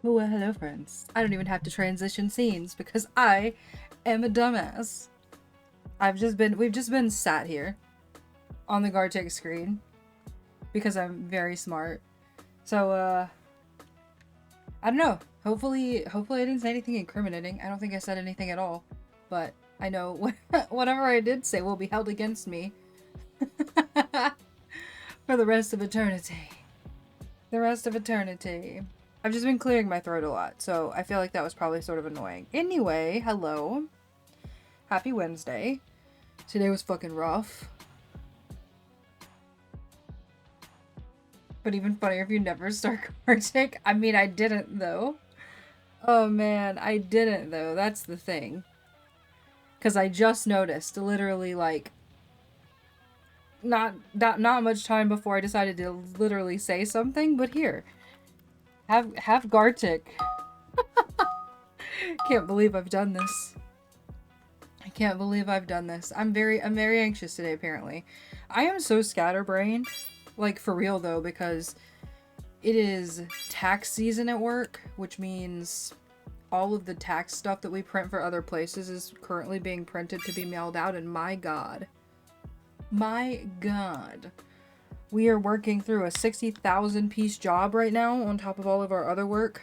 Oh, well, hello friends. I don't even have to transition scenes because I am a dumbass. We've just been sat here on the Gartic screen because I'm very smart. So, I don't know. Hopefully I didn't say anything incriminating. I don't think I said anything at all. But I know whatever I did say will be held against me for the rest of eternity. The rest of eternity. I've just been clearing my throat a lot, so I feel like that was probably sort of annoying. Anyway, hello. Happy Wednesday. Today was fucking rough. But even funnier if you never start Gartic. I mean, I didn't though. Oh man, I didn't though. That's the thing. Because I just noticed, literally, like, not much time before I decided to literally say something, but here. Have Gartic. Can't believe I've done this. I can't believe I've done this. I'm very anxious today, apparently. I am so scatterbrained. Like, for real, though, because it is tax season at work, which means all of the tax stuff that we print for other places is currently being printed to be mailed out, and my god. My god. We are working through a 60,000 piece job right now on top of all of our other work,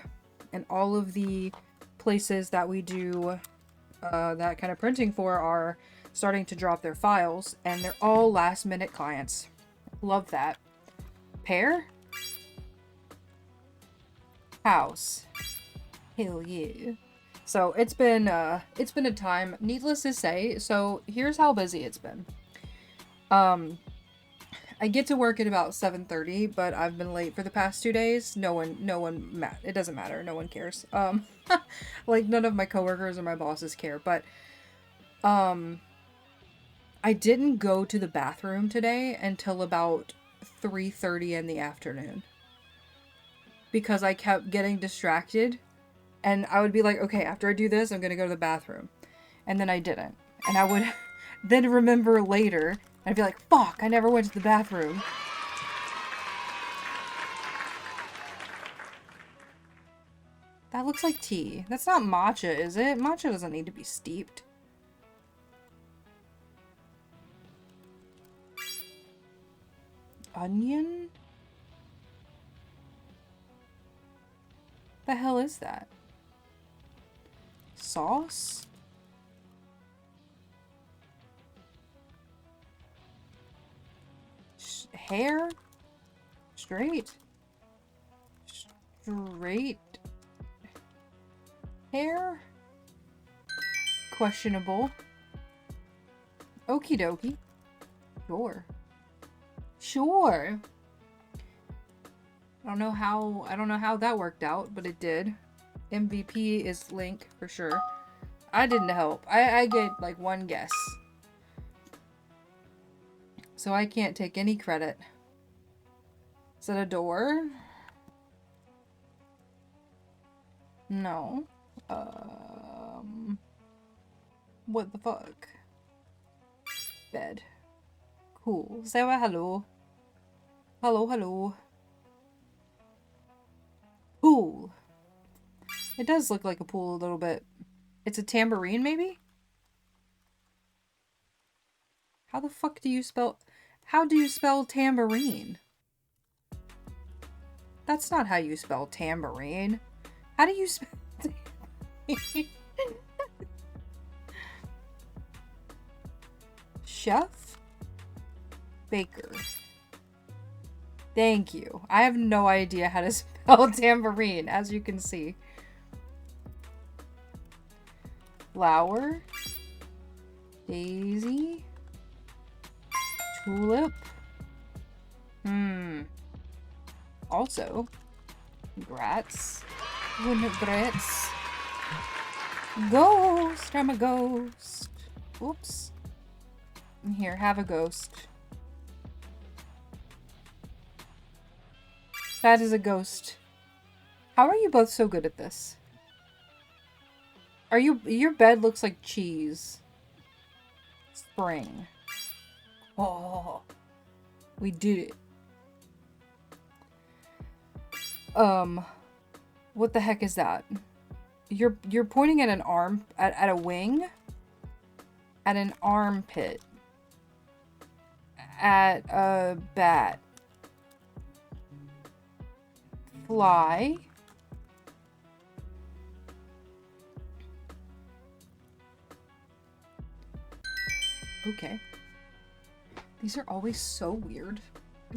and all of the places that we do that kind of printing for are starting to drop their files, and they're all last minute clients. Love that. Pear? House. Hell yeah. So it's been a time, needless to say. So here's how busy it's been. I get to work at about 7:30, but I've been late for the past 2 days. It doesn't matter. No one cares. Like, none of my coworkers or my bosses care, but, I didn't go to the bathroom today until about 3:30 in the afternoon. Because I kept getting distracted, and I would be like, okay, after I do this, I'm gonna go to the bathroom. And then I didn't. And I would then remember later, I'd be like, fuck, I never went to the bathroom. That looks like tea. That's not matcha, is it? Matcha doesn't need to be steeped. Onion? The hell is that? Sauce? Hair? Straight hair? Questionable. Okie dokie. Sure. I don't know how that worked out, but it did. MVP is Link for sure. I didn't help. I get like one guess. So I can't take any credit. Is that a door? No. What the fuck? Bed. Cool. Say hello. Hello. Pool. It does look like a pool a little bit. It's a tambourine, maybe? How the fuck do you spell... How do you spell tambourine? That's not how you spell tambourine. How do you spell tambourine? Chef? Baker. Thank you. I have no idea how to spell tambourine, as you can see. Flower. Daisy. Tulip. Also, grats. Vinaigrettes. Ghost. I'm a ghost. Oops. Here, have a ghost. That is a ghost. How are you both so good at this? Your bed looks like cheese. Spring. Oh, we did it. What the heck is that? You're pointing at an arm, at a wing, at an armpit, at a bat, fly. Okay. These are always so weird.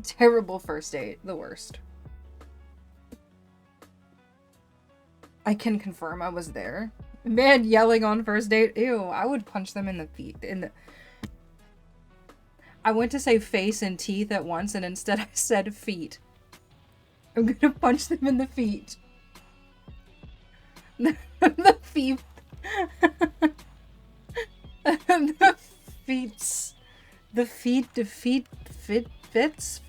Terrible first date. The worst. I can confirm I was there. Man yelling on first date. Ew, I would punch them in the feet. I went to say face and teeth at once, and instead I said feet. I'm gonna punch them in the feet. The feet. The feet. The feet, fits,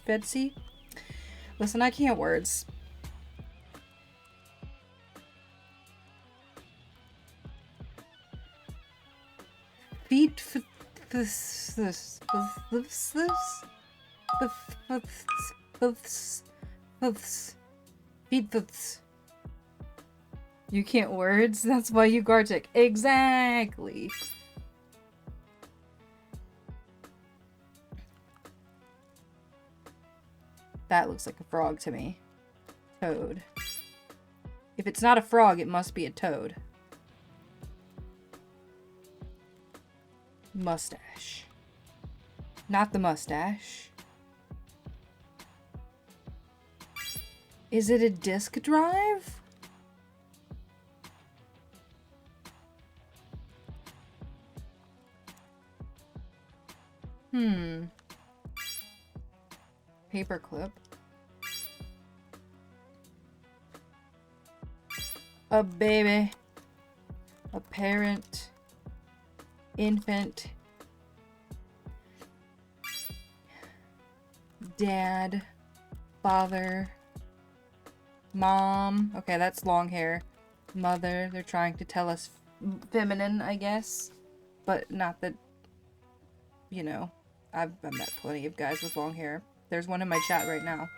fitsy. Listen, I can't words. Feet this feet this. You can't words? That's why you Gartic. Exactly. That looks like a frog to me. Toad. If it's not a frog, it must be a toad. Mustache. Not the mustache. Is it a disk drive? Paperclip. A baby. A parent. Infant. Dad. Father. Mom. Okay, that's long hair. Mother. They're trying to tell us feminine, I guess. But not that, you know, I've met plenty of guys with long hair. There's one in my chat right now.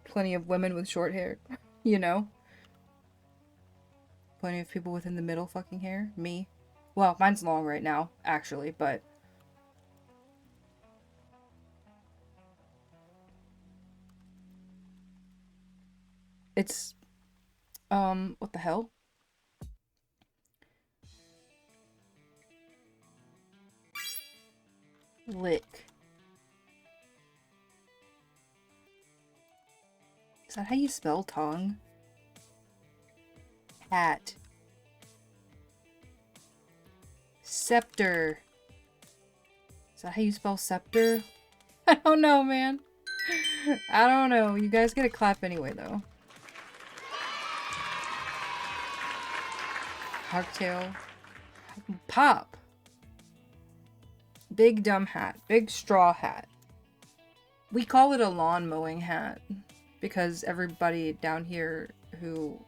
Plenty of women with short hair, you know? Plenty of people with in the middle fucking hair. Me. Well, mine's long right now, actually, but... It's... what the hell? Lick. Is that how you spell tongue? Hat. Scepter. Is that how you spell scepter? I don't know, man. I don't know. You guys get a clap anyway, though. Hardtail. Pop. Big dumb hat. Big straw hat. We call it a lawn mowing hat because everybody down here who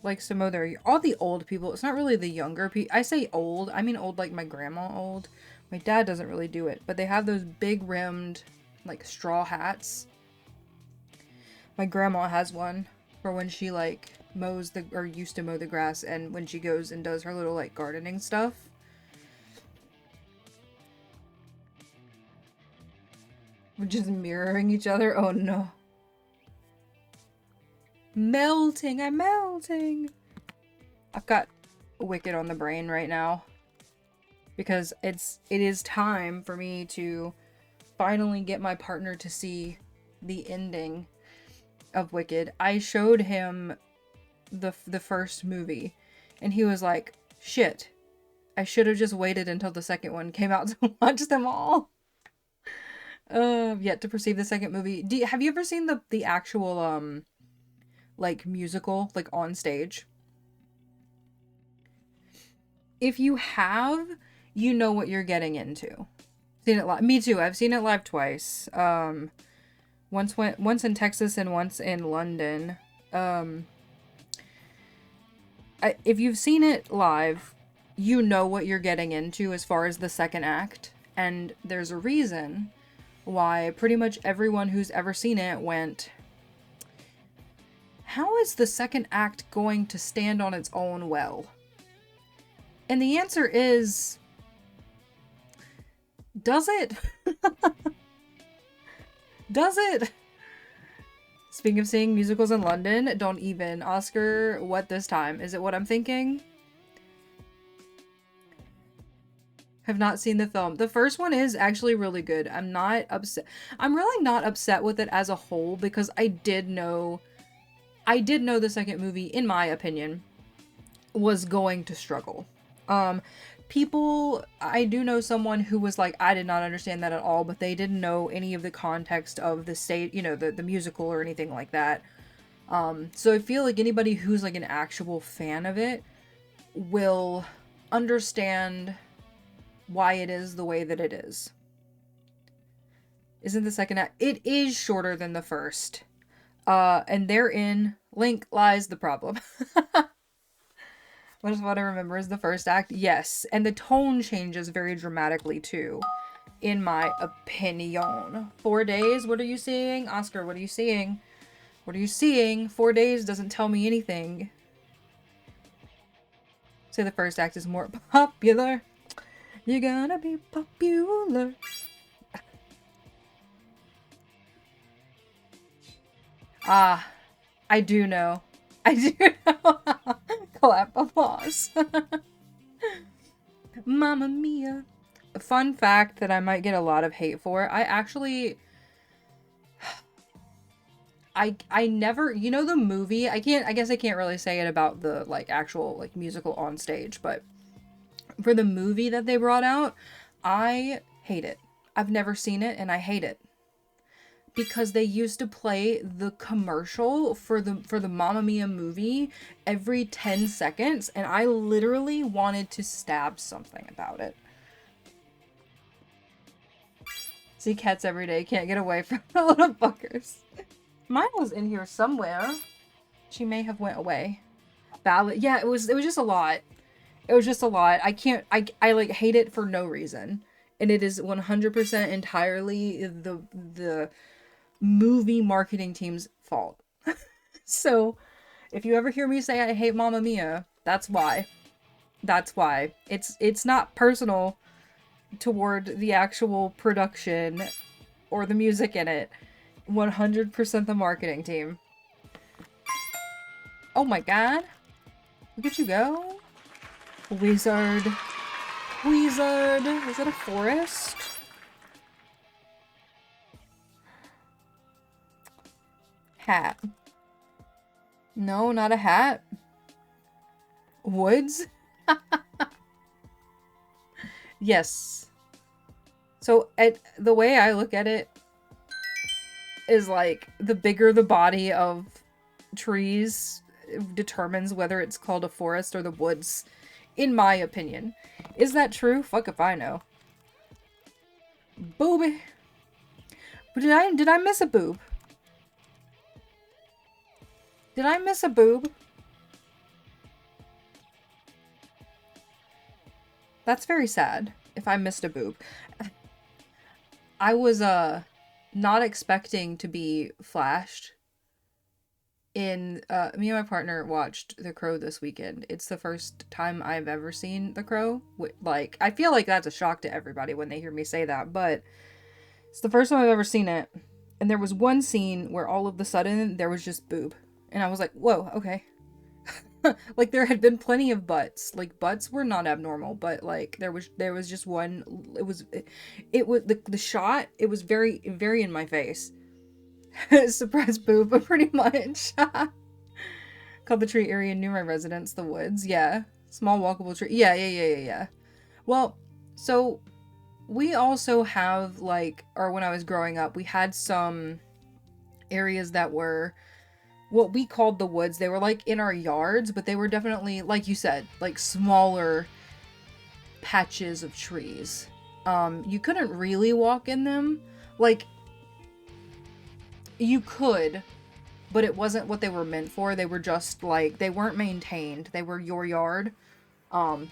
likes to mow their... all the old people, it's not really the younger people. I say old, I mean old like my grandma old. My dad doesn't really do it, but they have those big rimmed like straw hats. My grandma has one for when she like mows the... or used to mow the grass, and when she goes and does her little like gardening stuff. We're just mirroring each other. Oh no. Melting. I'm melting. I've got Wicked on the brain right now. Because it is time for me to finally get my partner to see the ending of Wicked. I showed him the first movie. And he was like, shit. I should have just waited until the second one came out to watch them all. Yet to perceive the second movie. Have you ever seen the actual, like, musical, like, on stage? If you have, you know what you're getting into. Seen it live. Me too. I've seen it live twice. Once in Texas and once in London. If you've seen it live, you know what you're getting into as far as the second act. And there's a reason why pretty much everyone who's ever seen it went, how is the second act going to stand on its own well? And the answer is, does it? Does it? Speaking of seeing musicals in London, don't even. Oscar, what this time? Is it what I'm thinking? Have not seen the film. The first one is actually really good. I'm not upset. I'm really not upset with it as a whole because I did know the second movie, in my opinion, was going to struggle. I do know someone who was like, I did not understand that at all, but they didn't know any of the context of the state, you know, the musical or anything like that. So I feel like anybody who's like an actual fan of it will understand why it is the way that it is. Isn't the second act? It is shorter than the first. And therein, Link, lies the problem. What is what I remember is the first act. Yes, and the tone changes very dramatically too, in my opinion. 4 days? What are you seeing? Oscar, what are you seeing? What are you seeing? 4 days doesn't tell me anything. Say the first act is more popular. You're gonna be popular. Ah, I do know. I do know. Clap applause. Mamma mia. A fun fact that I might get a lot of hate for. I actually... I never... You know the movie? I guess I can't really say it about the, like, actual, like, musical on stage, but for the movie that they brought out, I hate it. I've never seen it, and I hate it. Because they used to play the commercial for the Mamma Mia movie every 10 seconds, and I literally wanted to stab something about it. See cats every day, can't get away from the little fuckers. Mine was in here somewhere. She may have went away. Ballad, yeah, it was just a lot. It was just a lot. I like hate it for no reason. And it is 100% entirely the movie marketing team's fault. So, if you ever hear me say I hate Mamma Mia, that's why. That's why. It's not personal toward the actual production or the music in it. 100% the marketing team. Oh my god. Look at you go. Wizard. Wizard. Is that a forest? Hat. No, not a hat. Woods? Yes. So, the way I look at it is like, the bigger the body of trees determines whether it's called a forest or the woods, in my opinion. Is that true? Fuck if I know. Booby. Did I miss a boob? Did I miss a boob? That's very sad, if I missed a boob. I was, not expecting to be flashed. Me and my partner watched The Crow this weekend. It's the first time I've ever seen The Crow. Like, I feel like that's a shock to everybody when they hear me say that, but it's the first time I've ever seen it. And there was one scene where all of a sudden there was just boob. And I was like, whoa, okay. Like, there had been plenty of butts. Like, butts were not abnormal, but like there was just one. It was the shot, it was very, very in my face. Surprise boob, but pretty much. Called the tree area near my residence the woods. Yeah. Small walkable tree. Yeah. Well, so we also have, like, or when I was growing up, we had some areas that were what we called the woods. They were like in our yards, but they were definitely, like you said, like smaller patches of trees. You couldn't really walk in them. Like, you could, but it wasn't what they were meant for. They were just like, they weren't maintained. They were your yard.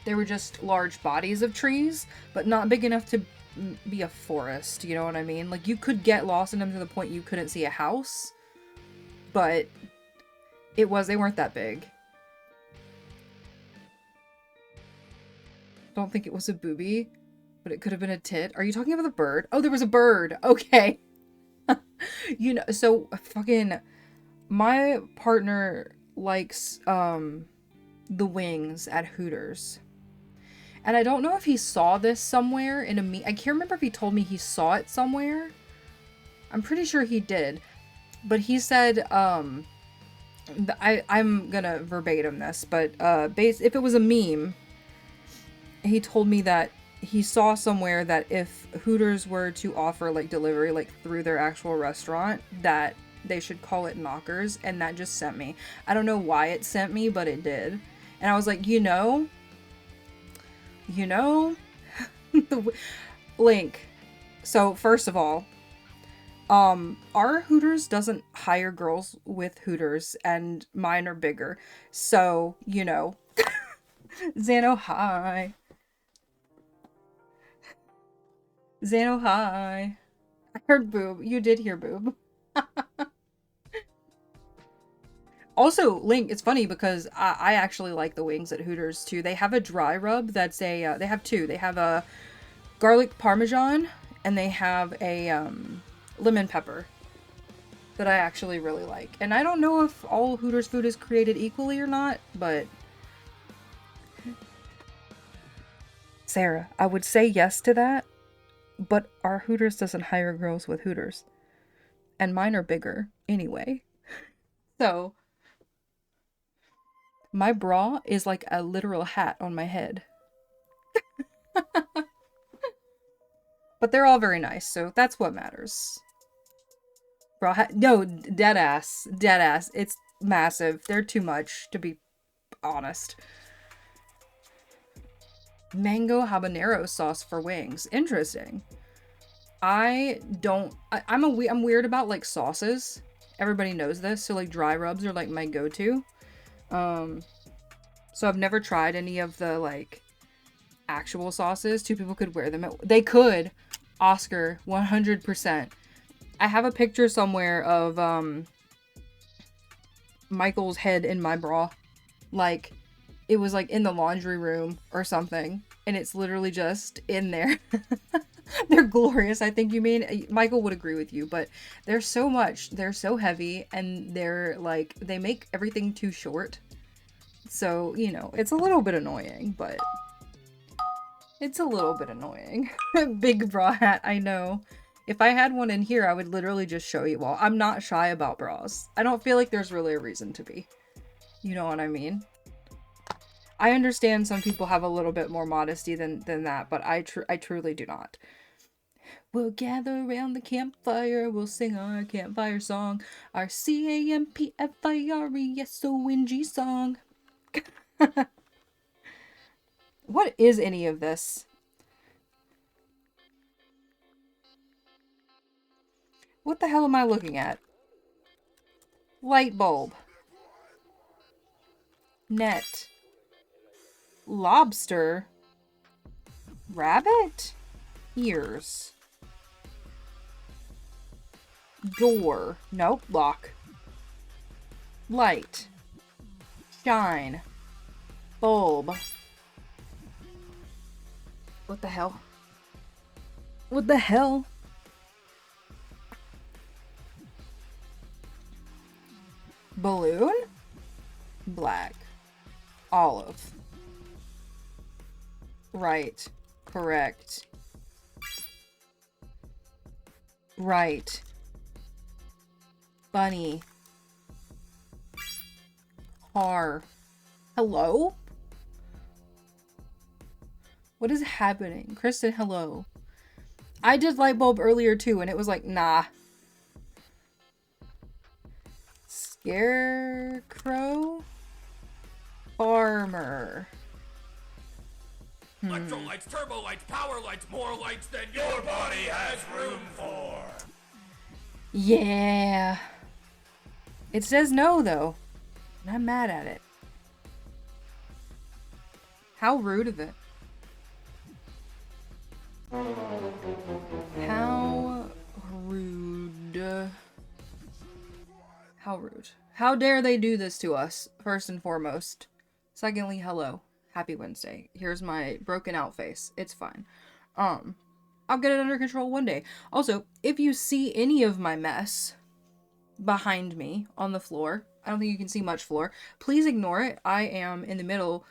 They were just large bodies of trees, but not big enough to be a forest. You know what I mean? Like, you could get lost in them to the point you couldn't see a house, but they weren't that big. Don't think it was a boobie, but it could have been a tit. Are you talking about the bird? Oh, there was a bird. Okay. You know, so fucking my partner likes the wings at Hooters. And I don't know if he saw this somewhere in a I can't remember if he told me he saw it somewhere. I'm pretty sure he did. But he said I'm gonna verbatim this, but if it was a meme, he told me that he saw somewhere that if Hooters were to offer like delivery like through their actual restaurant, that they should call it knockers, and that just sent me. I don't know why it sent me, but it did. And I was like, you know, the Link. So first of all, Our Hooters doesn't hire girls with Hooters, and mine are bigger. So, you know. Xano, hi. Xano, hi. I heard boob. You did hear boob. Also, Link, it's funny because I actually like the wings at Hooters too. They have a dry rub that's a, they have two. They have a garlic parmesan and they have a lemon pepper that I actually really like. And I don't know if all Hooters food is created equally or not, but Sarah, I would say yes to that, but our Hooters doesn't hire girls with Hooters. And mine are bigger anyway. So, my bra is like a literal hat on my head. But they're all very nice, so that's what matters. Bra hat? No, dead ass. Dead ass. It's massive. They're too much, to be honest. Mango habanero sauce for wings. Interesting. I'm weird about like sauces. Everybody knows this, so like dry rubs are like my go-to. So I've never tried any of the like actual sauces. Two people could wear them. They could. Oscar, 100%. I have a picture somewhere of Michael's head in my bra. Like, it was like in the laundry room or something. And it's literally just in there. They're glorious, I think you mean. Michael would agree with you, but they're so much. They're so heavy and they're like, they make everything too short. So, you know, it's a little bit annoying, but it's a little bit annoying. Big bra hat, I know. If I had one in here, I would literally just show you all. I'm not shy about bras. I don't feel like there's really a reason to be. You know what I mean? I understand some people have a little bit more modesty than that, but I truly do not. We'll gather around the campfire, we'll sing our campfire song, our CAMPFIRESONG song. What is any of this? What the hell am I looking at? Light bulb. Net. Lobster. Rabbit? Ears. Door. Nope. Lock. Light. Shine. Bulb. What the hell? What the hell? Balloon? Black. Olive. Right. Correct. Right. Bunny. Car. Hello? What is happening? Kristen, hello. I did light bulb earlier too, and it was like, nah. Scarecrow? Farmer. Electrolytes, turbo lights, power lights, more lights than your body has room for. Yeah. It says no, though. And I'm mad at it. How rude of it. How rude. How rude. How dare they do this to us, first and foremost. Secondly, hello. Happy Wednesday. Here's my broken out face. It's fine. I'll get it under control one day. Also, if you see any of my mess behind me on the floor, I don't think you can see much floor, please ignore it. I am in the middle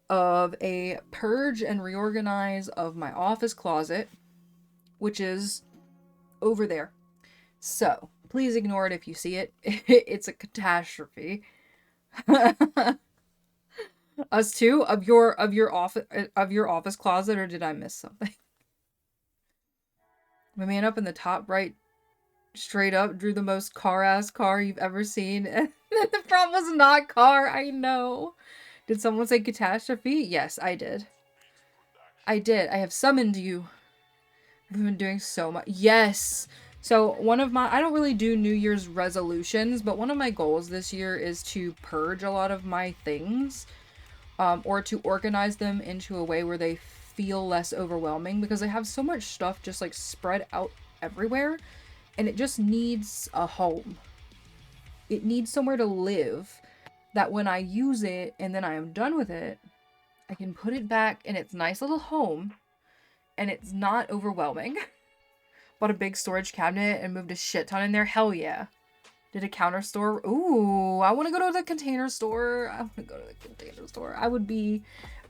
of a purge and reorganize of my office closet, which is over there. So, please ignore it if you see it. It's a catastrophe. Us too? Of your office closet, or did I miss something? My man up in the top right, straight up, drew the most car-ass car you've ever seen. And the problem was not car, I know. Did someone say catastrophe? Yes, I did. I did. I have summoned you. I've been doing so much. Yes! So one of my, I don't really do New Year's resolutions, but one of my goals this year is to purge a lot of my things, or to organize them into a way where they feel less overwhelming, because I have so much stuff just like spread out everywhere, and it just needs a home. It needs somewhere to live, that when I use it and then I am done with it, I can put it back in its nice little home and it's not overwhelming. Bought a big storage cabinet and moved a shit ton in there. Hell yeah. Did a counter store. Ooh, I want to go to the Container Store. I want to go to the Container Store. I would be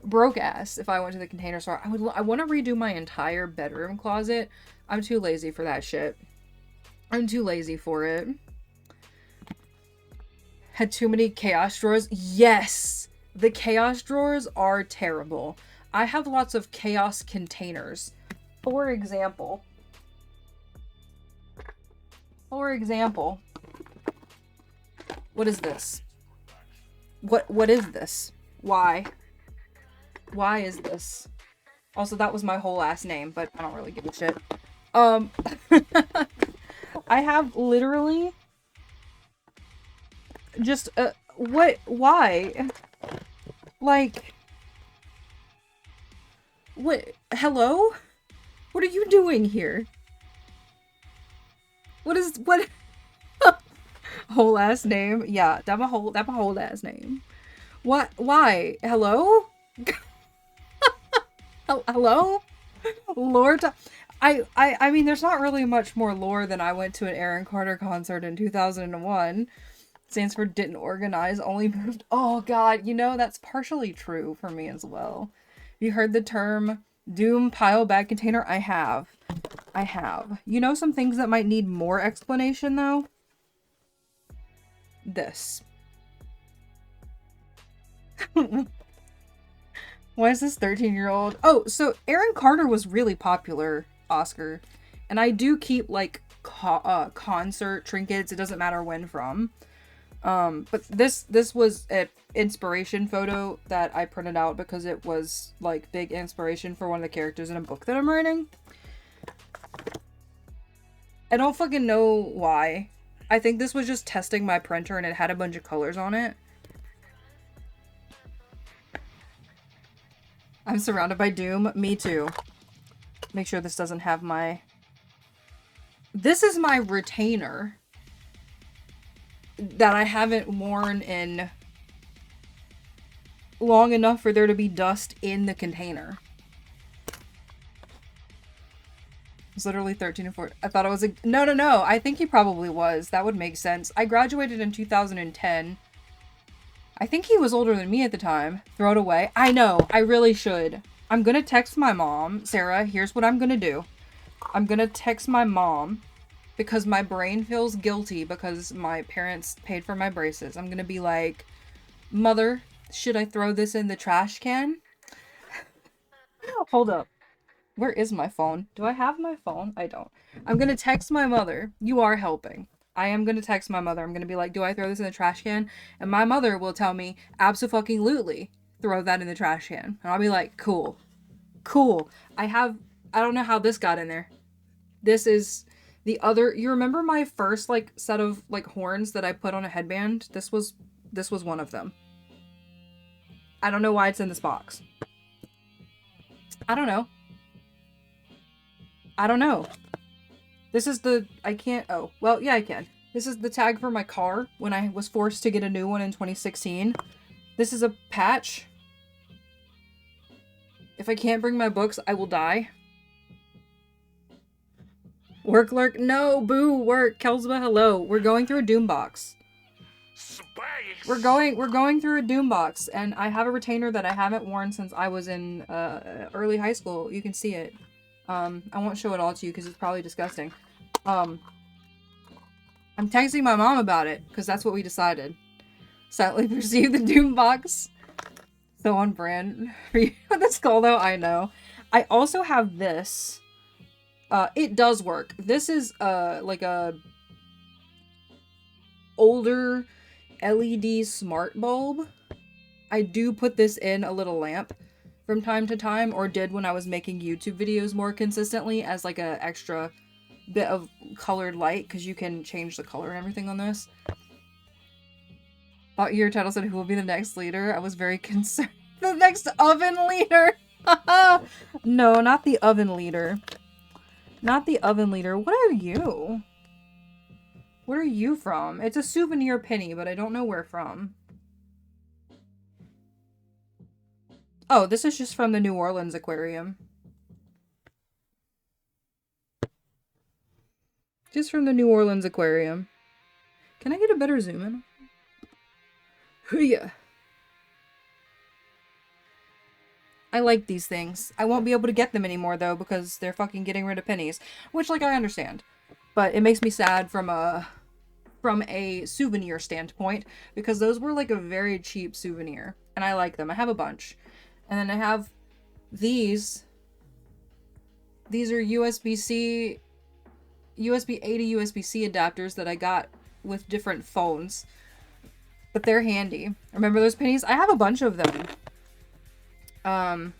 broke ass if I went to the Container Store. I want to redo my entire bedroom closet. I'm too lazy for that shit. I'm too lazy for it. Had too many chaos drawers. Yes! The chaos drawers are terrible. I have lots of chaos containers. For example, what is this? What is this? Why? Why is this? Also, that was my whole last name, but I don't really give a shit. I have literally just, why? Like, what, hello? What are you doing here? What? Whole last name? Yeah, that my whole last name. What, why? Hello? Hello? Lore I mean, there's not really much more lore than I went to an Aaron Carter concert in 2001. Stands for didn't organize, only moved. Oh god, you know, that's partially true for me as well. You heard the term doom pile bag container? I have. You know some things that might need more explanation though? This. Why is this 13-year-old? Oh, so Aaron Carter was really popular, Oscar. And I do keep like concert trinkets, it doesn't matter when from. But this was an inspiration photo that I printed out because it was like big inspiration for one of the characters in a book that I'm writing. I don't fucking know why. I think this was just testing my printer and it had a bunch of colors on it. I'm surrounded by doom. Me too. Make sure this doesn't have my... This is my retainer that I haven't worn in long enough for there to be dust in the container. It's literally 13 and 14. I thought it was a... No. I think he probably was. That would make sense. I graduated in 2010. I think he was older than me at the time. Throw it away. I know. I really should. I'm gonna text my mom. Sarah, here's what I'm gonna do. I'm gonna text my mom because my brain feels guilty because my parents paid for my braces. I'm gonna be like, Mother, should I throw this in the trash can? Hold up. Where is my phone? Do I have my phone? I don't. I'm gonna text my mother. You are helping. I am gonna text my mother. I'm gonna be like, do I throw this in the trash can? And my mother will tell me, abso-fucking-lutely, throw that in the trash can. And I'll be like, cool. Cool. I don't know how this got in there. This is the other, you remember my first, like, set of, like, horns that I put on a headband? This was one of them. I don't know why it's in this box. I don't know. This is the, I can't, oh, well, yeah, I can. This is the tag for my car when I was forced to get a new one in 2016. This is a patch. If I can't bring my books, I will die. Work lurk, no, boo, work, Kelsba, hello. We're going through a doom box. Space. We're going through a doom box, and I have a retainer that I haven't worn since I was in early high school. You can see it. I won't show it all to you because it's probably disgusting. I'm texting my mom about it because that's what we decided. Sadly perceive the doom box. So on brand for you with the skull though, I know. I also have this. It does work. This is like a older LED smart bulb. I do put this in a little lamp from time to time, or did when I was making YouTube videos more consistently as like a extra bit of colored light because you can change the color and everything on this. Thought your title said who will be the next leader. I was very concerned. The next oven leader. No, not the oven leader. Not the oven leader. What are you? Where are you from? It's a souvenir penny, but I don't know where from. Oh, this is just from the New Orleans aquarium. Just from the New Orleans aquarium. Can I get a better zoom in? Yeah. I like these things. I won't be able to get them anymore though because they're fucking getting rid of pennies, which like I understand. But it makes me sad from a souvenir standpoint because those were like a very cheap souvenir and I like them. I have a bunch. And then I have these. These are USB-A to USB-C adapters that I got with different phones. But they're handy. Remember those pennies? I have a bunch of them. And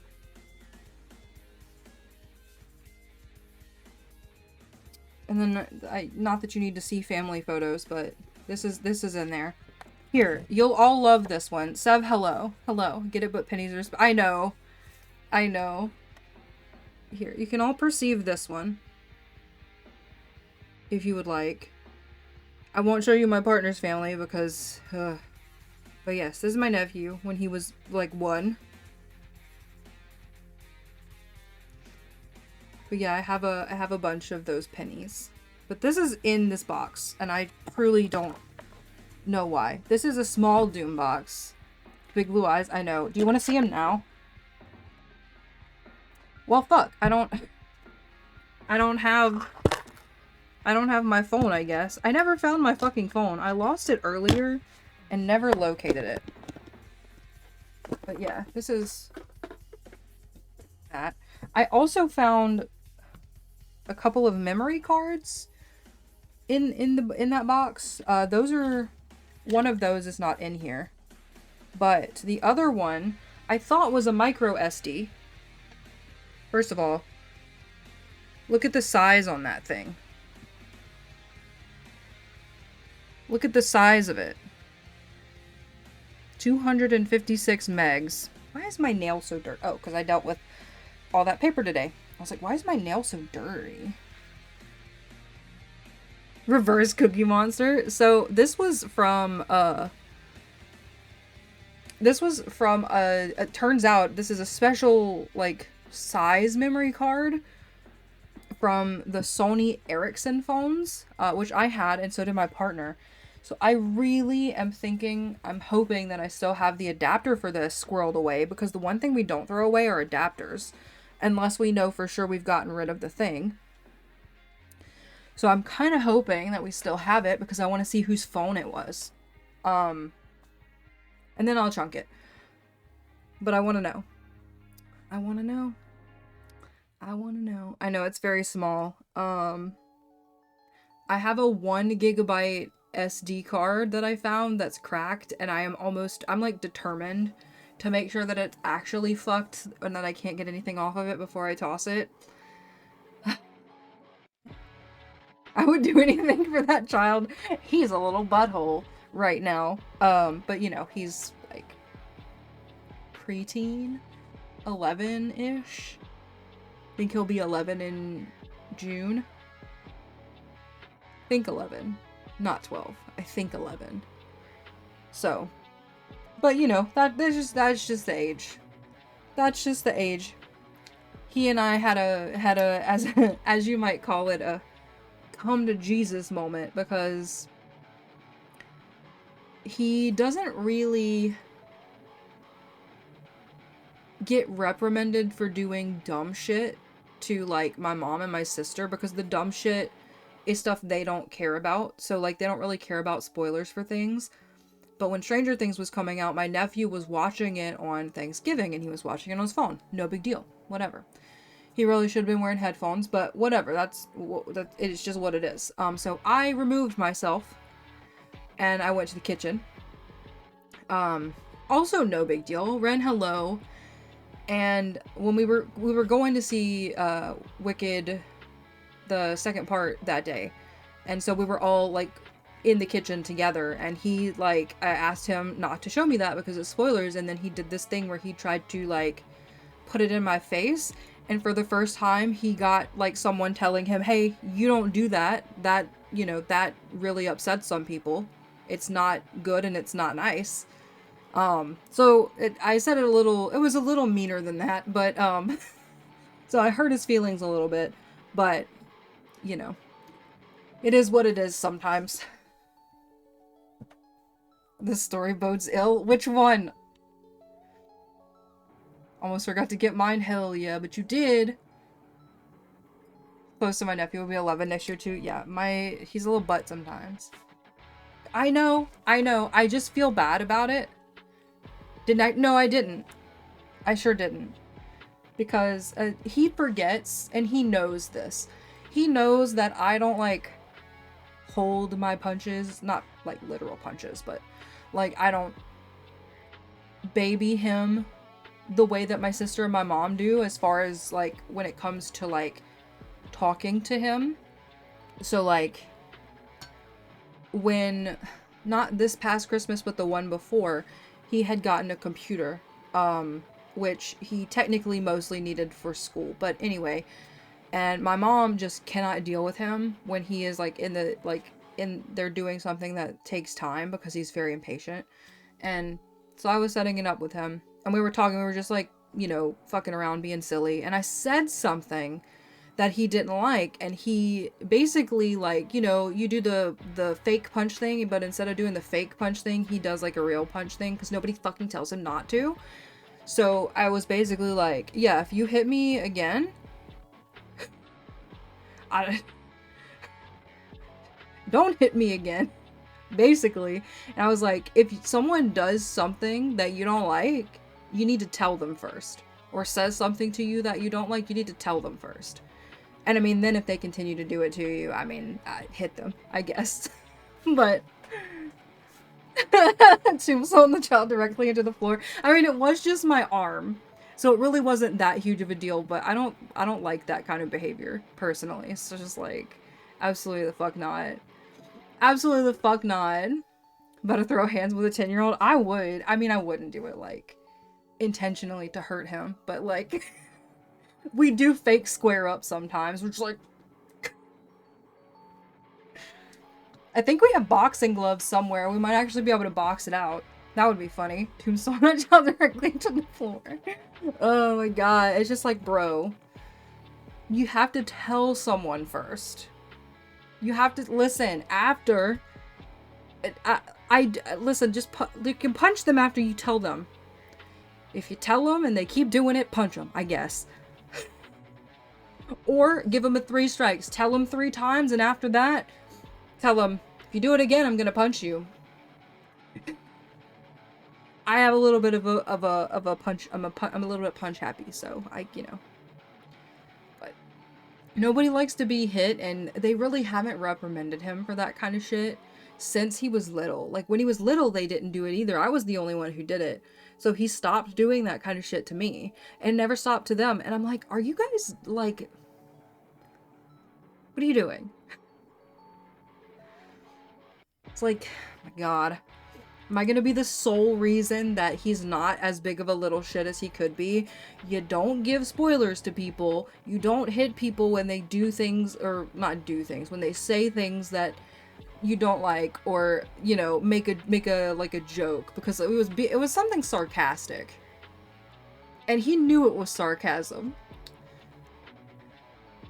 then not that you need to see family photos, but this is in there. Here, you'll all love this one. Sev, hello. Hello. Get it, but pennies are... I know. I know. Here, you can all perceive this one. If you would like. I won't show you my partner's family because... But yes, this is my nephew when he was, like, 1. But yeah, I have a bunch of those pennies. But this is in this box, and I truly don't know why. This is a small Doom box. Big blue eyes, I know. Do you want to see him now? Well, fuck. I don't have my phone, I guess. I never found my fucking phone. I lost it earlier and never located it. But yeah, this is that. I also found a couple of memory cards in that box. Those are... One of those is not in here. But the other one I thought was a micro SD. First of all, look at the size on that thing. Look at the size of it. 256 megs. Why is my nail so dirty? Oh, because I dealt with all that paper today. I was like, why is my nail so dirty? Reverse Cookie Monster. So this was from it turns out this is a special like size memory card from the Sony Ericsson phones, which I had and so did my partner. So I really am I'm hoping that I still have the adapter for this squirreled away, because the one thing we don't throw away are adapters unless we know for sure we've gotten rid of the thing. So I'm kind of hoping that we still have it because I want to see whose phone it was. And then I'll chunk it. But I want to know. I want to know. I want to know. I know it's very small. I have a 1 gigabyte SD card that I found that's cracked, and I'm like determined to make sure that it's actually fucked and that I can't get anything off of it before I toss it. I would do anything for that child. He's a little butthole right now. But you know, he's like preteen, 11-ish. I think he'll be 11 in June. I think 11, not 12. I think 11. So, but you know, that's just the age. That's just the age. He and I had a as you might call it, a come to Jesus moment, because he doesn't really get reprimanded for doing dumb shit to like my mom and my sister, because the dumb shit is stuff they don't care about. So like they don't really care about spoilers for things. But when Stranger Things was coming out, my nephew was watching it on Thanksgiving and he was watching it on his phone. No big deal. Whatever. He really should have been wearing headphones, but whatever. It's just what it is. So I removed myself and I went to the kitchen. Also no big deal. Ren, hello. And when we were going to see Wicked the second part that day. And so we were all like in the kitchen together, and he like, I asked him not to show me that because it's spoilers, and then he did this thing where he tried to like put it in my face, and for the first time he got like someone telling him, hey, you don't do that, that, you know, that really upsets some people, it's not good and it's not nice. So I said it a little, it was a little meaner than that, but so I hurt his feelings a little bit, but you know, it is what it is sometimes. This story bodes ill. Which one? Almost forgot to get mine. Hell yeah, but you did. Close to my nephew, will be 11 next year too. Yeah, he's a little butt sometimes. I know. I just feel bad about it. Didn't I? No, I didn't. I sure didn't. Because he forgets, and he knows this. He knows that I don't like hold my punches, not like literal punches, but like I don't baby him the way that my sister and my mom do, as far as like when it comes to like talking to him. So like when, not this past Christmas but the one before, he had gotten a computer, which he technically mostly needed for school, but anyway, and my mom just cannot deal with him when he is like they're doing something that takes time, because he's very impatient. And so I was setting it up with him, and we were talking, we were just like, you know, fucking around, being silly, and I said something that he didn't like, and he basically, like, you know, you do the fake punch thing, but instead of doing the fake punch thing, he does like a real punch thing, because nobody fucking tells him not to. So I was basically like, yeah, if you hit me again, don't hit me again, basically. And I was like, if someone does something that you don't like, you need to tell them first. Or says something to you that you don't like, you need to tell them first. And I mean, then if they continue to do it to you, I mean, hit them, I guess. But tombstone the child directly into the floor. I mean, it was just my arm, so it really wasn't that huge of a deal, but I don't like that kind of behavior personally. So just like, absolutely the fuck not. Absolutely the fuck not. About to throw hands with a 10-year-old? I would. I mean, I wouldn't do it like intentionally to hurt him, but like we do fake square up sometimes, which like I think we have boxing gloves somewhere. We might actually be able to box it out. That would be funny. Tombstone that child directly to the floor. Oh my god. It's just like, bro, you have to tell someone first. You have to listen after. Listen, just you can punch them after you tell them. If you tell them and they keep doing it, punch them, I guess. Or give them a 3 strikes. Tell them 3 times, and after that, tell them, if you do it again, I'm gonna punch you. I have a little bit of a punch. I'm a little bit punch happy, so you know. But nobody likes to be hit, and they really haven't reprimanded him for that kind of shit since he was little. Like when he was little, they didn't do it either. I was the only one who did it. So he stopped doing that kind of shit to me and never stopped to them. And I'm like, are you guys like, what are you doing? It's like, oh my god. Am I gonna be the sole reason that he's not as big of a little shit as he could be? You don't give spoilers to people. You don't hit people when they do things, or not do things, when they say things that you don't like, or, you know, make a like a joke, because it was something sarcastic. And he knew it was sarcasm.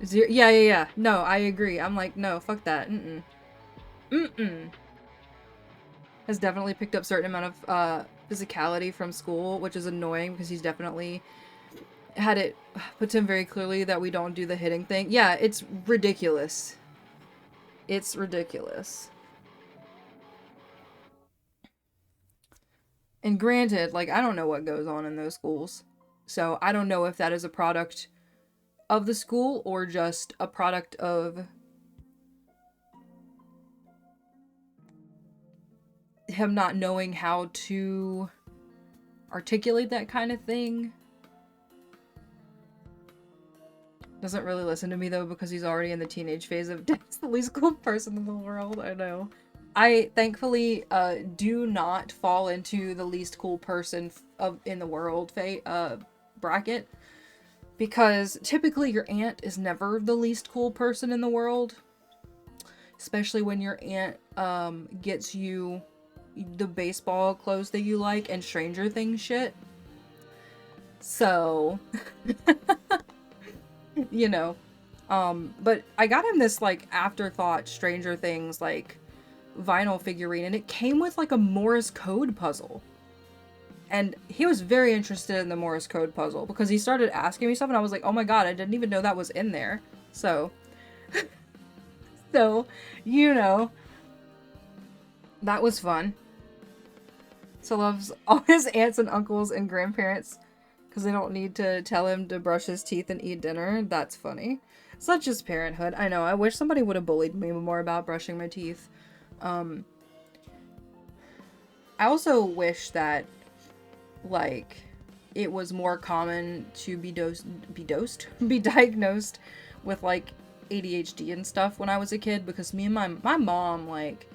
Yeah. No, I agree. I'm like, no, fuck that. Has definitely picked up certain amount of physicality from school, which is annoying because he's definitely had it put to him very clearly that we don't do the hitting thing. Yeah, it's ridiculous. It's ridiculous. And granted, like, I don't know what goes on in those schools. So I don't know if that is a product of the school or just a product of him not knowing how to articulate that kind of thing. Doesn't really listen to me though because he's already in the teenage phase of Dad's the least cool person in the world. I know. I thankfully do not fall into the least cool person in the world bracket, because typically your aunt is never the least cool person in the world, especially when your aunt gets you the baseball clothes that you like and Stranger Things shit. So you know, but I got him this like afterthought Stranger Things like vinyl figurine, and it came with like a Morse code puzzle. And he was very interested in the Morse code puzzle because he started asking me stuff, and I was like, oh my god, I didn't even know that was in there. So, so, you know, that was fun. So loves all his aunts and uncles and grandparents because they don't need to tell him to brush his teeth and eat dinner. That's funny. Such is parenthood. I know, I wish somebody would have bullied me more about brushing my teeth. I also wish that, like, it was more common to be diagnosed with, like, ADHD and stuff when I was a kid, because me and my mom, like,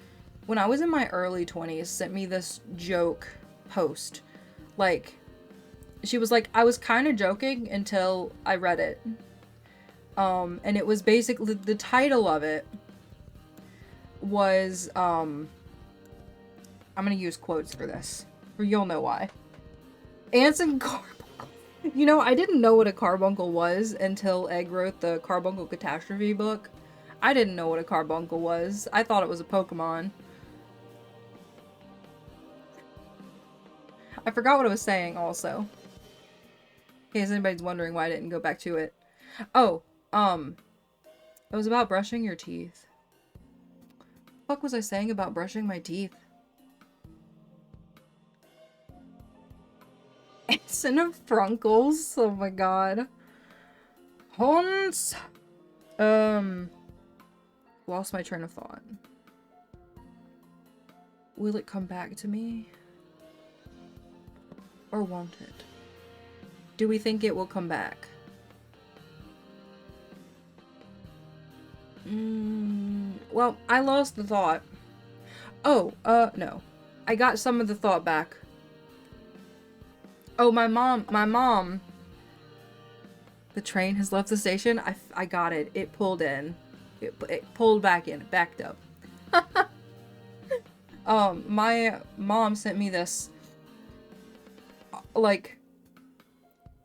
when I was in my early 20s, sent me this joke post. Like, she was like, I was kind of joking until I read it. And it was basically, the title of it was, I'm gonna use quotes for this, or you'll know why. Ants and carbuncles. You know, I didn't know what a carbuncle was until Egg wrote the Carbuncle Catastrophe book. I didn't know what a carbuncle was. I thought it was a Pokemon. I forgot what I was saying also. In case anybody's wondering why I didn't go back to it. Oh, it was about brushing your teeth. What the fuck was I saying about brushing my teeth? Ants and frunkles. Oh my god. Hans. Lost my train of thought. Will it come back to me? Or won't it? Do we think it will come back? Well, I lost the thought. Oh, no. I got some of the thought back. Oh, my mom. The train has left the station. I got it. It pulled in. It pulled back in. It backed up. My mom sent me this. Like,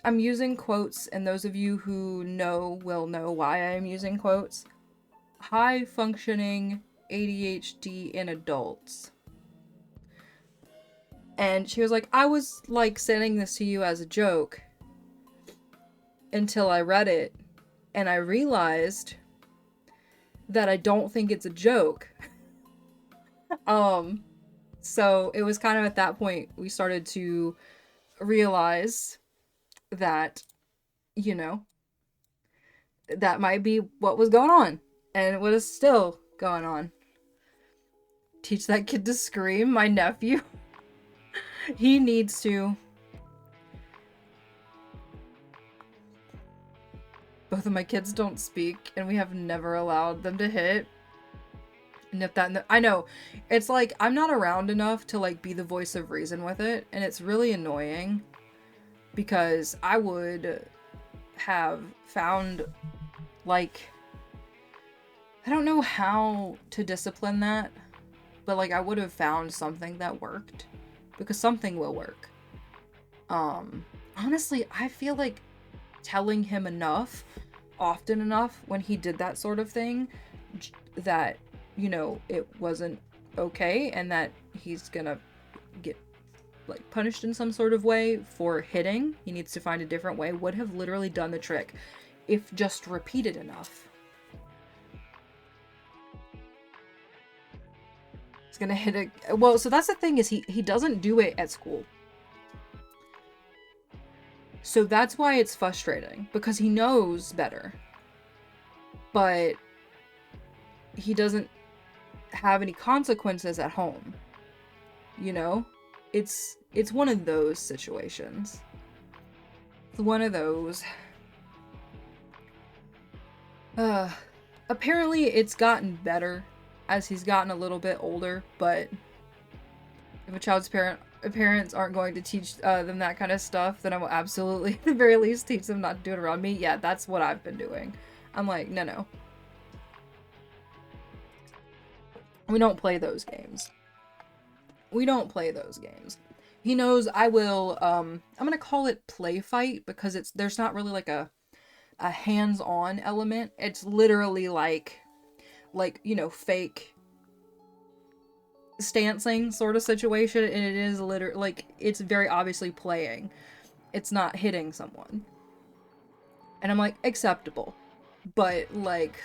I'm using quotes, and those of you who know will know why I'm using quotes. High functioning ADHD in adults. And she was like, I was like sending this to you as a joke until I read it, and I realized that I don't think it's a joke. So it was kind of at that point we started to realize that, you know, that might be what was going on, and what is still going on. Teach that kid to scream, my nephew. He needs to. Both of my kids don't speak, and we have never allowed them to hit. Nip that in the— I know. It's like, I'm not around enough to, like, be the voice of reason with it, and it's really annoying. Because I would have found, like, I don't know how to discipline that, but, like, I would have found something that worked. Because something will work. Honestly, I feel like telling him enough, often enough, when he did that sort of thing, that, you know, it wasn't okay, and that he's gonna get, like, punished in some sort of way for hitting. He needs to find a different way. Would have literally done the trick if just repeated enough. Gonna hit a— well, so that's the thing, is he doesn't do it at school. So that's why it's frustrating, because he knows better. But he doesn't have any consequences at home. You know? It's one of those situations. It's one of those. Apparently it's gotten better as he's gotten a little bit older, but if a child's parents aren't going to teach them that kind of stuff, then I will absolutely, at the very least, teach them not to do it around me. Yeah, that's what I've been doing. I'm like, no. We don't play those games. We don't play those games. He knows I will, I'm gonna call it play fight because there's not really like a hands-on element. It's literally like, you know, fake stancing sort of situation, and it is literally, like, it's very obviously playing. It's not hitting someone. And I'm like, acceptable. But, like...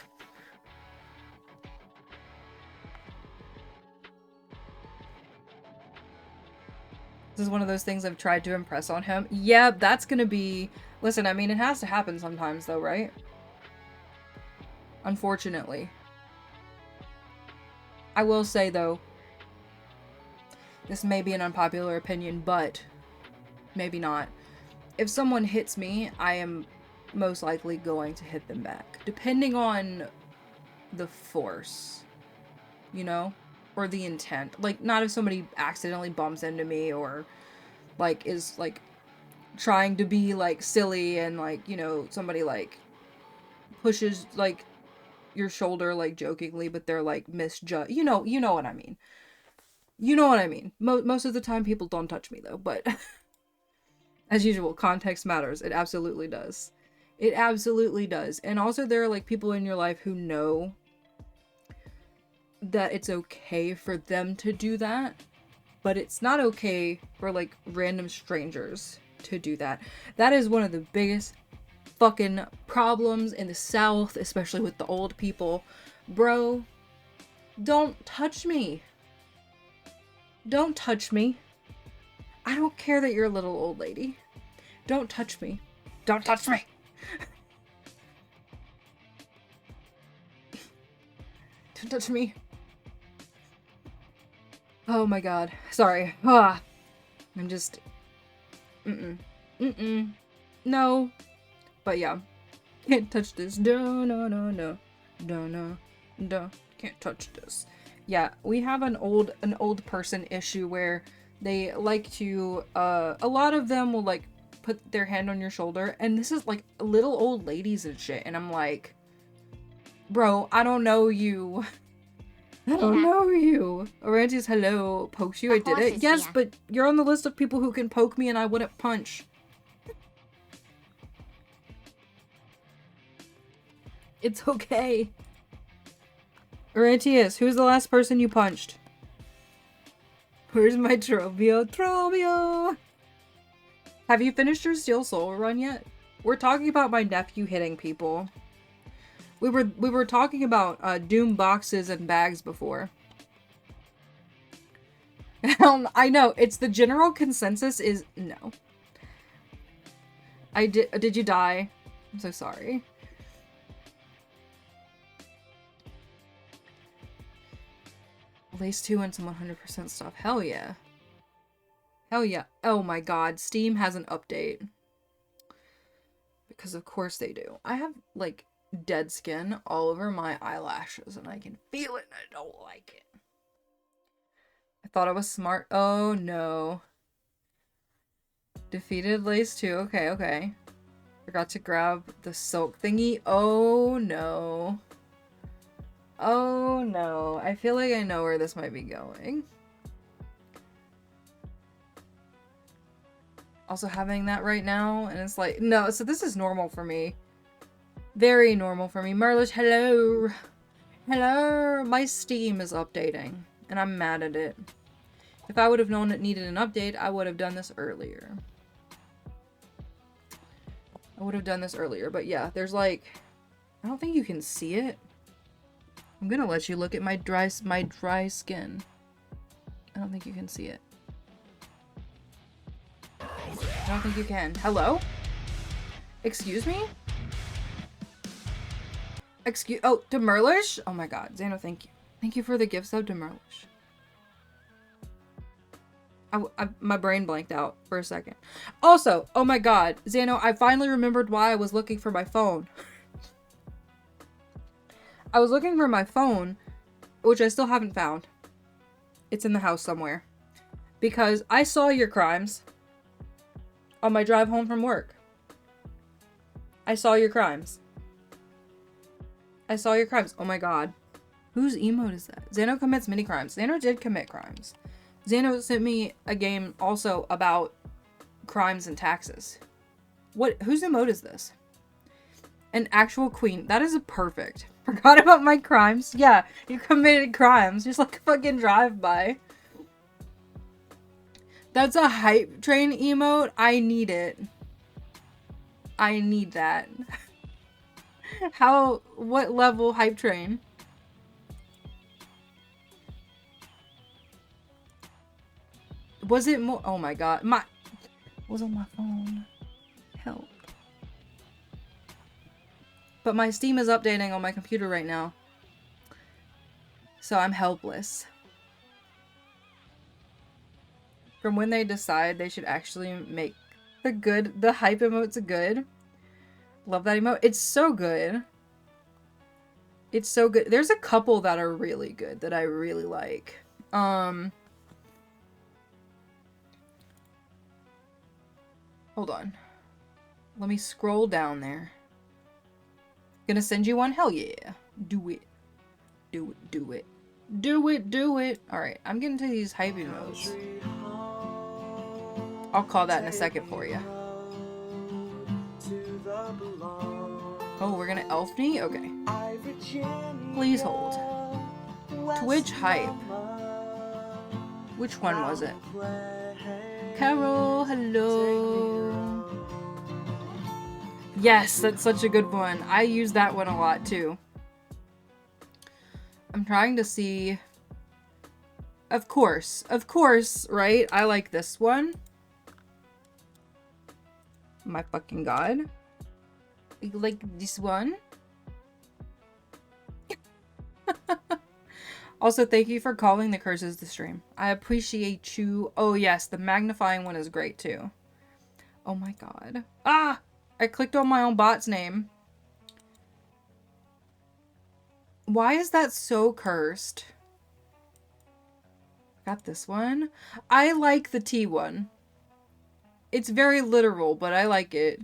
This is one of those things I've tried to impress on him. Yeah, that's gonna be... Listen, I mean, it has to happen sometimes, though, right? Unfortunately. I will say, though, this may be an unpopular opinion, but maybe not. If someone hits me, I am most likely going to hit them back. Depending on the force, you know? Or the intent. Like, not if somebody accidentally bumps into me or, like, is, like, trying to be, like, silly and, like, you know, somebody, like, pushes, like, your shoulder, like, jokingly, but they're, like, misjudged. You know what I mean. You know what I mean. Most of the time people don't touch me, though, but as usual, context matters. It absolutely does. It absolutely does. And also there are, like, people in your life who know that it's okay for them to do that, but it's not okay for, like, random strangers to do that. That is one of the biggest fucking problems in the South, especially with the old people. Bro, don't touch me. Don't touch me. I don't care that you're a little old lady. Don't touch me. Don't touch me. Don't touch me. Oh my god. Sorry. I'm just... No. But yeah. Can't touch this. No. Can't touch this. Yeah, we have an old person issue where they like to, a lot of them will, like, put their hand on your shoulder, and this is, like, little old ladies and shit, and I'm like, bro, I don't know you. I don't know you. Orange's hello pokes you. I did it. Yes, but you're on the list of people who can poke me and I wouldn't punch. It's okay. Orantius, who's the last person you punched? Where's my Trobio? Trobio! Have you finished your Steel Soul run yet? We're talking about my nephew hitting people. We were talking about Doom boxes and bags before. I know, it's the general consensus is no. Did you die? I'm so sorry. Lace 2 and some 100% stuff. Hell yeah. Hell yeah. Oh my god, Steam has an update. Because of course they do. I have, like, dead skin all over my eyelashes and I can feel it and I don't like it. I thought I was smart. Oh no. Defeated Lace 2. Okay. Forgot to grab the silk thingy. Oh no. Oh no. I feel like I know where this might be going. Also having that right now, and it's like, no, so this is normal for me. Very normal for me. Merlish, hello. Hello. My Steam is updating, and I'm mad at it. If I would have known it needed an update, I would have done this earlier. But yeah, there's like, I don't think you can see it. I'm gonna let you look at my dry skin. I don't think you can see it. I don't think you can. Hello? Excuse me? Oh, Demerlish? Oh my god, Xano, thank you. Thank you for the gifts of Demerlish. My brain blanked out for a second. Also, oh my god, Xano, I finally remembered why I was looking for my phone. I was looking for my phone, which I still haven't found. It's in the house somewhere. Because I saw your crimes on my drive home from work. I saw your crimes. I saw your crimes. Oh my god. Whose emote is that? Xano commits many crimes. Xano did commit crimes. Xano sent me a game also about crimes and taxes. What? Whose emote is this? An actual queen. That is a perfect. Forgot about my crimes. Yeah, you committed crimes. Just like a fucking drive-by. That's a hype train emote. I need it. I need that. What level hype train? Was it more? Oh my god. Was on my phone. Help. But my Steam is updating on my computer right now. So I'm helpless. From when they decide they should actually make the hype emotes good. Love that emote. It's so good. It's so good. There's a couple that are really good that I really like. Hold on. Let me scroll down there. Gonna send you one? Hell yeah. Do it. Do it. Do it. Do it. Do it. Alright, I'm getting to these hype emotes. I'll call that in a second for you. Oh, we're gonna elf me? Okay. Please hold. Twitch hype. Which one was it? Carol, hello. Yes, that's such a good one. I use that one a lot too. I'm trying to see. Of course, right? I like this one. My fucking god. You like this one? Also, thank you for calling the curses to stream. I appreciate you. Oh yes, the magnifying one is great too. Oh my god. Ah! I clicked on my own bot's name. Why is that so cursed? Got this one. I like the T one. It's very literal, but I like it.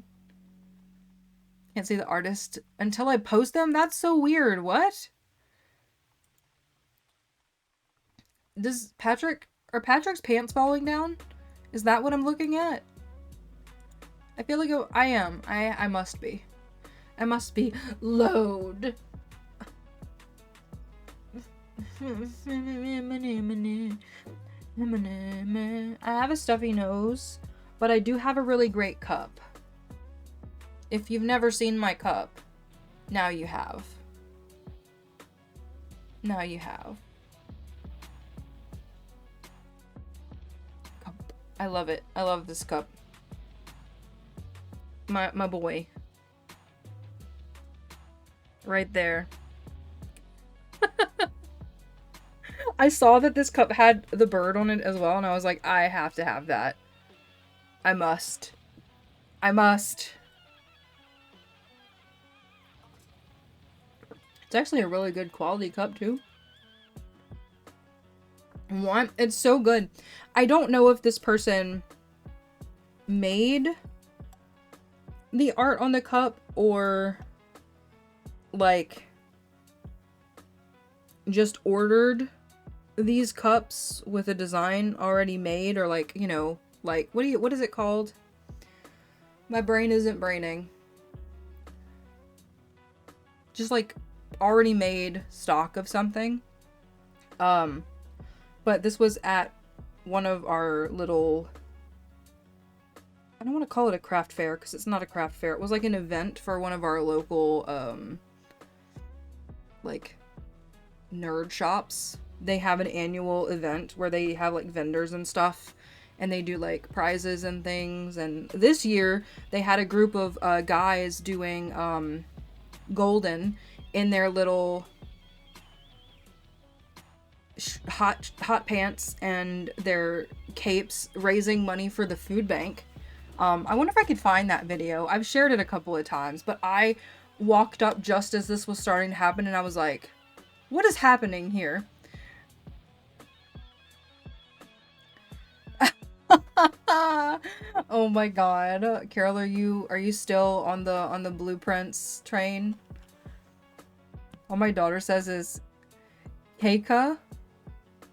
Can't see the artist until I post them? That's so weird. What? Are Patrick's pants falling down? Is that what I'm looking at? I feel like I am. I must be. I must be. Load. I have a stuffy nose, but I do have a really great cup. If you've never seen my cup, now you have. Now you have. Cup. I love it. I love this cup. My boy. Right there. I saw that this cup had the bird on it as well, and I was like, I have to have that. I must. I must. It's actually a really good quality cup, too. What? It's so good. I don't know if this person made the art on the cup or, like, just ordered these cups with a design already made, or like, you know, like, what is it called? My brain isn't braining. Just like already made stock of something. But this was at one of our little, I don't want to call it a craft fair because it's not a craft fair. It was like an event for one of our local like nerd shops. They have an annual event where they have like vendors and stuff, and they do like prizes and things. And this year they had a group of guys doing golden in their little hot pants and their capes, raising money for the food bank. I wonder if I could find that video. I've shared it a couple of times, but I walked up just as this was starting to happen, and I was like, what is happening here? Oh my god. Carol, are you still on the blueprints train? All my daughter says is Keika.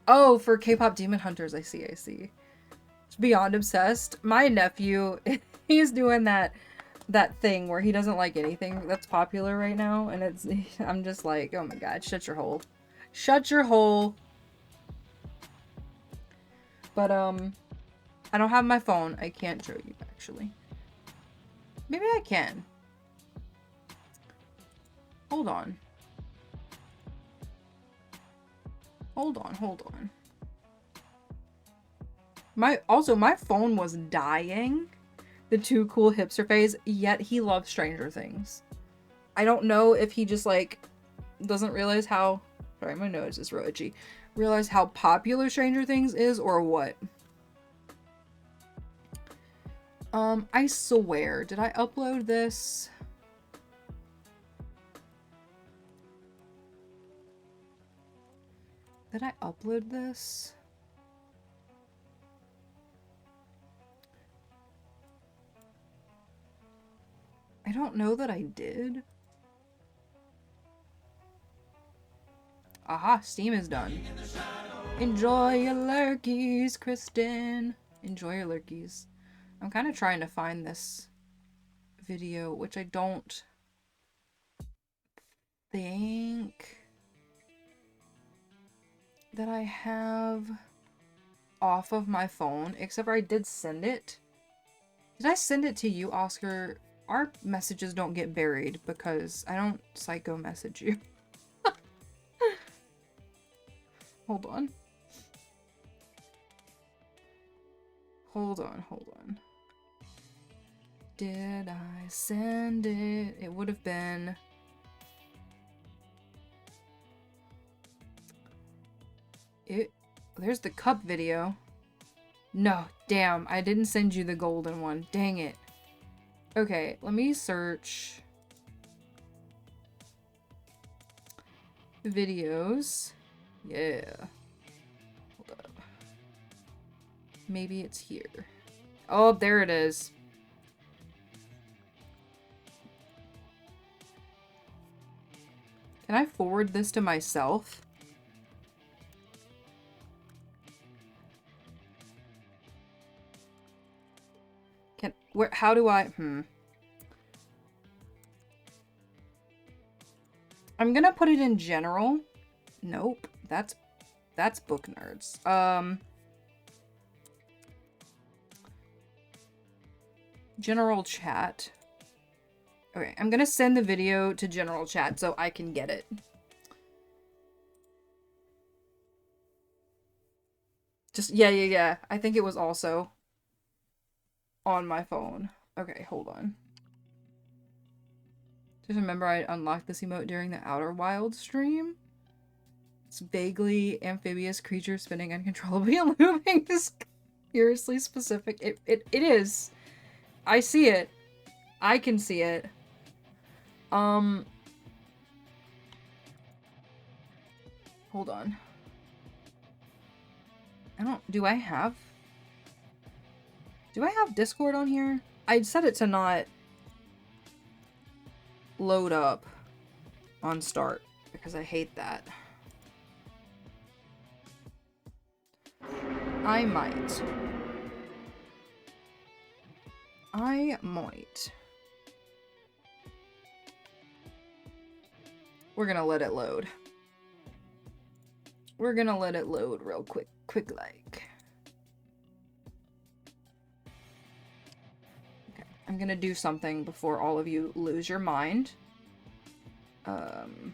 Oh, for K-pop Demon Hunters. I see. It's beyond obsessed. My nephew, he's doing that thing where he doesn't like anything that's popular right now, and I'm just like, oh my god, shut your hole. Shut your hole. But I don't have my phone. I can't show you actually. Maybe I can. Hold on. Hold on. My phone was dying. The too cool hipster phase, yet he loves Stranger Things. I don't know if he just like doesn't realize how, sorry, my nose is real itchy. Realize how popular Stranger Things is or what. I swear, did I upload this? Did I upload this? I don't know that I did. Aha, Steam is done. Enjoy your lurkies, Kristen. Enjoy your lurkies. I'm kind of trying to find this video, which I don't think that I have off of my phone, except for I did send it. Did I send it to you, Oscar? Our messages don't get buried because I don't psycho message you. Hold on. Hold on. Did I send it? It would have been... There's the cup video. No, damn, I didn't send you the golden one. Dang it. Okay, let me search videos. Yeah. Hold up. Maybe it's here. Oh, there it is. Can I forward this to myself? How do I, I'm gonna put it in general. Nope, that's book nerds. General chat. Okay, I'm gonna send the video to general chat so I can get it. Just, yeah. I think it was also on my phone. Okay, hold on. Just remember I unlocked this emote during the Outer Wild stream. It's vaguely amphibious creature spinning uncontrollably and looping is curiously specific. It is. I see it. I can see it. Hold on. Do I have Discord on here? I'd set it to not load up on start because I hate that. I might. We're gonna let it load. We're gonna let it load real quick like. Okay, I'm gonna do something before all of you lose your mind. I'm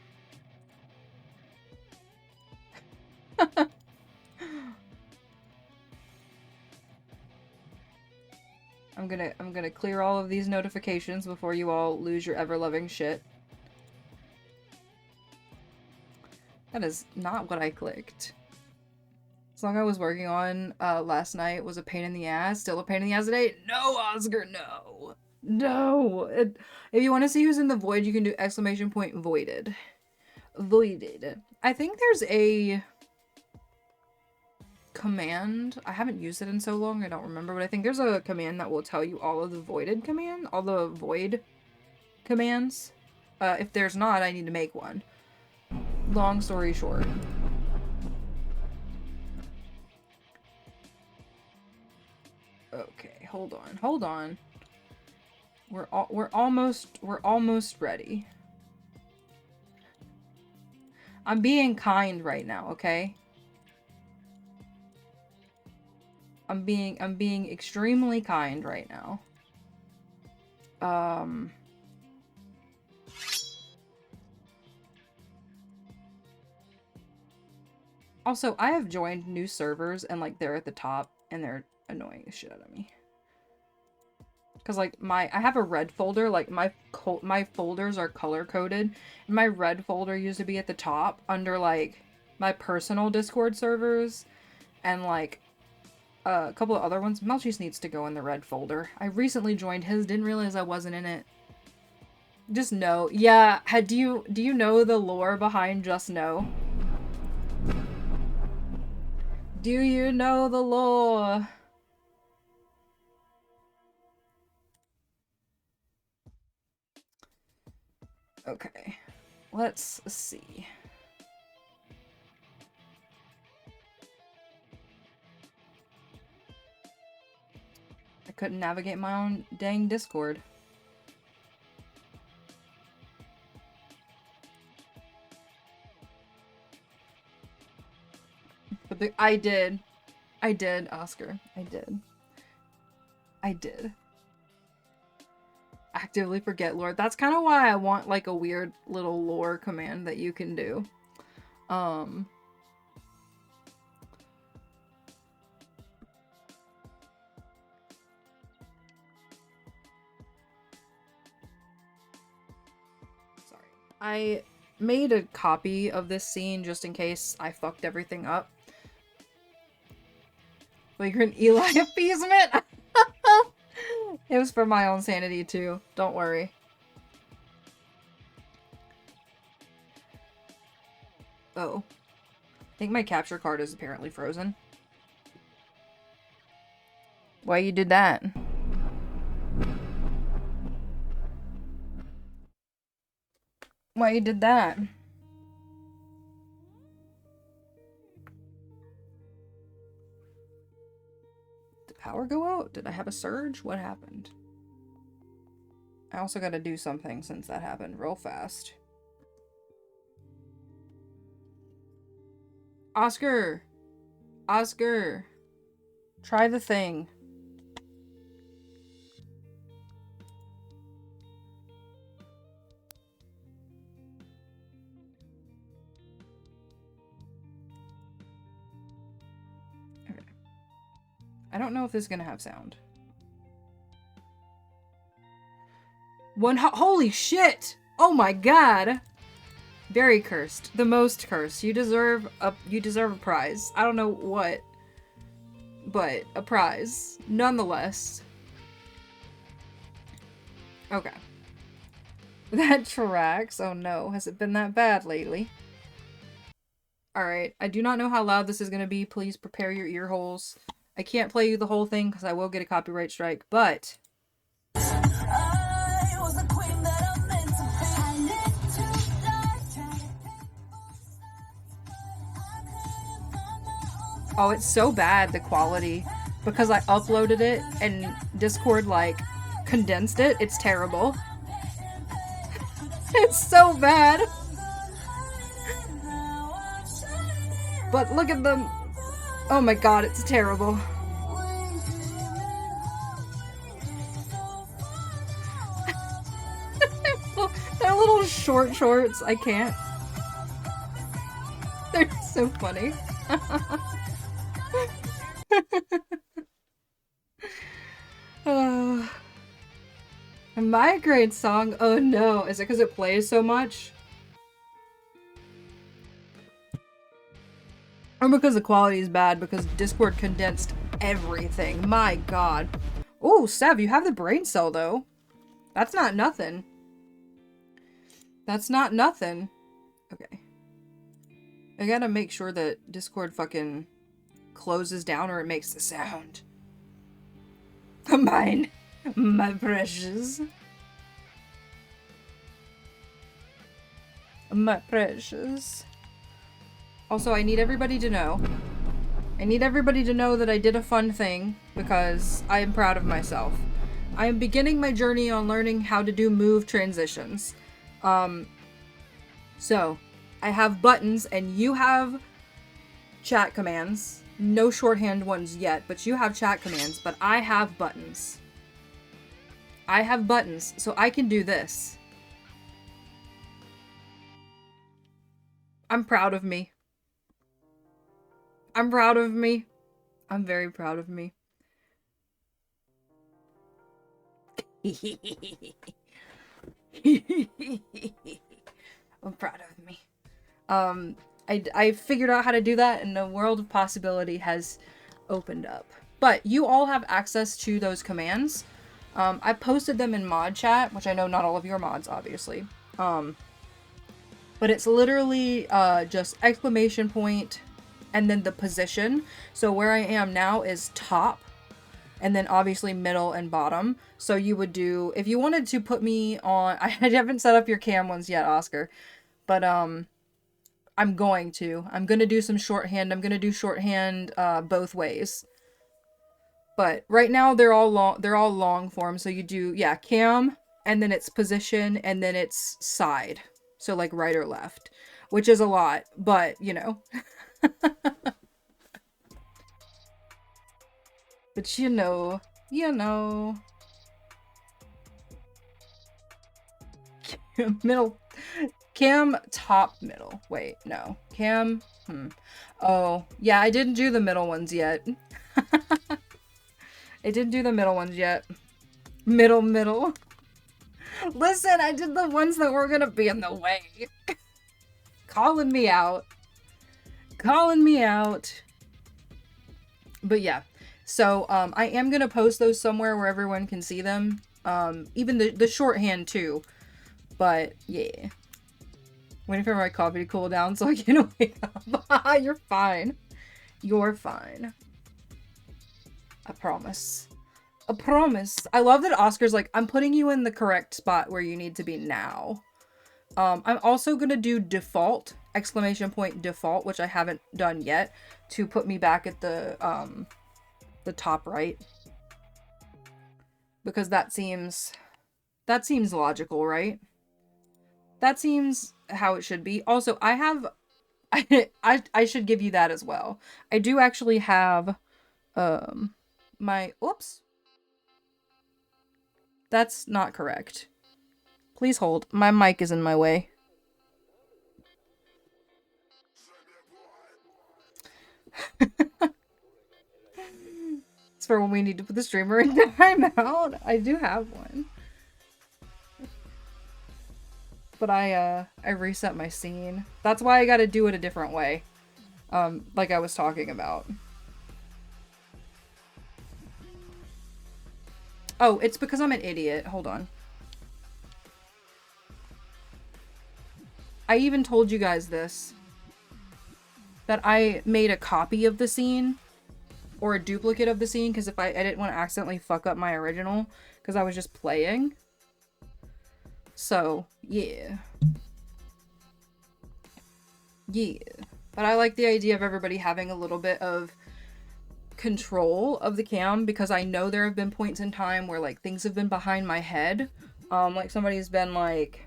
gonna clear all of these notifications before you all lose your ever-loving shit. That is not what I clicked. The song I was working on last night was a pain in the ass. Still a pain in the ass today? No, Oscar, no. No. If you want to see who's in the void, you can do exclamation point voided. Voided. I think there's a command. I haven't used it in so long, I don't remember, but I think there's a command that will tell you all of the voided command, all the void commands. If there's not, I need to make one. Long story short. Okay, hold on. We're almost ready. I'm being kind right now, okay? I'm being extremely kind right now. Also, I have joined new servers and like they're at the top and they're annoying the shit out of me. Cause like I have a red folder, like my folders are color coded, and my red folder used to be at the top under like my personal Discord servers, and like a couple of other ones. Melchis needs to go in the red folder. I recently joined his, didn't realize I wasn't in it. Just know, yeah. Do you know the lore behind Just Know? Do you know the lore? Okay, let's see. I couldn't navigate my own dang Discord. But I did, Oscar. I did. Actively forget lore. That's kind of why I want like a weird little lore command that you can do. Sorry. I made a copy of this scene just in case I fucked everything up. Like an Eli appeasement? It was for my own sanity too. Don't worry. Oh. I think my capture card is apparently frozen. Why you did that? Why you did that? Did power go out? Did I have a surge? What happened? I also gotta do something since that happened real fast. Oscar! Oscar! Try the thing. Okay. I don't know if this is gonna have sound. Holy shit! Oh my god! Very cursed. The most cursed. You deserve a prize. I don't know what, but a prize nonetheless. Okay. That tracks. Oh no, has it been that bad lately? Alright, I do not know how loud this is gonna be. Please prepare your ear holes. I can't play you the whole thing because I will get a copyright strike, but oh, it's so bad, the quality, because I uploaded it and Discord, like, condensed it. It's terrible. It's so bad. But look at them. Oh my god, it's terrible. They're little shorts. I can't. They're so funny. A migraine song? Oh no. Is it because it plays so much? Or because the quality is bad because Discord condensed everything. My god. Oh, Sev, you have the brain cell though. That's not nothing. That's not nothing. Okay. I gotta make sure that Discord fucking closes down or it makes the sound. Mine. My precious. My precious. Also, I need everybody to know. I need everybody to know that I did a fun thing because I am proud of myself. I am beginning my journey on learning how to do move transitions. So, I have buttons and you have chat commands. No shorthand ones yet, but you have chat commands, but I have buttons. I have buttons, so I can do this. I'm proud of me. I'm proud of me. I'm very proud of me. I'm proud of me. I figured out how to do that and the world of possibility has opened up. But you all have access to those commands. I posted them in mod chat, which I know not all of you are mods, obviously. But it's literally just exclamation point and then the position. So where I am now is top and then obviously middle and bottom. So you would do, if you wanted to put me on, I haven't set up your cam ones yet, Oscar, but I'm going to do some shorthand. I'm going to do shorthand both ways. But right now they're all long form. So you do, yeah, cam and then it's position and then it's side. So like right or left, which is a lot, but you know. But you know. Middle, cam, top, middle. Wait, no. Cam, Oh, yeah, I didn't do the middle ones yet. I didn't do the middle ones yet. Middle. Listen, I did the ones that were gonna be in the way. Calling me out. But yeah. So, I am gonna post those somewhere where everyone can see them. Even the shorthand too. But, yeah. Waiting for my coffee to cool down so I can wake up. You're fine. You're fine. I promise. I promise. I love that Oscar's like, I'm putting you in the correct spot where you need to be now. I'm also gonna do default, exclamation point default, which I haven't done yet, to put me back at the top right. Because that seems logical, right? That seems how it should be. Also, I have, I should give you that as well. I do actually have, my, oops. That's not correct. Please hold. My mic is in my way. It's for when we need to put the streamer in timeout. I do have one. But I reset my scene. That's why I gotta do it a different way. Like I was talking about. Oh, it's because I'm an idiot. Hold on. I even told you guys this. That I made a copy of the scene. Or a duplicate of the scene. Because I didn't want to accidentally fuck up my original. Because I was just playing. So, yeah. Yeah. But I like the idea of everybody having a little bit of control of the cam, because I know there have been points in time where like things have been behind my head. Like somebody's been like,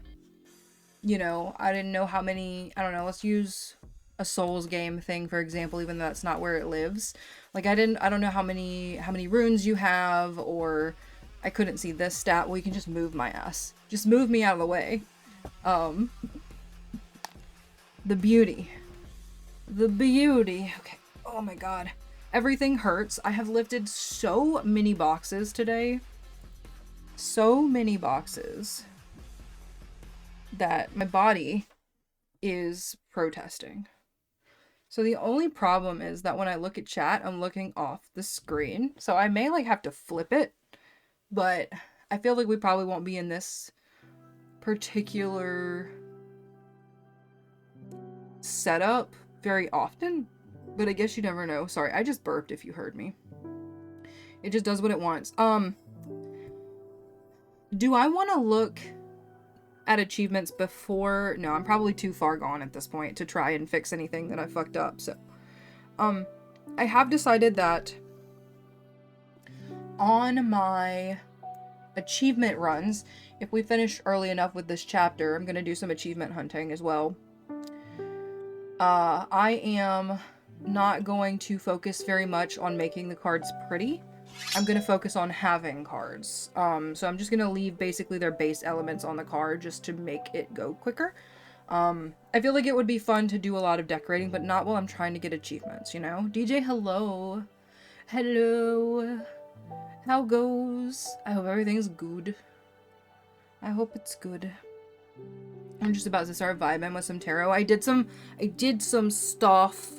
you know, I didn't know how many, I don't know, let's use a Souls game thing for example, even though that's not where it lives. Like I don't know how many runes you have, or I couldn't see this stat. Well, you can just move my ass. Just move me out of the way. The beauty. Okay. Oh my god. Everything hurts. I have lifted so many boxes today. So many boxes. That my body is protesting. So the only problem is that when I look at chat, I'm looking off the screen. So I may like have to flip it. But I feel like we probably won't be in this particular setup very often, but I guess you never know. Sorry, I just burped if you heard me. It just does what it wants. Do I want to look at achievements before? No, I'm probably too far gone at this point to try and fix anything that I fucked up. So, I have decided that on my achievement runs, if we finish early enough with this chapter, I'm going to do some achievement hunting as well. I am not going to focus very much on making the cards pretty. I'm going to focus on having cards. So I'm just going to leave basically their base elements on the card just to make it go quicker. I feel like it would be fun to do a lot of decorating, but not while I'm trying to get achievements, you know? DJ, hello. Hello. How goes? I hope everything's good. I hope it's good. I'm just about to start vibing with some tarot. I did some stuff.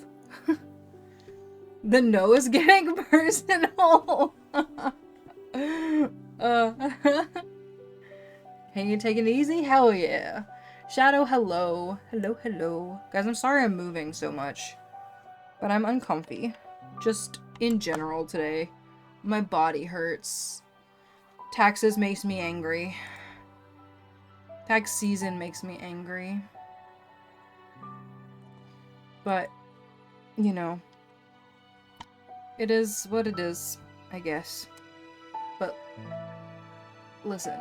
The no is getting personal. Can you take it easy? Hell yeah. Shadow, hello. Hello, hello. Guys, I'm sorry I'm moving so much, but I'm uncomfy. Just in general today. My body hurts. Taxes makes me angry. Tax season makes me angry. But, you know, it is what it is, I guess. But, listen,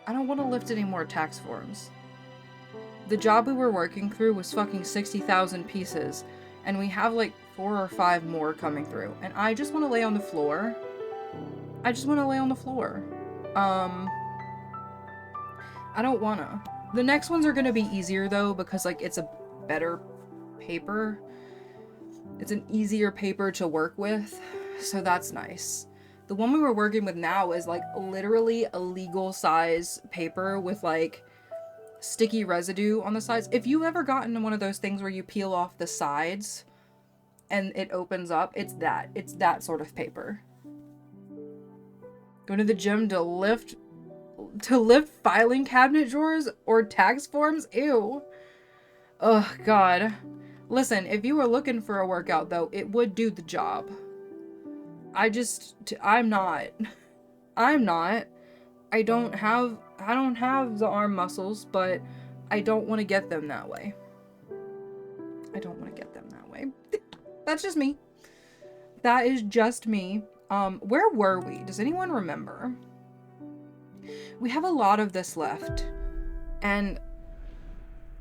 I don't want to lift any more tax forms. The job we were working through was fucking 60,000 pieces, and we have like 4 or 5 more coming through, and I just want to lay on the floor. I just want to lay on the floor. I don't wanna. The next ones are gonna be easier though, because like it's a better paper. It's an easier paper to work with, so that's nice. The one we were working with now is like literally a legal size paper with like sticky residue on the sides. If you've ever gotten one of those things where you peel off the sides and it opens up, it's that sort of paper. Go to the gym to lift filing cabinet drawers or tax forms? Ew. Oh, God. Listen, if you were looking for a workout, though, it would do the job. I'm not. I don't have the arm muscles, but I don't want to get them that way. That's just me. That is just me. Where were we? Does anyone remember? We have a lot of this left. And,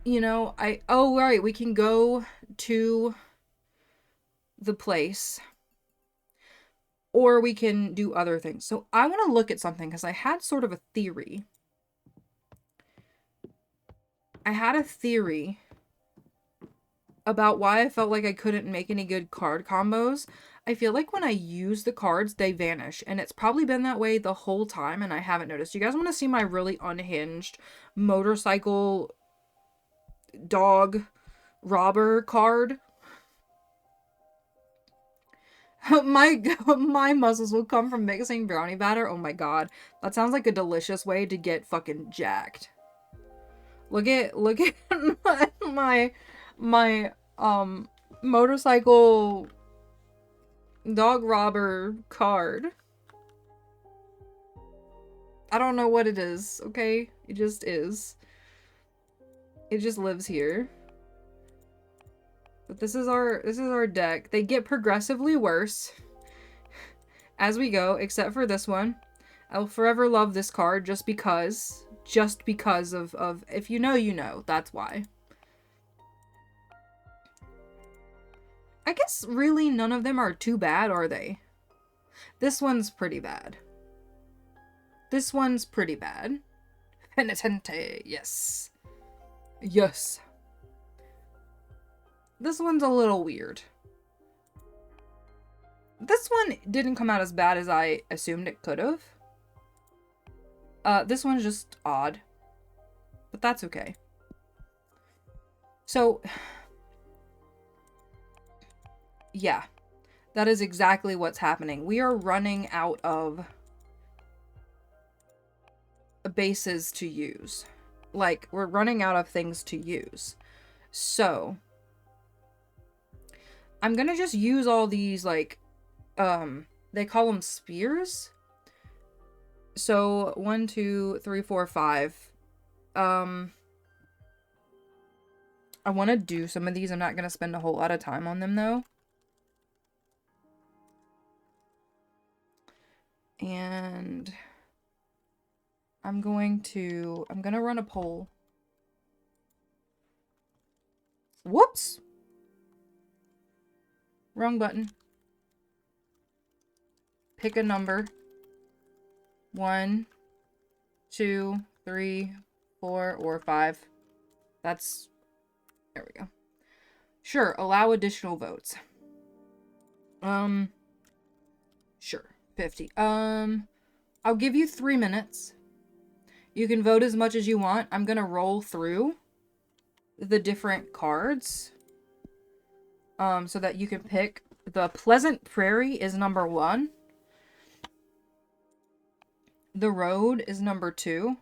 you know, oh, right, we can go to the place. Or we can do other things. So I want to look at something because I had sort of a theory. About why I felt like I couldn't make any good card combos. I feel like when I use the cards, they vanish. And it's probably been that way the whole time and I haven't noticed. You guys want to see my really unhinged motorcycle dog robber card? My muscles will come from mixing brownie batter. Oh my god. That sounds like a delicious way to get fucking jacked. Look at my motorcycle dog robber card. I don't know what it is, okay? It just is. It just lives here. But this is our deck. They get progressively worse as we go, except for this one. I will forever love this card just because of if you know, you know. That's why. I guess really none of them are too bad, are they? This one's pretty bad. Penitente, yes. Yes. This one's a little weird. This one didn't come out as bad as I assumed it could have. This one's just odd. But that's okay. So, yeah. That is exactly what's happening. We are running out of bases to use. Like, we're running out of things to use. So, I'm gonna just use all these, like, they call them spears. So, 1, 2, 3, 4, 5. I want to do some of these. I'm not gonna spend a whole lot of time on them, though. And I'm gonna run a poll. Whoops! Wrong button. Pick a number. 1, 2, 3, 4, or 5. That's... There we go. Sure, allow additional votes. Sure, 50. I'll give you 3 minutes. You can vote as much as you want. I'm gonna roll through the different cards. So that you can pick. The Pleasant Prairie is number 1. The Road is number 2.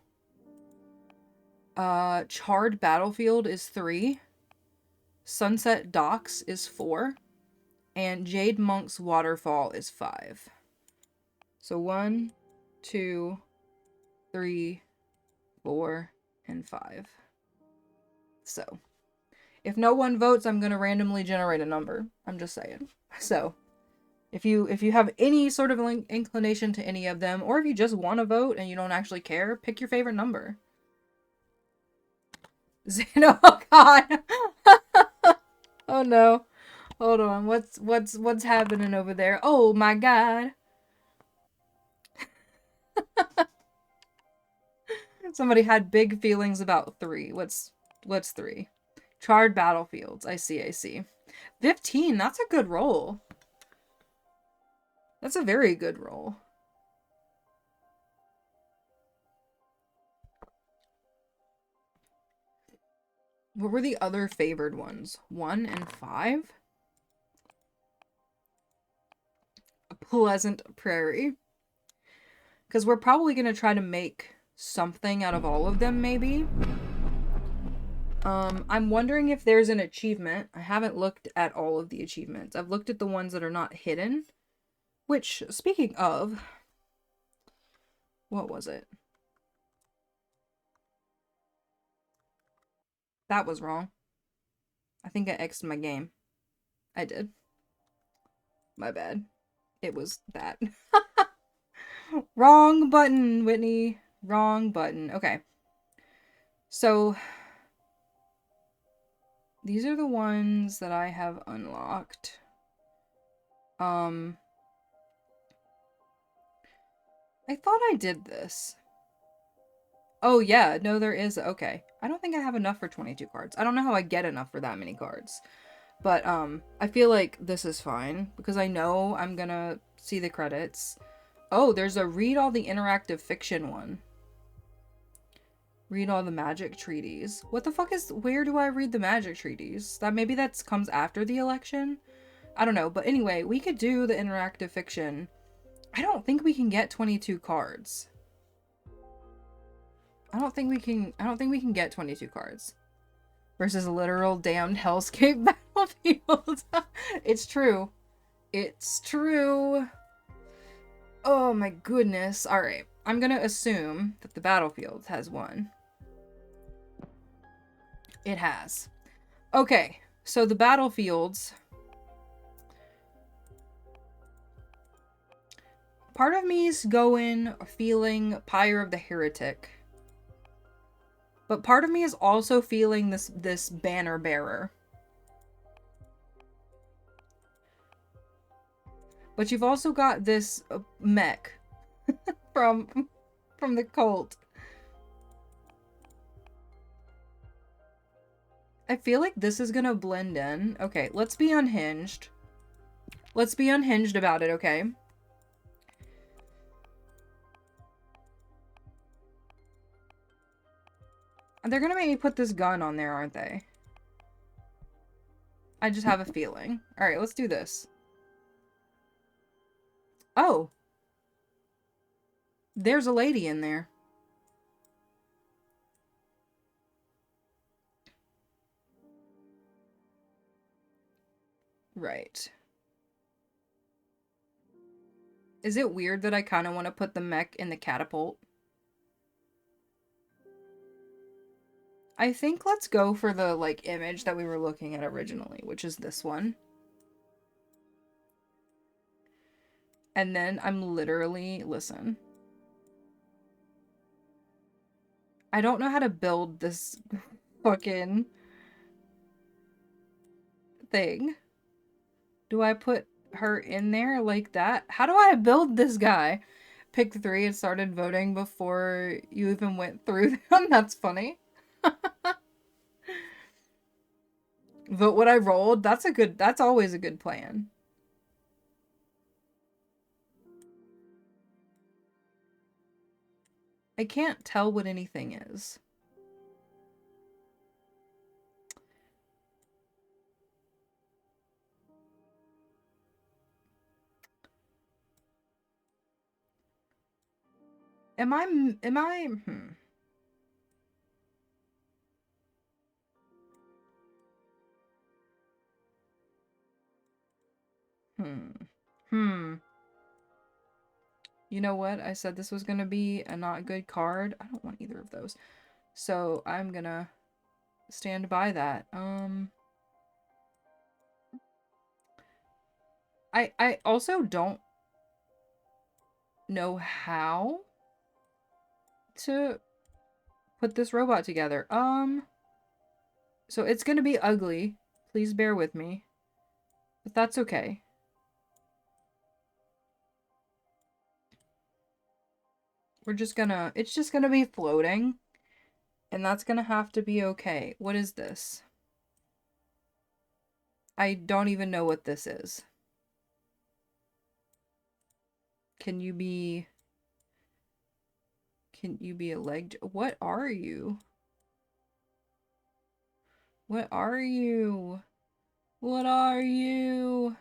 Charred Battlefield is 3. Sunset Docks is 4. And Jade Monk's Waterfall is 5. So 1, 2, 3, 4, and 5. So, if no one votes, I'm going to randomly generate a number. I'm just saying. So, if you have any sort of inclination to any of them, or if you just want to vote and you don't actually care, pick your favorite number. Zeno, oh god. Oh no. Hold on. What's happening over there? Oh my god. Somebody had big feelings about 3. What's 3? Charred Battlefields. I see. 15. That's a good roll. That's a very good roll. What were the other favored ones? 1 and 5? A Pleasant Prairie. Because we're probably going to try to make something out of all of them, maybe. I'm wondering if there's an achievement. I haven't looked at all of the achievements. I've looked at the ones that are not hidden. Which, speaking of... What was it? That was wrong. I think I X'd my game. I did. My bad. It was that. Wrong button, Whitney. Wrong button. Okay. So... These are the ones that I have unlocked. I thought I did this. Oh yeah, no there is. Okay. I don't think I have enough for 22 cards. I don't know how I get enough for that many cards. But I feel like this is fine because I know I'm gonna see the credits. Oh, there's a read all the interactive fiction one. Read all the magic treaties. What the fuck is... Where do I read the magic treaties? Maybe that comes after the election? I don't know. But anyway, we could do the interactive fiction. I don't think we can get 22 cards. I don't think we can get 22 cards. Versus a literal damned hellscape battlefield. It's true. It's true. Oh my goodness. Alright. I'm gonna assume that the battlefield has won. It has. Okay, so the battlefields. Part of me is feeling Pyre of the Heretic. But part of me is also feeling this banner bearer. But you've also got this mech from the cult. I feel like this is gonna blend in. Okay, let's be unhinged. Let's be unhinged about it, okay? They're gonna make me put this gun on there, aren't they? I just have a feeling. Alright, let's do this. Oh. There's a lady in there. Right. Is it weird that I kind of want to put the mech in the catapult? I think let's go for the, like, image that we were looking at originally, which is this one. And then I'm literally, listen. I don't know how to build this fucking thing. Do I put her in there like that? How do I build this guy? Pick 3 and started voting before you even went through them. That's funny. Vote what I rolled. That's always a good plan. I can't tell what anything is. Am I, You know what? I said this was gonna be a not good card. I don't want either of those. So I'm gonna stand by that. I also don't know how to put this robot together. So it's gonna be ugly. Please bear with me. But that's okay. It's just gonna be floating. And that's gonna have to be okay. What is this? I don't even know what this is. Can you be a leg? What are you? What are you? What are you?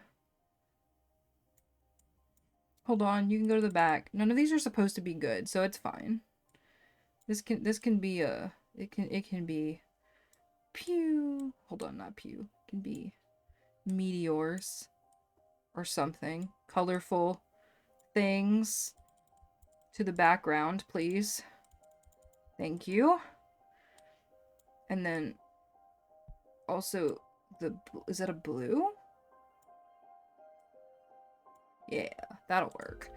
Hold on, you can go to the back. None of these are supposed to be good, so it's fine. This can be a it can be pew. Hold on, not pew. It can be meteors or something. Colorful things to the background, please. Thank you. And then also is that a blue? Yeah, that'll work.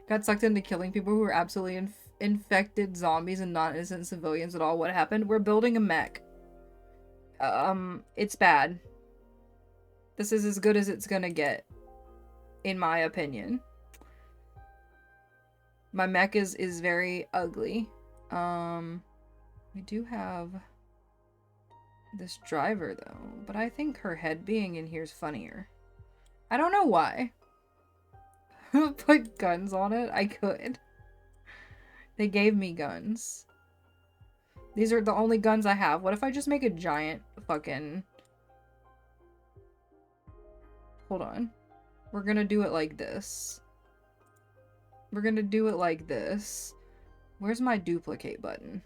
Got sucked into killing people who were absolutely infected zombies and not innocent civilians at all. What happened? We're building a mech. It's bad. This is as good as it's gonna get, in my opinion. My mech is very ugly. We do have this driver though, but I think her head being in here is funnier. I don't know why. Put guns on it? I could. They gave me guns. These are the only guns I have. What if I just make a giant fucking... Hold on. We're gonna do it like this. We're gonna do it like this. Where's my duplicate button?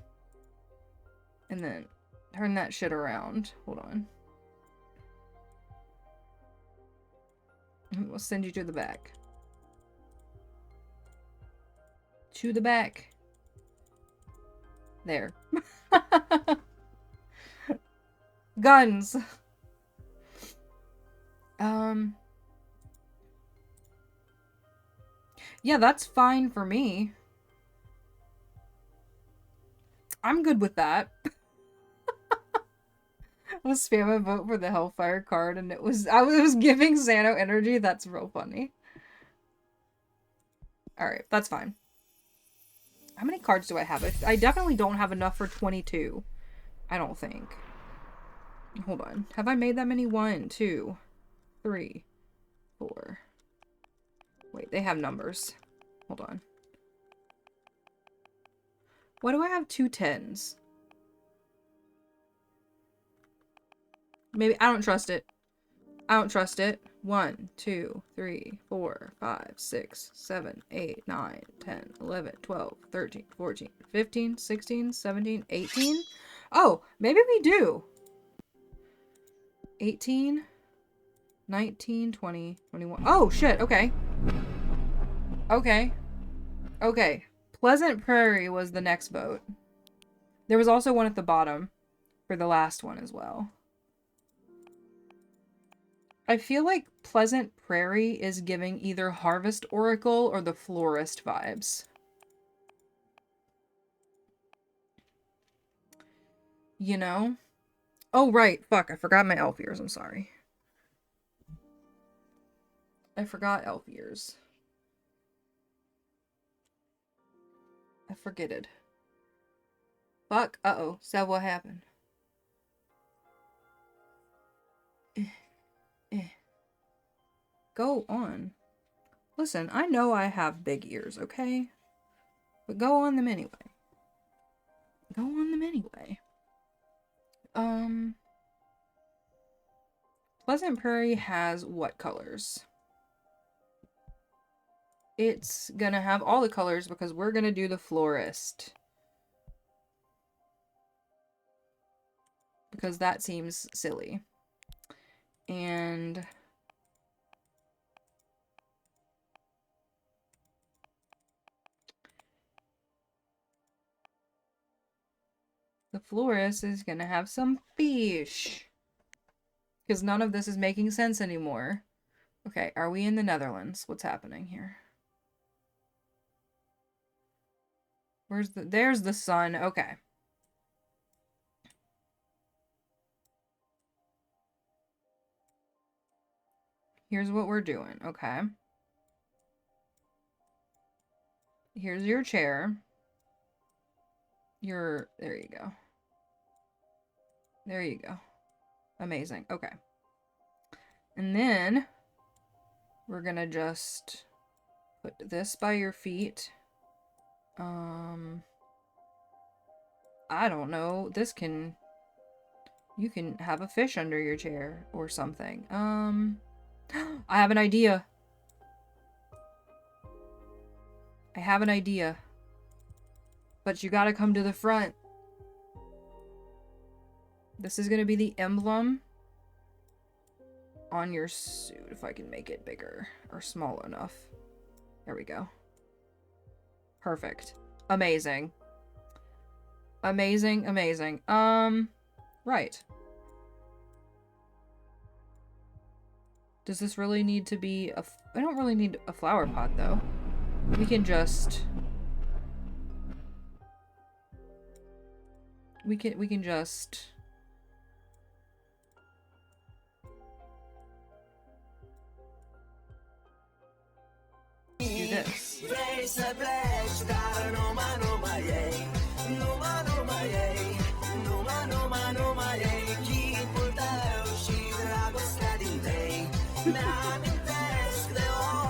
And then turn that shit around. Hold on. We'll send you to the back. To the back. There. Guns. Yeah, that's fine for me. I'm good with that. I was spamming a vote for the Hellfire card and it was giving Xano energy. That's real funny. Alright, that's fine. How many cards do I have? I definitely don't have enough for 22. I don't think. Hold on. Have I made that many? 1, 2, 3, 4. Wait, they have numbers. Hold on. Why do I have 2 10s? Maybe I don't trust it. I don't trust it. 1, 2, 3, 4, 5, 6, 7, 8, 9, 10, 11, 12, 13, 14, 15, 16, 17, 18. Oh, maybe we do. 18, 19, 20, 21. Oh, shit. Okay. Okay. Okay. Pleasant Prairie was the next vote. There was also one at the bottom for the last one as well. I feel like Pleasant Prairie is giving either Harvest Oracle or the Florist vibes. You know? Oh, right. Fuck, I forgot my elf ears. I'm sorry. I forgot elf ears. I forgetted. Fuck. Uh-oh. Said what happened? Go on. Listen, I know I have big ears, okay? But go on them anyway. Go on them anyway. Pleasant Prairie has what colors? It's gonna have all the colors because we're gonna do the Florist. Because that seems silly. And the Florist is gonna have some fish. Because none of this is making sense anymore. Okay, are we in the Netherlands? What's happening here? There's the sun. Okay. Here's what we're doing, okay? Here's your chair. There you go. There you go. Amazing. Okay. And then we're gonna just put this by your feet. I don't know. You can have a fish under your chair or something. I have an idea. I have an idea. But you gotta come to the front. This is gonna be the emblem on your suit, if I can make it bigger or small enough. There we go. Perfect. Amazing. Amazing, amazing. Right. Does this really need to be I don't really need a flower pot, though. We can just... We can just... do this.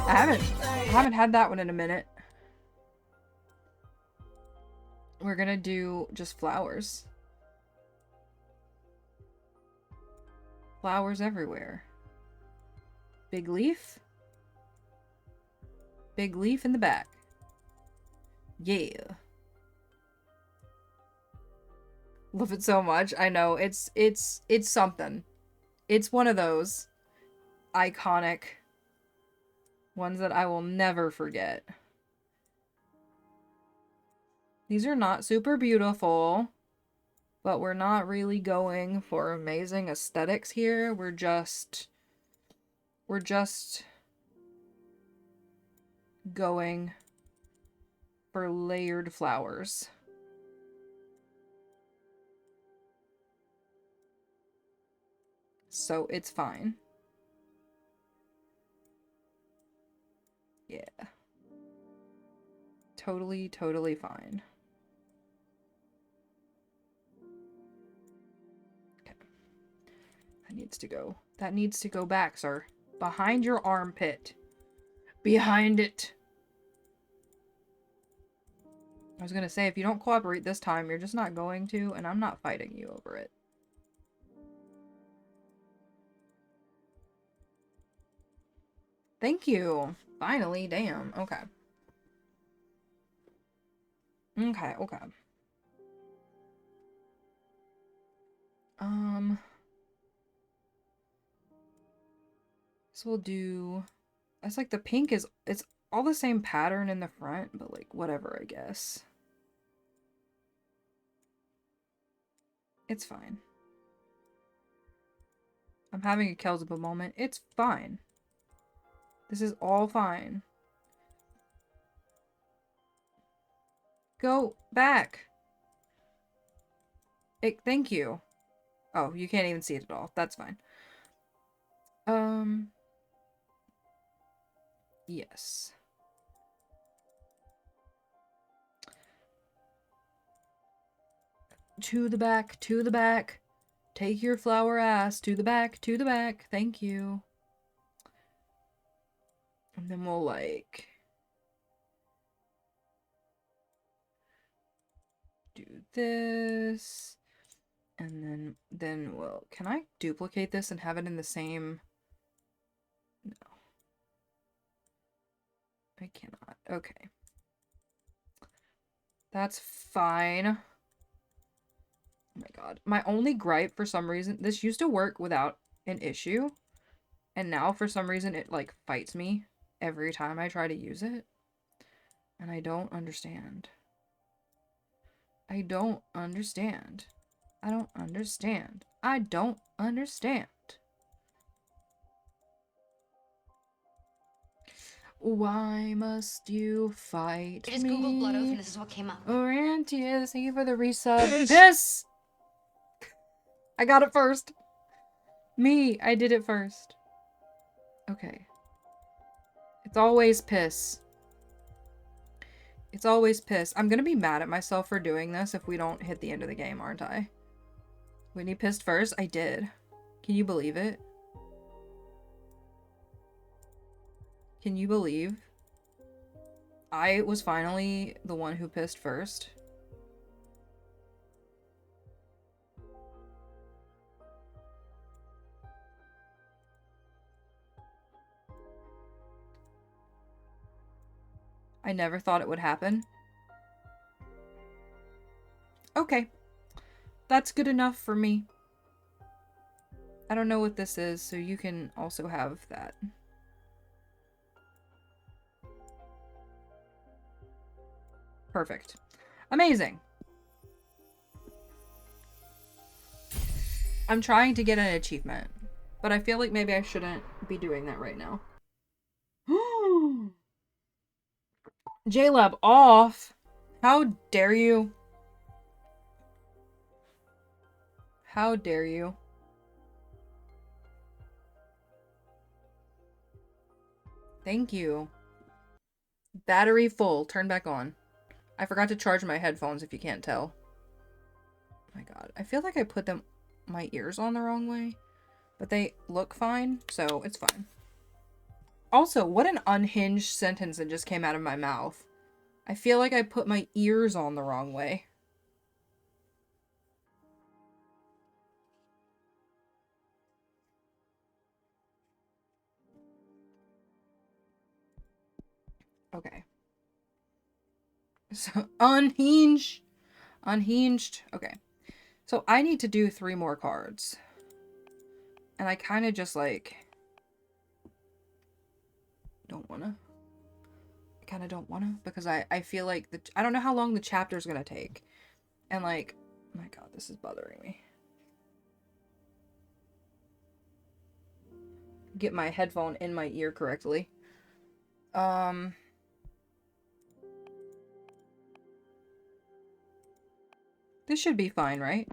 I haven't had that one in a minute. We're gonna do just flowers. Flowers everywhere. Big leaf. Big leaf in the back. Yeah. Love it so much. I know. It's something. It's one of those iconic ones that I will never forget. These are not super beautiful, but we're not really going for amazing aesthetics here. We're just going for layered flowers. So it's fine. Yeah. Totally, totally fine. Okay. That needs to go back, sir. Behind your armpit. Behind it. I was gonna say, if you don't cooperate this time, you're just not going to, and I'm not fighting you over it. Thank you. Finally, damn. Okay. Okay, okay. So we'll do... It's like the pink is... It's all the same pattern in the front, but like, whatever, I guess. It's fine. I'm having a Kelzeba moment. It's fine. This is all fine. Go back. Thank you. Oh, you can't even see it at all. That's fine. Yes. To the back, to the back. Take your flower ass to the back, to the back. Thank you. And then we'll like... do this. And then we'll... Can I duplicate this and have it in the same... No. I cannot. Okay. That's fine. Oh my god. My only gripe for some reason... This used to work without an issue. And now for some reason it like fights me every time I try to use it. And I don't understand. I don't understand. I don't understand. I don't understand. Why must you fight I just me? googled blood oath and this is what came up. Orantius, thank you for the resub. Piss! I got it first. Me, I did it first. Okay. It's always piss. It's always piss. I'm gonna be mad at myself for doing this if we don't hit the end of the game, aren't I? Whitney pissed first? I did. Can you believe it? Can you believe? I was finally the one who pissed first. I never thought it would happen. Okay. That's good enough for me. I don't know what this is, so you can also have that. Perfect. Amazing. I'm trying to get an achievement, but I feel like maybe I shouldn't be doing that right now. JLab off. How dare you? How dare you? Thank you. Battery full. Turn back on. I forgot to charge my headphones if you can't tell. Oh my god. I feel like I put my ears on the wrong way. But they look fine, so it's fine. Also, what an unhinged sentence that just came out of my mouth. I feel like I put my ears on the wrong way. Okay. So, unhinged. Unhinged. Okay. So, I need to do 3 more cards. And I kind of just, like... don't wanna. I kind of don't wanna. Because I feel like... I don't know how long the chapter's gonna take. And, like... oh my god, this is bothering me. Get my headphone in my ear correctly. This should be fine, right?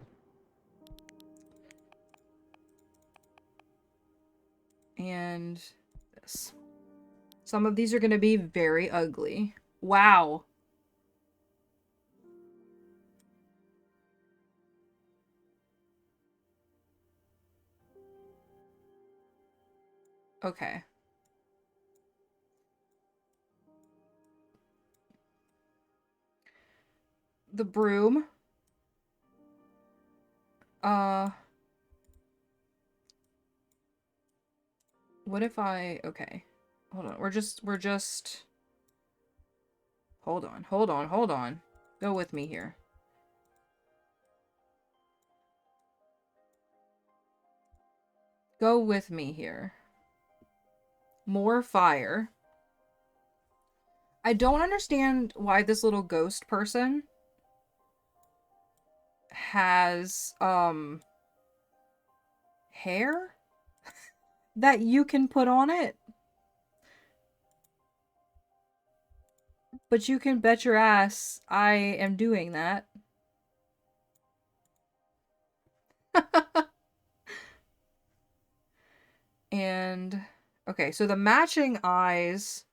And this. Some of these are going to be very ugly. Wow. Okay. The broom. What if I... okay. Hold on. We're just... Hold on. Go with me here. Go with me here. More fire. I don't understand why this little ghost person has, hair that you can put on it. But you can bet your ass I am doing that. And, okay, so the matching eyes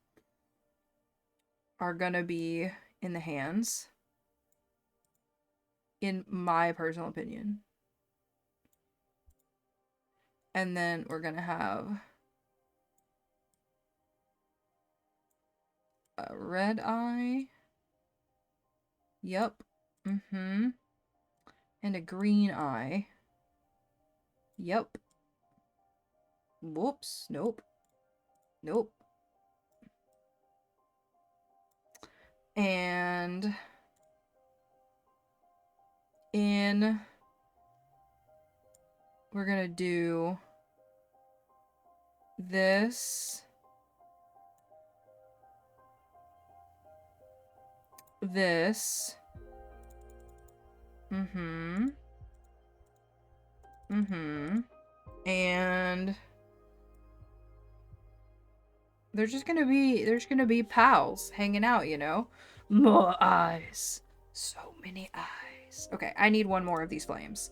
are gonna be in the hands. In my personal opinion. And then we're gonna have a red eye. Yep. And a green eye. Yep. Whoops. Nope. And we're gonna do this. And there's gonna be pals hanging out, you know? More eyes. So many eyes. Okay, I need one more of these flames.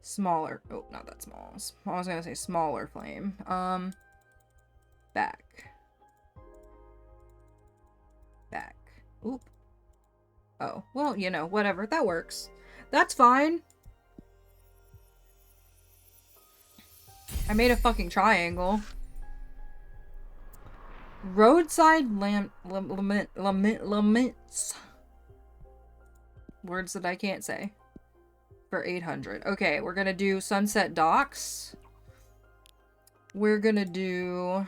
Smaller. Oh, not that small. I was gonna say smaller flame. Back. Oop. Oh, well, you know, whatever. That works. That's fine. I made a fucking triangle. Roadside laments. Words that I can't say. For 800. Okay, we're gonna do Sunset Docks. We're gonna do...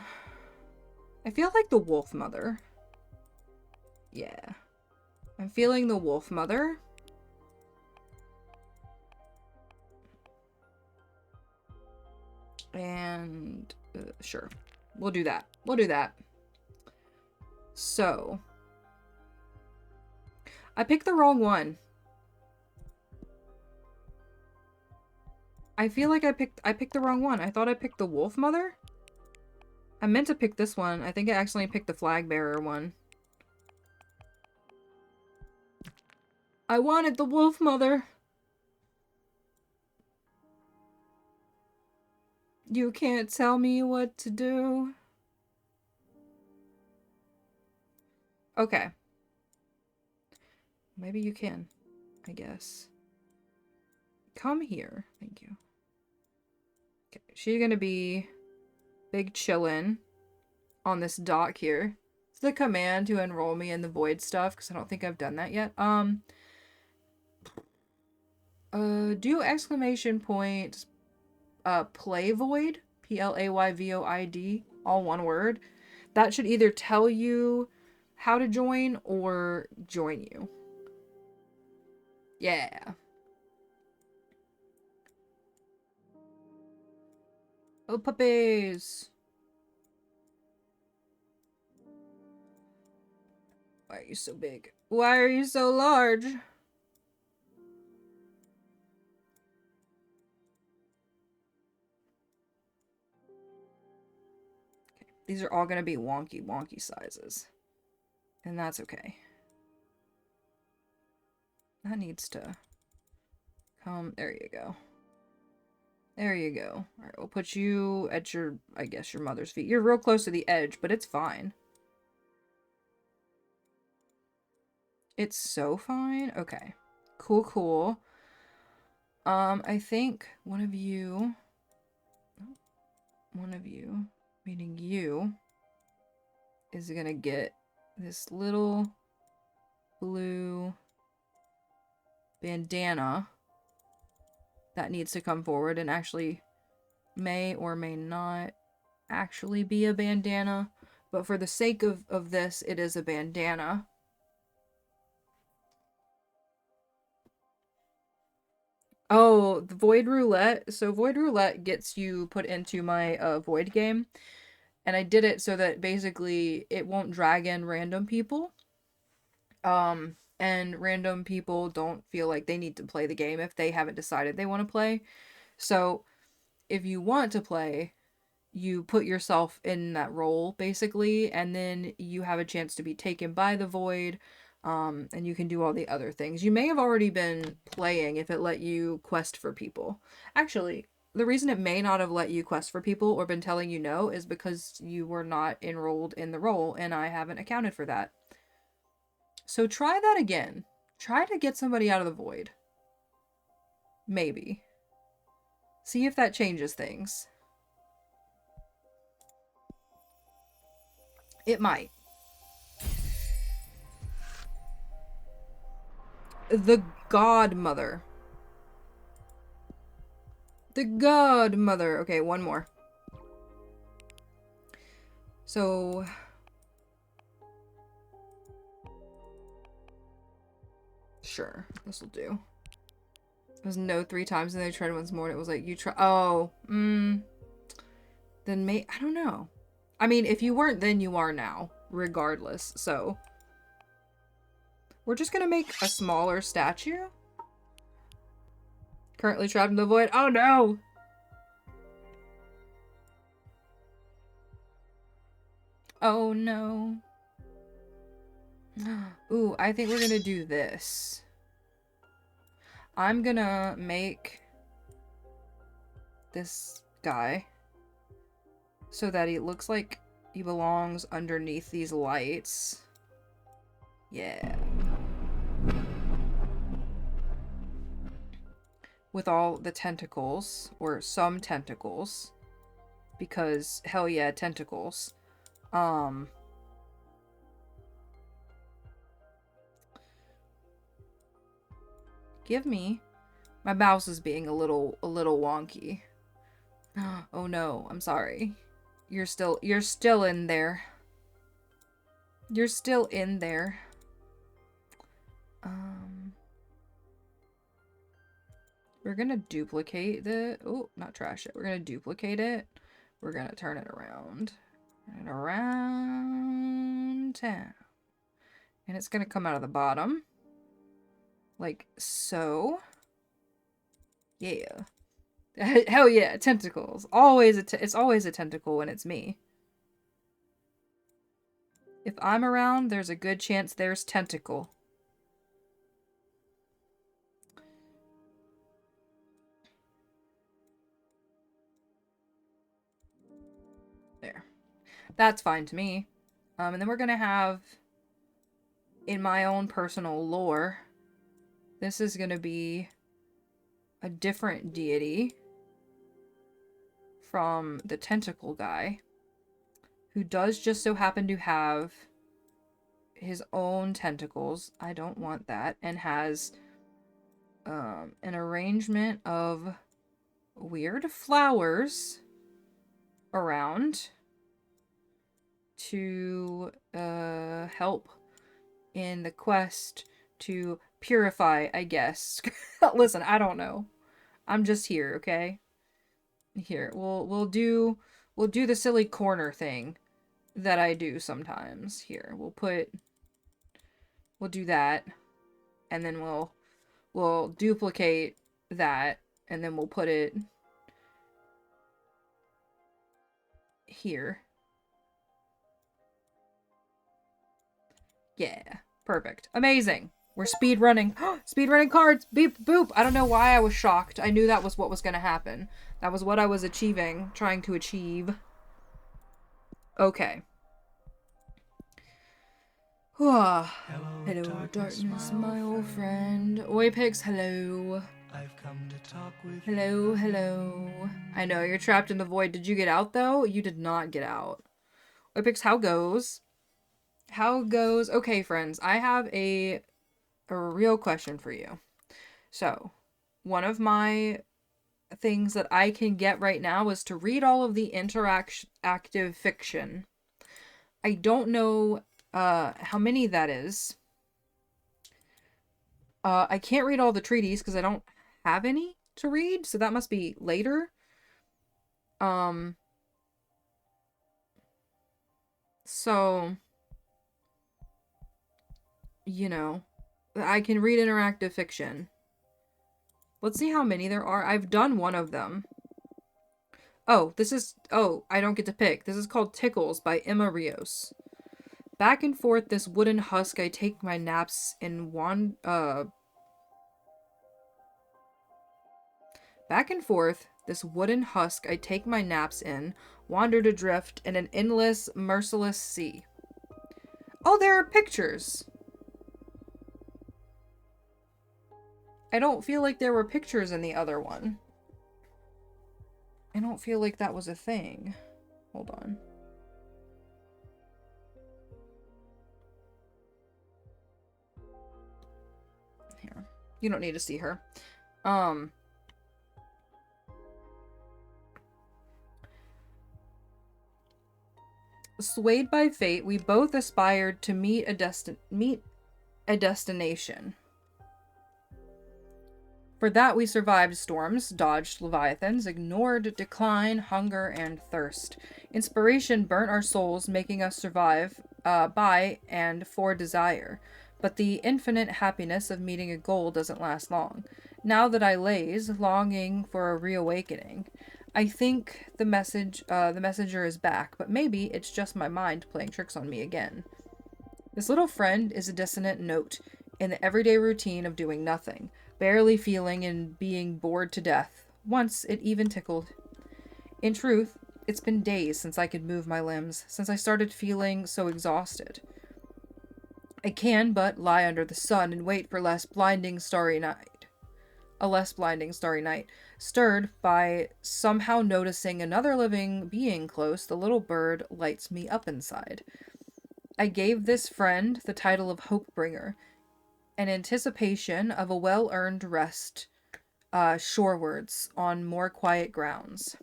I feel like the Wolf Mother. Yeah. I'm feeling the Wolf Mother. And... sure. We'll do that. So... I picked the wrong one. I feel like I picked the wrong one. I thought I picked the Wolf Mother. I meant to pick this one. I think I accidentally picked the Flag Bearer one. I wanted the Wolf Mother. You can't tell me what to do. Okay. Maybe you can, I guess. Come here. Thank you. Okay, she's gonna be big chillin' on this dock here. It's the command to enroll me in the void stuff, because I don't think I've done that yet. Do exclamation point, play void, Playvoid, all one word. That should either tell you how to join or join you. Yeah. Oh, puppies. Why are you so big? Why are you so large? Okay. These are all going to be wonky sizes. And that's okay. That needs to come. There you go. There you go. Alright, we'll put you at your, I guess, your mother's feet. You're real close to the edge, but it's fine. It's so fine? Okay. Cool. I think one of you, meaning you, is gonna get this little blue bandana that needs to come forward and actually may or may not actually be a bandana, but for the sake of this, it is a bandana. Oh, the Void Roulette. So Void Roulette gets you put into my Void game. And I did it so that basically it won't drag in random people. And random people don't feel like they need to play the game if they haven't decided they want to play. So if you want to play, you put yourself in that role basically, and then you have a chance to be taken by the void, and you can do all the other things. You may have already been playing if it let you quest for people. Actually, the reason it may not have let you quest for people or been telling you no is because you were not enrolled in the role, and I haven't accounted for that. So try that again. Try to get somebody out of the void. Maybe. See if that changes things. It might. The Godmother. The Godmother. Okay, one more. So... sure, this'll do. It was no 3 times, and they tried once more, and it was like, you try- oh, then I don't know. I mean, if you weren't then, you are now, regardless, so. We're just gonna make a smaller statue. Currently trapped in the void. Oh no! Oh no. Ooh, I think we're gonna do this. I'm gonna make this guy so that he looks like he belongs underneath these lights. Yeah. With all the tentacles, or some tentacles, because hell yeah, tentacles. Give me. My mouse is being a little wonky. Oh no, I'm sorry. You're still in there. You're still in there. We're gonna duplicate the, oh, not trash it. We're gonna duplicate it. We're gonna turn it around. And around town. And it's gonna come out of the bottom. Like so. Yeah. Hell yeah, tentacles. Always it's always a tentacle when it's me. If I'm around, there's a good chance there's tentacle. There. That's fine to me. And then we're gonna have, in my own personal lore, this is gonna be a different deity from the tentacle guy, who does just so happen to have his own tentacles. I don't want that. And has an arrangement of weird flowers around to help in the quest to purify, I guess. Listen, I don't know. I'm just here, okay? Here, we'll do the silly corner thing that I do sometimes. Here, we'll do that, and then we'll duplicate that, and then we'll put it here. Yeah, perfect. Amazing. We're speed running. Speed running cards. Beep boop. I don't know why I was shocked. I knew that was what was going to happen. That was what I was trying to achieve. Okay. Hello, darkness, my old friend. Oypix, hello. I've come to talk with hello, hello. I know, you're trapped in the void. Did you get out, though? You did not get out. Oypix, how goes? How goes? Okay, friends, I have a real question for you. So, one of my things that I can get right now is to read all of the interactive fiction. I don't know how many that is. I can't read all the treaties because I don't have any to read, so that must be later. So, you know, I can read interactive fiction. Let's see how many there are. I've done one of them. Oh, I don't get to pick. This is called Tickles by Emma Rios. Back and forth this wooden husk I take my naps in Back and forth this wooden husk I take my naps in, wandered adrift in an endless, merciless sea. Oh, there are pictures! I don't feel like there were pictures in the other one. I don't feel like that was a thing. Hold on. Here. You don't need to see her. Swayed by fate, we both aspired to meet a destination. For that we survived storms, dodged leviathans, ignored decline, hunger, and thirst. Inspiration burnt our souls, making us survive by and for desire. But the infinite happiness of meeting a goal doesn't last long. Now that I laze, longing for a reawakening, I think the messenger is back, but maybe it's just my mind playing tricks on me again. This little friend is a dissonant note in the everyday routine of doing nothing, barely feeling and being bored to death. Once it even tickled. In truth, it's been days since I could move my limbs, since I started feeling so exhausted. I can but lie under the sun and wait for a less blinding starry night, stirred by somehow noticing another living being close. The little bird lights me up inside. I gave this friend the title of Hopebringer, in anticipation of a well-earned rest shorewards on more quiet grounds.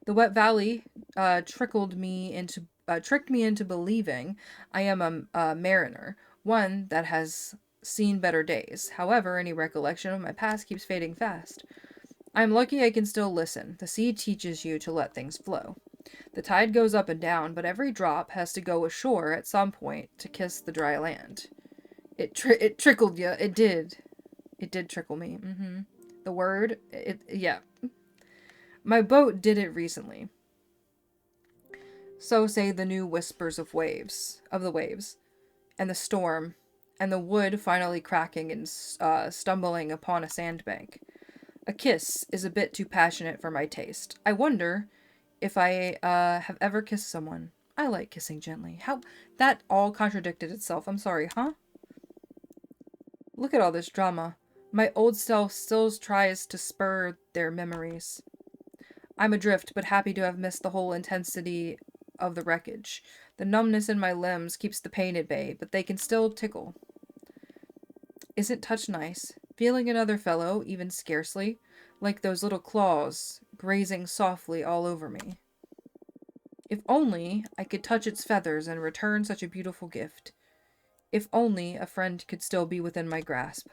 The wet valley tricked me into believing I am a mariner, one that has seen better days. However, any recollection of my past keeps fading fast. I'm lucky I can still listen. The sea teaches you to let things flow. The tide goes up and down, but every drop has to go ashore at some point to kiss the dry land. It trickled you. It did. It did trickle me. The word, yeah. My boat did it recently. So say the new whispers of the waves, and the storm, and the wood finally cracking and stumbling upon a sandbank. A kiss is a bit too passionate for my taste. I wonder if I have ever kissed someone. I like kissing gently. How that all contradicted itself. I'm sorry, huh? Look at all this drama. My old self still tries to spur their memories. I'm adrift, but happy to have missed the whole intensity of the wreckage. The numbness in my limbs keeps the pain at bay, but they can still tickle. Isn't touch nice? Feeling another fellow, even scarcely, like those little claws grazing softly all over me. If only I could touch its feathers and return such a beautiful gift. If only a friend could still be within my grasp.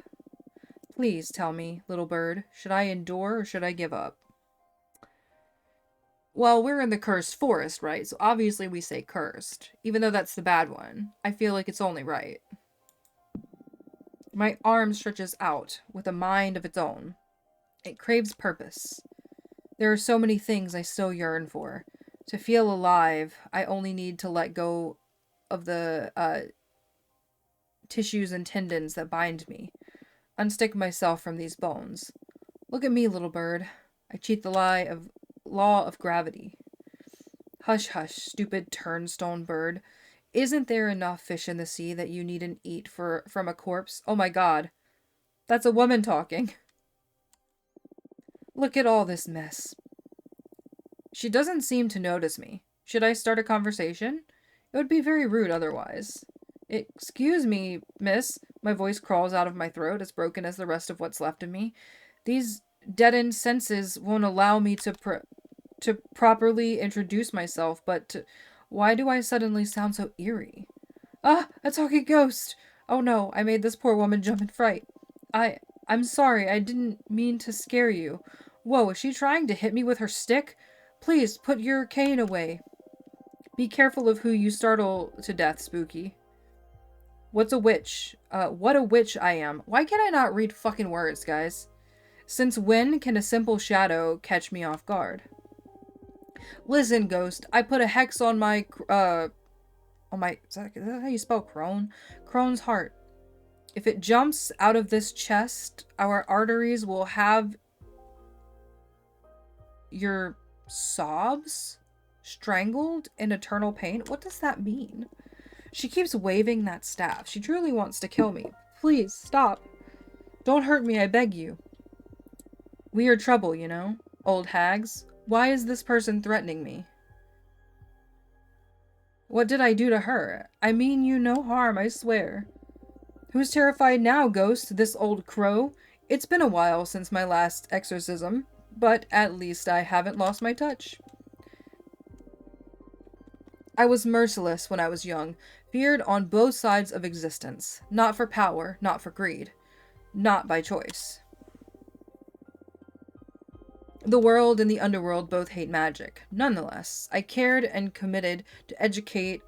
Please tell me, little bird, should I endure or should I give up? Well, we're in the cursed forest, right? So obviously we say cursed. Even though that's the bad one. I feel like it's only right. My arm stretches out with a mind of its own. It craves purpose. There are so many things I still yearn for. To feel alive, I only need to let go of the tissues and tendons that bind me. Unstick myself from these bones. Look at me, little bird. I cheat the law of gravity. Hush, hush, stupid turnstone bird. Isn't there enough fish in the sea that you needn't eat from a corpse? Oh my god. That's a woman talking. Look at all this mess. She doesn't seem to notice me. Should I start a conversation? It would be very rude otherwise. Excuse me, miss. My voice crawls out of my throat, as broken as the rest of what's left of me. These deadened senses won't allow me to properly introduce myself, but why do I suddenly sound so eerie? Ah, a talking ghost! Oh no, I made this poor woman jump in fright. I'm sorry, I didn't mean to scare you. Whoa, is she trying to hit me with her stick? Please, put your cane away. Be careful of who you startle to death, Spooky. What's a witch? What a witch I am. Why can I not read fucking words, guys? Since when can a simple shadow catch me off guard? Listen, ghost, I put a hex on my, is that how you spell crone? Crone's heart. If it jumps out of this chest, our arteries will have your sobs strangled in eternal pain. What does that mean? She keeps waving that staff. She truly wants to kill me. Please, stop. Don't hurt me, I beg you. We are trouble, you know, old hags. Why is this person threatening me? What did I do to her? I mean you no harm, I swear. Who's terrified now, ghost? This old crow? It's been a while since my last exorcism, but at least I haven't lost my touch. I was merciless when I was young, feared on both sides of existence. Not for power, not for greed. Not by choice. The world and the underworld both hate magic. Nonetheless, I cared and committed to educate,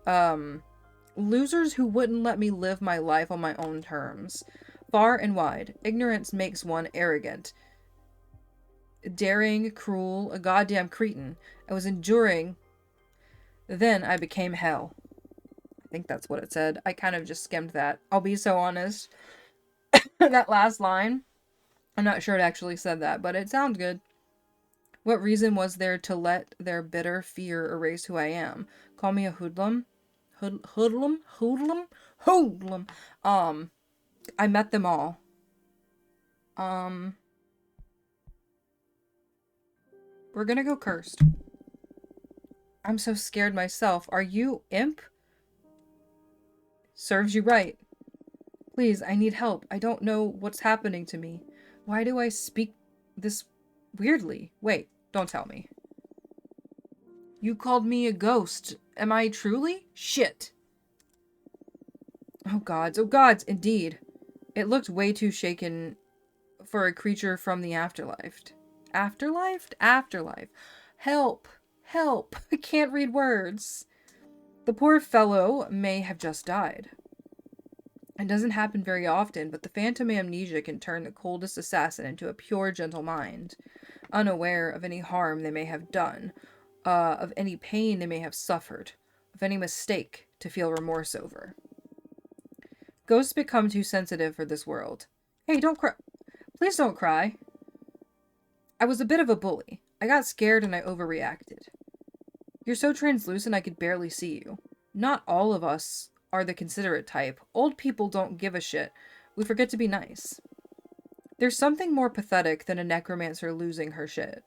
losers who wouldn't let me live my life on my own terms. Far and wide, ignorance makes one arrogant. Daring, cruel, a goddamn cretin. I was enduring. Then I became hell. I think that's what it said. I kind of just skimmed that. I'll be so honest. That last line, I'm not sure it actually said that, but it sounds good. What reason was there to let their bitter fear erase who I am? Call me a hoodlum? Hoodlum? I met them all. We're gonna go cursed. I'm so scared myself. Are you imp? Serves you right. Please, I need help. I don't know what's happening to me. Why do I speak this weirdly? Wait, don't tell me. You called me a ghost. Am I truly? Shit. Oh gods, indeed. It looked way too shaken for a creature from the afterlife. Afterlife. Help. I can't read words. The poor fellow may have just died. It doesn't happen very often, but the phantom amnesia can turn the coldest assassin into a pure, gentle mind, unaware of any harm they may have done, of any pain they may have suffered, of any mistake to feel remorse over. Ghosts become too sensitive for this world. Hey, don't cry. Please don't cry. I was a bit of a bully. I got scared and I overreacted. You're so translucent I could barely see you. Not all of us are the considerate type. Old people don't give a shit. We forget to be nice. There's something more pathetic than a necromancer losing her shit.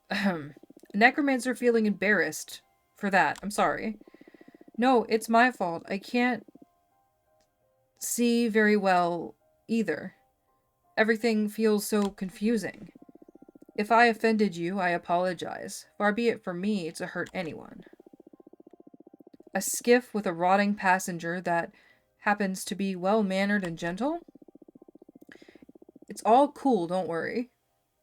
A necromancer feeling embarrassed for that. I'm sorry. No, it's my fault. I can't see very well either. Everything feels so confusing. If I offended you, I apologize. Far be it from me to hurt anyone. A skiff with a rotting passenger that happens to be well-mannered and gentle? It's all cool, don't worry.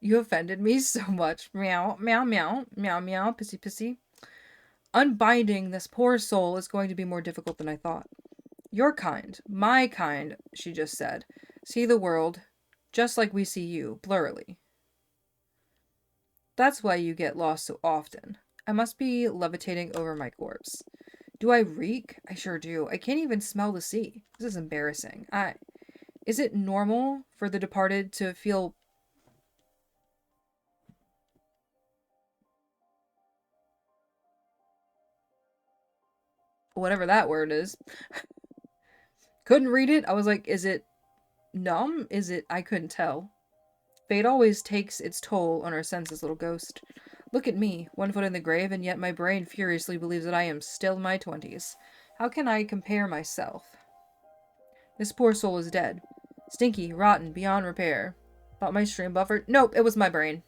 You offended me so much. Meow, meow, meow, meow, meow, pissy, pissy. Unbinding this poor soul is going to be more difficult than I thought. Your kind, my kind, she just said, see the world just like we see you, blurrily. That's why you get lost so often. I must be levitating over my corpse. Do I reek? I sure do. I can't even smell the sea. This is embarrassing. Is it normal for the departed to feel... whatever that word is. Couldn't read it. I was like, is it numb? Is it... I couldn't tell. Fate always takes its toll on our senses, little ghost. Look at me, 1 foot in the grave, and yet my brain furiously believes that I am still in my 20s. How can I compare myself? This poor soul is dead. Stinky, rotten, beyond repair. Thought my stream buffered? Nope, it was my brain.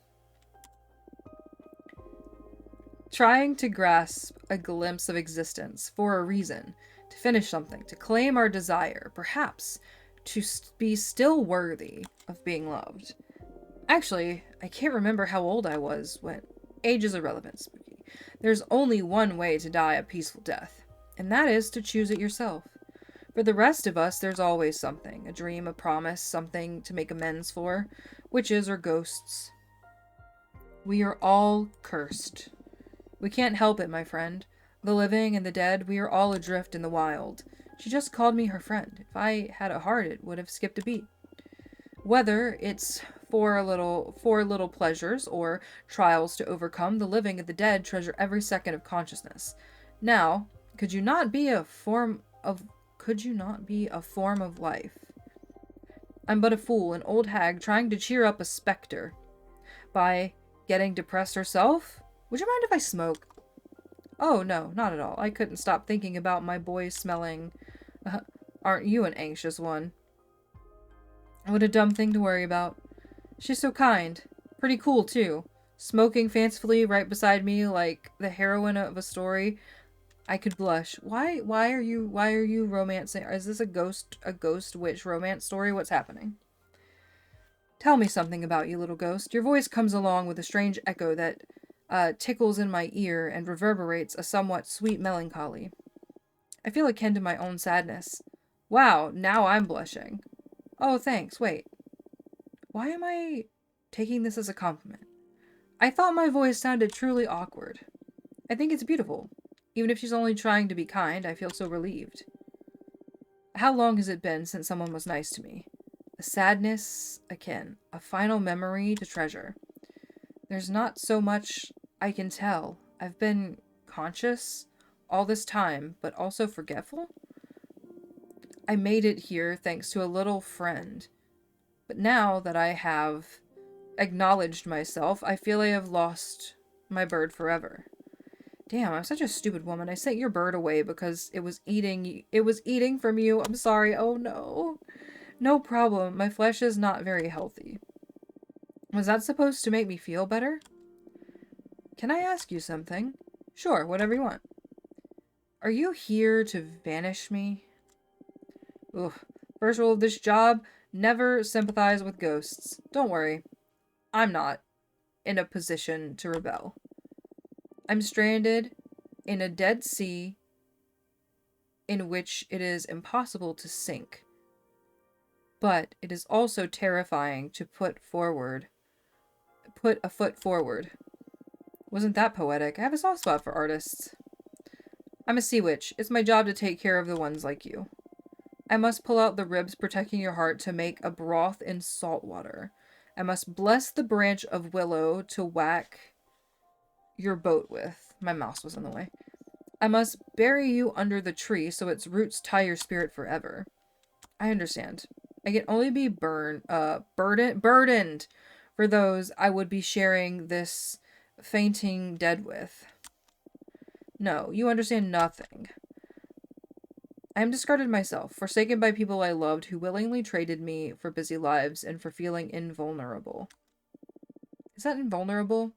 Trying to grasp a glimpse of existence for a reason, to finish something, to claim our desire, perhaps to be still worthy of being loved. Actually, I can't remember how old I was when... Age is irrelevant, Spooky. There's only one way to die a peaceful death, and that is to choose it yourself. For the rest of us, there's always something, a dream, a promise, something to make amends for, witches or ghosts. We are all cursed. We can't help it, my friend. The living and the dead, we are all adrift in the wild. She just called me her friend. If I had a heart, it would have skipped a beat. Whether it's for little pleasures or trials to overcome, the living and the dead treasure every second of consciousness. Now, could you not be a form of life? I'm but a fool, an old hag trying to cheer up a specter. By getting depressed herself? Would you mind if I smoke? Oh, no, not at all. I couldn't stop thinking about my boy smelling. Aren't you an anxious one? What a dumb thing to worry about. She's so kind. Pretty cool, too. Smoking fancifully right beside me like the heroine of a story. I could blush. Why are you romancing? Is this a ghost witch romance story? What's happening? Tell me something about you, little ghost. Your voice comes along with a strange echo that tickles in my ear and reverberates a somewhat sweet melancholy. I feel akin to my own sadness. Wow, now I'm blushing. Oh, thanks. Wait. Why am I taking this as a compliment? I thought my voice sounded truly awkward. I think it's beautiful. Even if she's only trying to be kind, I feel so relieved. How long has it been since someone was nice to me? A sadness akin, a final memory to treasure. There's not so much I can tell. I've been conscious all this time, but also forgetful? I made it here thanks to a little friend. But now that I have acknowledged myself, I feel I have lost my bird forever. Damn, I'm such a stupid woman. I sent your bird away because it was eating from you. I'm sorry. Oh no. No problem. My flesh is not very healthy. Was that supposed to make me feel better? Can I ask you something? Sure, whatever you want. Are you here to vanish me? Ugh. First rule of this job, never sympathize with ghosts. Don't worry. I'm not in a position to rebel. I'm stranded in a dead sea in which it is impossible to sink. But it is also terrifying to put a foot forward. Wasn't that poetic? I have a soft spot for artists. I'm a sea witch. It's my job to take care of the ones like you. I must pull out the ribs protecting your heart to make a broth in salt water. I must bless the branch of willow to whack your boat with. My mouse was in the way. I must bury you under the tree so its roots tie your spirit forever. I understand. I can only be burdened for those I would be sharing this fainting dead with. No, you understand nothing. I am discarded myself, forsaken by people I loved who willingly traded me for busy lives and for feeling invulnerable. Is that invulnerable?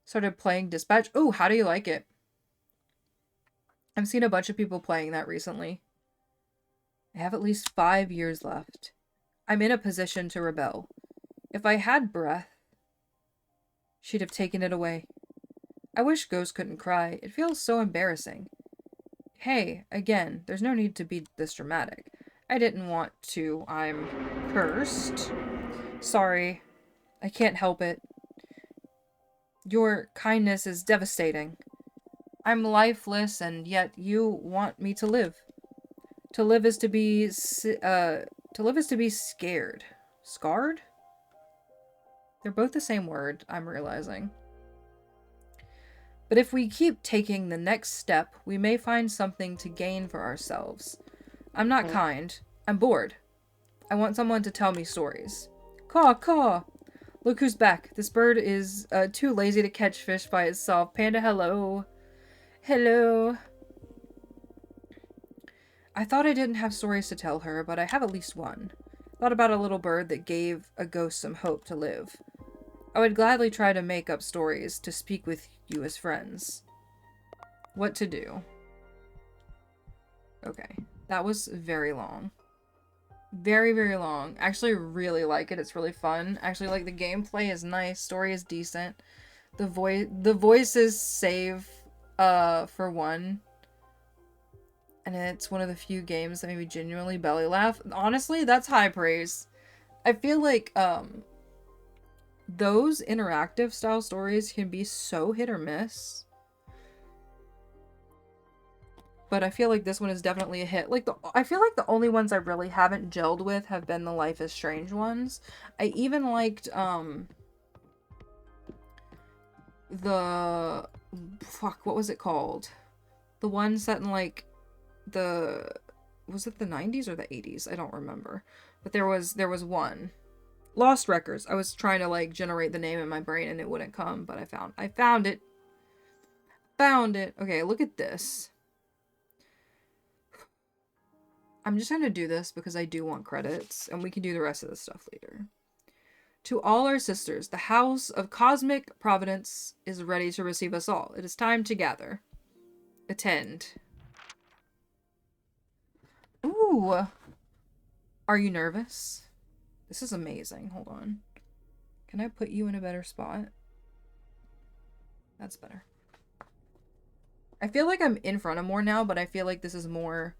Started playing Dispatch. Oh, how do you like it? I've seen a bunch of people playing that recently. I have at least 5 years left. I'm in a position to rebel. If I had breath, she'd have taken it away. I wish ghosts couldn't cry. It feels so embarrassing. Hey, again, there's no need to be this dramatic. I didn't want to. I'm cursed. Sorry. I can't help it. Your kindness is devastating. I'm lifeless, and yet you want me to live. To live is to be scared. Scarred? They're both the same word, I'm realizing. But if we keep taking the next step, we may find something to gain for ourselves. I'm not kind. I'm bored. I want someone to tell me stories. Caw, caw! Look who's back. This bird is too lazy to catch fish by itself. Panda, hello. Hello. I thought I didn't have stories to tell her, but I have at least one. Thought about a little bird that gave a ghost some hope to live. I would gladly try to make up stories to speak with you as friends. What to do? Okay. That was very long. Very, very long. Actually, really like it. It's really fun. Actually, like, the gameplay is nice. Story is decent. The voices save, for one. And it's one of the few games that made me genuinely belly laugh. Honestly, that's high praise. I feel like, those interactive style stories can be so hit or miss. But I feel like this one is definitely a hit. Like, I feel like the only ones I really haven't gelled with have been the Life is Strange ones. I even liked, fuck, what was it called? The one set in, like, was it the 90s or the 80s? I don't remember. But there was one. Lost Records. I was trying to, like, generate the name in my brain and it wouldn't come, but I found it. Found it. Okay, look at this. I'm just going to do this because I do want credits, and we can do the rest of this stuff later. To all our sisters, the house of cosmic providence is ready to receive us all. It is time to gather. Attend. Ooh. Are you nervous? This is amazing. Hold on. Can I put you in a better spot? That's better. I feel like I'm in front of more now, but I feel like this is more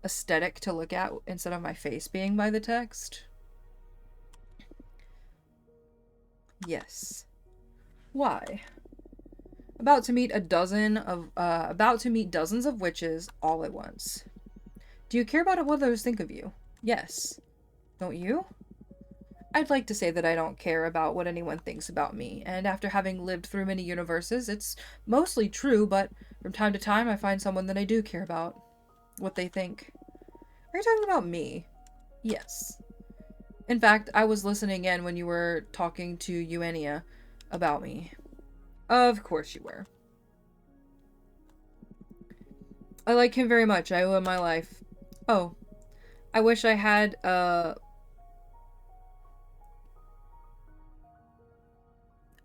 aesthetic to look at instead of my face being by the text. Yes. Why? About to meet dozens of witches all at once. Do you care about what others think of you? Yes. Don't you? I'd like to say that I don't care about what anyone thinks about me, and after having lived through many universes, it's mostly true, but from time to time I find someone that I do care about. What they think. Are you talking about me? Yes. In fact, I was listening in when you were talking to ωiℓℓ about me. Of course you were. I like him very much. I owe him my life. Oh. I wish I had,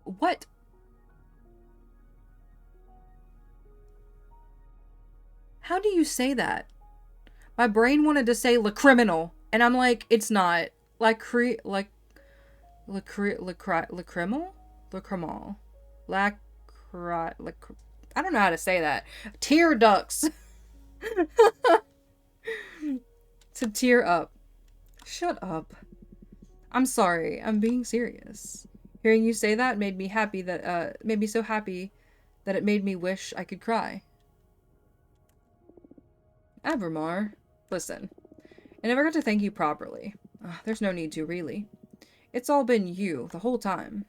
What? How do you say that? My brain wanted to say "le criminal," and I'm like, it's not. Lacrimal? I don't know how to say that. Tear ducts. To tear up. Shut up. I'm sorry. I'm being serious. Hearing you say that made me happy that, made me so happy that it made me wish I could cry. Abermar, listen. I never got to thank you properly. There's no need to, really. It's all been you, the whole time.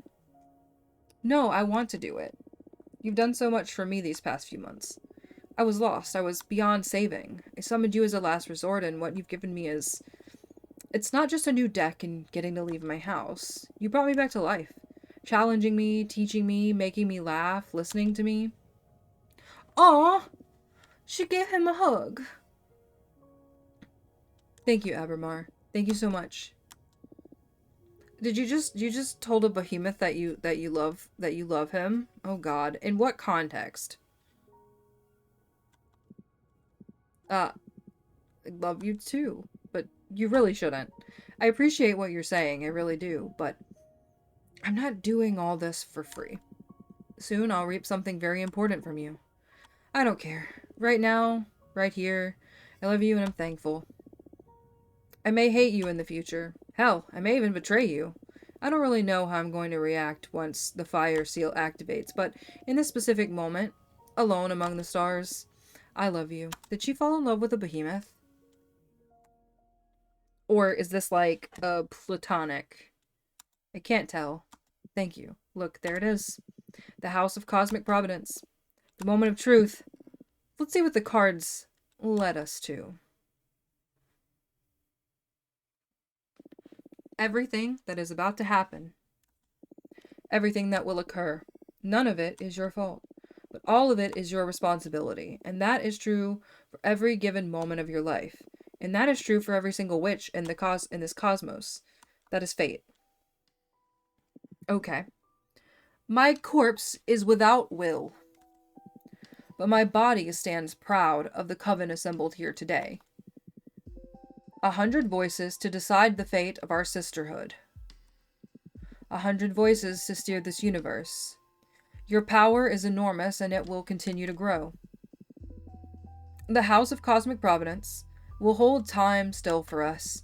No, I want to do it. You've done so much for me these past few months. I was lost. I was beyond saving. I summoned you as a last resort, and what you've given me is... It's not just a new deck and getting to leave my house. You brought me back to life. Challenging me, teaching me, making me laugh, listening to me. Aw! She gave him a hug. Thank you, Abermar. Thank you so much. Did you just told a behemoth that you love him? Oh god. In what context? I love you too, but you really shouldn't. I appreciate what you're saying, I really do, but I'm not doing all this for free. Soon I'll reap something very important from you. I don't care. Right now, right here, I love you and I'm thankful. I may hate you in the future. Hell, I may even betray you. I don't really know how I'm going to react once the fire seal activates, but in this specific moment, alone among the stars, I love you. Did she fall in love with a behemoth? Or is this like a platonic? I can't tell. Thank you. Look, there it is. The House of Cosmic Providence. The moment of truth. Let's see what the cards led us to. Everything that is about to happen. Everything that will occur. None of it is your fault. But all of it is your responsibility. And that is true for every given moment of your life. And that is true for every single witch in this cosmos. That is fate. Okay. My corpse is without will, but my body stands proud of the coven assembled here today. 100 voices to decide the fate of our sisterhood. 100 voices to steer this universe. Your power is enormous and it will continue to grow. The House of Cosmic Providence will hold time still for us,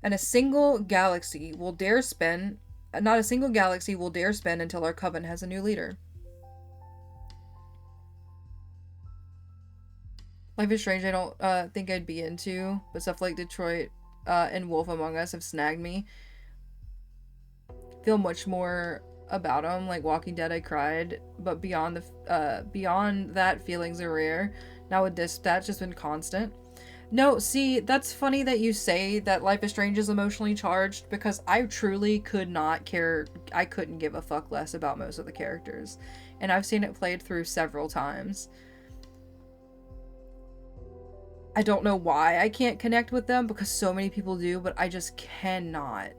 and not a single galaxy will dare spin until our coven has a new leader. Life is Strange I don't think I'd be into, but stuff like Detroit and Wolf Among Us have snagged me. Feel much more about them, like Walking Dead I cried, but beyond that, feelings are rare. Now with this, that's just been constant. No, see, that's funny that you say that Life is Strange is emotionally charged, because I truly could not care. I couldn't give a fuck less about most of the characters, and I've seen it played through several times. I don't know why I can't connect with them, because so many people do, but I just cannot.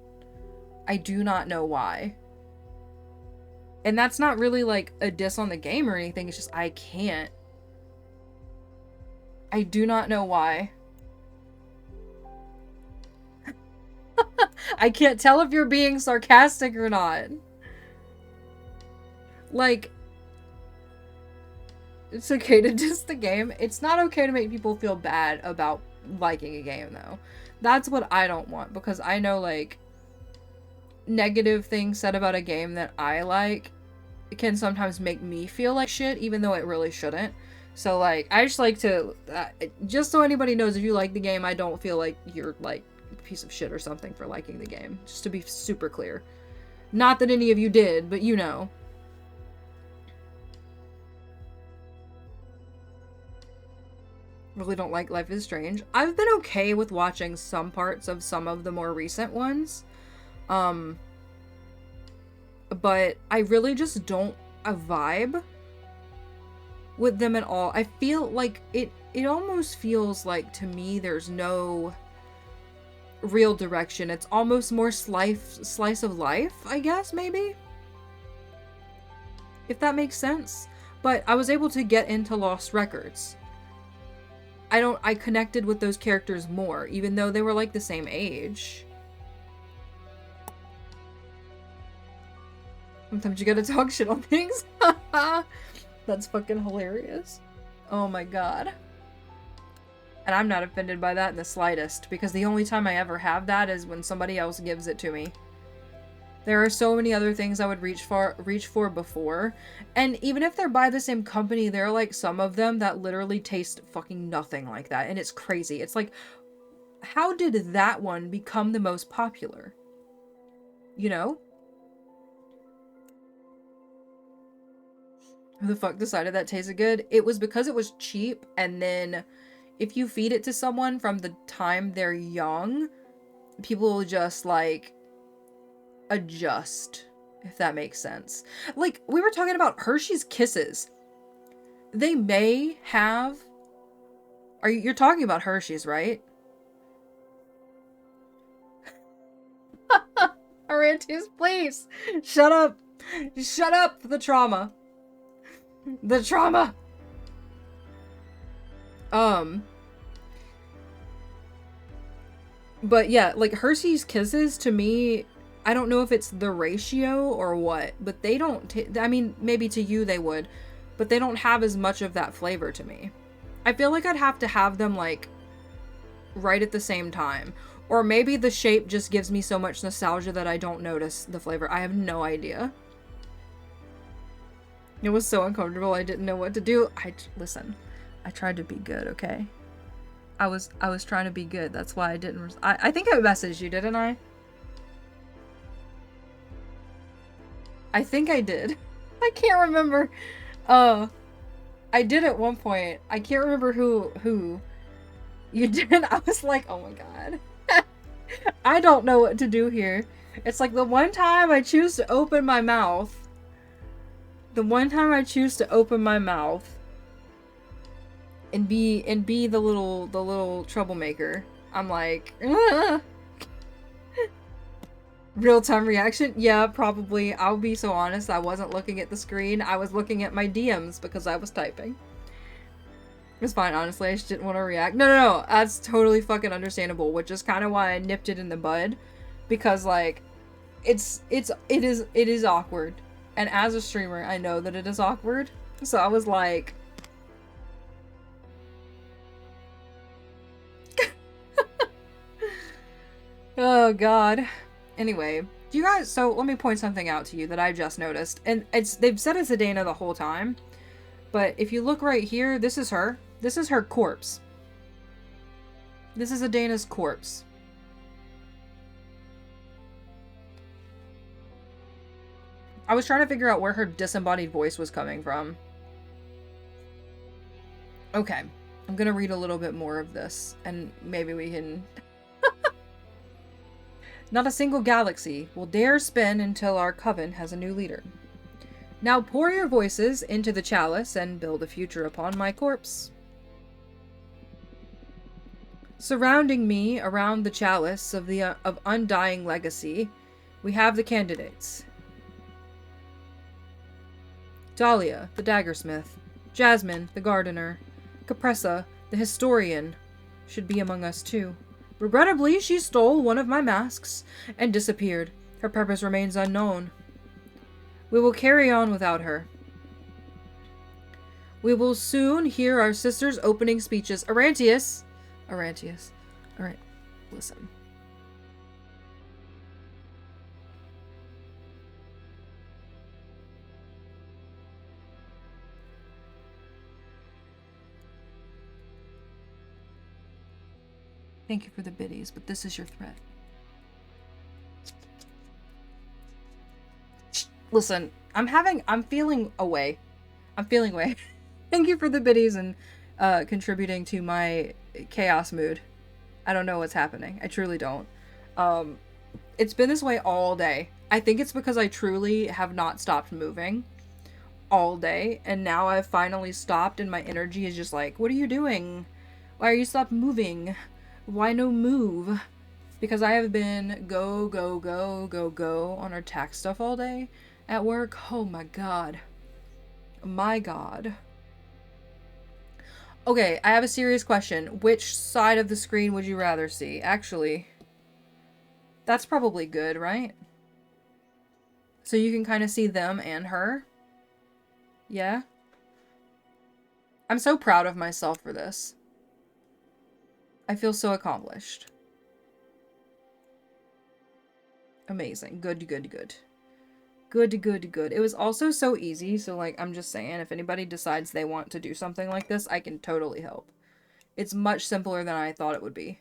I do not know why. And that's not really like a diss on the game or anything, it's just I can't. I do not know why. I can't tell if you're being sarcastic or not. Like, it's okay to diss the game. It's not okay to make people feel bad about liking a game, though. That's what I don't want, because I know, like, negative things said about a game that I like can sometimes make me feel like shit, even though it really shouldn't. So, like, I just like to, just so anybody knows, if you like the game, I don't feel like you're, like, a piece of shit or something for liking the game. Just to be super clear. Not that any of you did, but you know. Really don't like Life is Strange. I've been okay with watching some parts of some of the more recent ones. But I really just don't vibe with them at all. I feel like it almost feels like, to me, there's no real direction. It's almost more slice of life, I guess, maybe? If that makes sense. But I was able to get into Lost Records. I connected with those characters more, even though they were like the same age. Sometimes you gotta talk shit on things. That's fucking hilarious. Oh my god. And I'm not offended by that in the slightest, because the only time I ever have that is when somebody else gives it to me. There are so many other things I would reach for before, and even if they're by the same company, there are like some of them that literally taste fucking nothing like that, and it's crazy. It's like, how did that one become the most popular? You know? Who the fuck decided that tasted good? It was because it was cheap, and then if you feed it to someone from the time they're young, people will just, like, adjust, if that makes sense. Like, we were talking about Hershey's Kisses. They may have... You're talking about Hershey's, right? Arantius, please! Shut up! Shut up! The trauma. The trauma! But yeah, like, Hershey's Kisses, to me, I don't know if it's the ratio or what, but they don't, I mean, maybe to you they would, but they don't have as much of that flavor to me. I feel like I'd have to have them, like, right at the same time. Or maybe the shape just gives me so much nostalgia that I don't notice the flavor. I have no idea. It was so uncomfortable, I didn't know what to do. Listen, I tried to be good, okay? I was trying to be good, that's why I didn't, I think I messaged you, didn't I? I think I did. I can't remember. I did at one point. I can't remember who you did. I was like, oh my god. I don't know what to do here. It's like the one time I choose to open my mouth. The one time I choose to open my mouth and be the little troublemaker, I'm like, real-time reaction? Yeah, probably. I'll be so honest, I wasn't looking at the screen. I was looking at my DMs because I was typing. It's fine, honestly. I just didn't want to react. No. That's totally fucking understandable, which is kind of why I nipped it in the bud. Because, like, it is awkward. And as a streamer, I know that it is awkward. So I was like... Oh, God. Anyway, do you guys... So, let me point something out to you that I just noticed. And they've said it's Adana the whole time. But if you look right here, this is her. This is her corpse. This is Adana's corpse. I was trying to figure out where her disembodied voice was coming from. Okay. I'm gonna read a little bit more of this, and maybe we can... Not a single galaxy will dare spin until our coven has a new leader. Now pour your voices into the chalice and build a future upon my corpse. Surrounding me around the chalice of undying legacy, we have the candidates. Dahlia, the daggersmith. Jasmine, the gardener. Capressa, the historian, should be among us too. Regrettably, she stole one of my masks and disappeared. Her purpose remains unknown. We will carry on without her. We will soon hear our sister's opening speeches. Arantius. Alright, listen. Thank you for the biddies, but this is your threat. Listen, I'm feeling away. Thank you for the biddies and contributing to my chaos mood. I don't know what's happening. I truly don't. It's been this way all day. I think it's because I truly have not stopped moving all day, and now I've finally stopped and my energy is just like, what are you doing? Why are you stopped moving? Why no move? Because I have been go on our tax stuff all day at work. Oh my god. My god. Okay, I have a serious question. Which side of the screen would you rather see? Actually, that's probably good, right? So you can kind of see them and her. Yeah? I'm so proud of myself for this. I feel so accomplished. Amazing. Good. It was also so easy, so like, I'm just saying, if anybody decides they want to do something like this, I can totally help. It's much simpler than I thought it would be.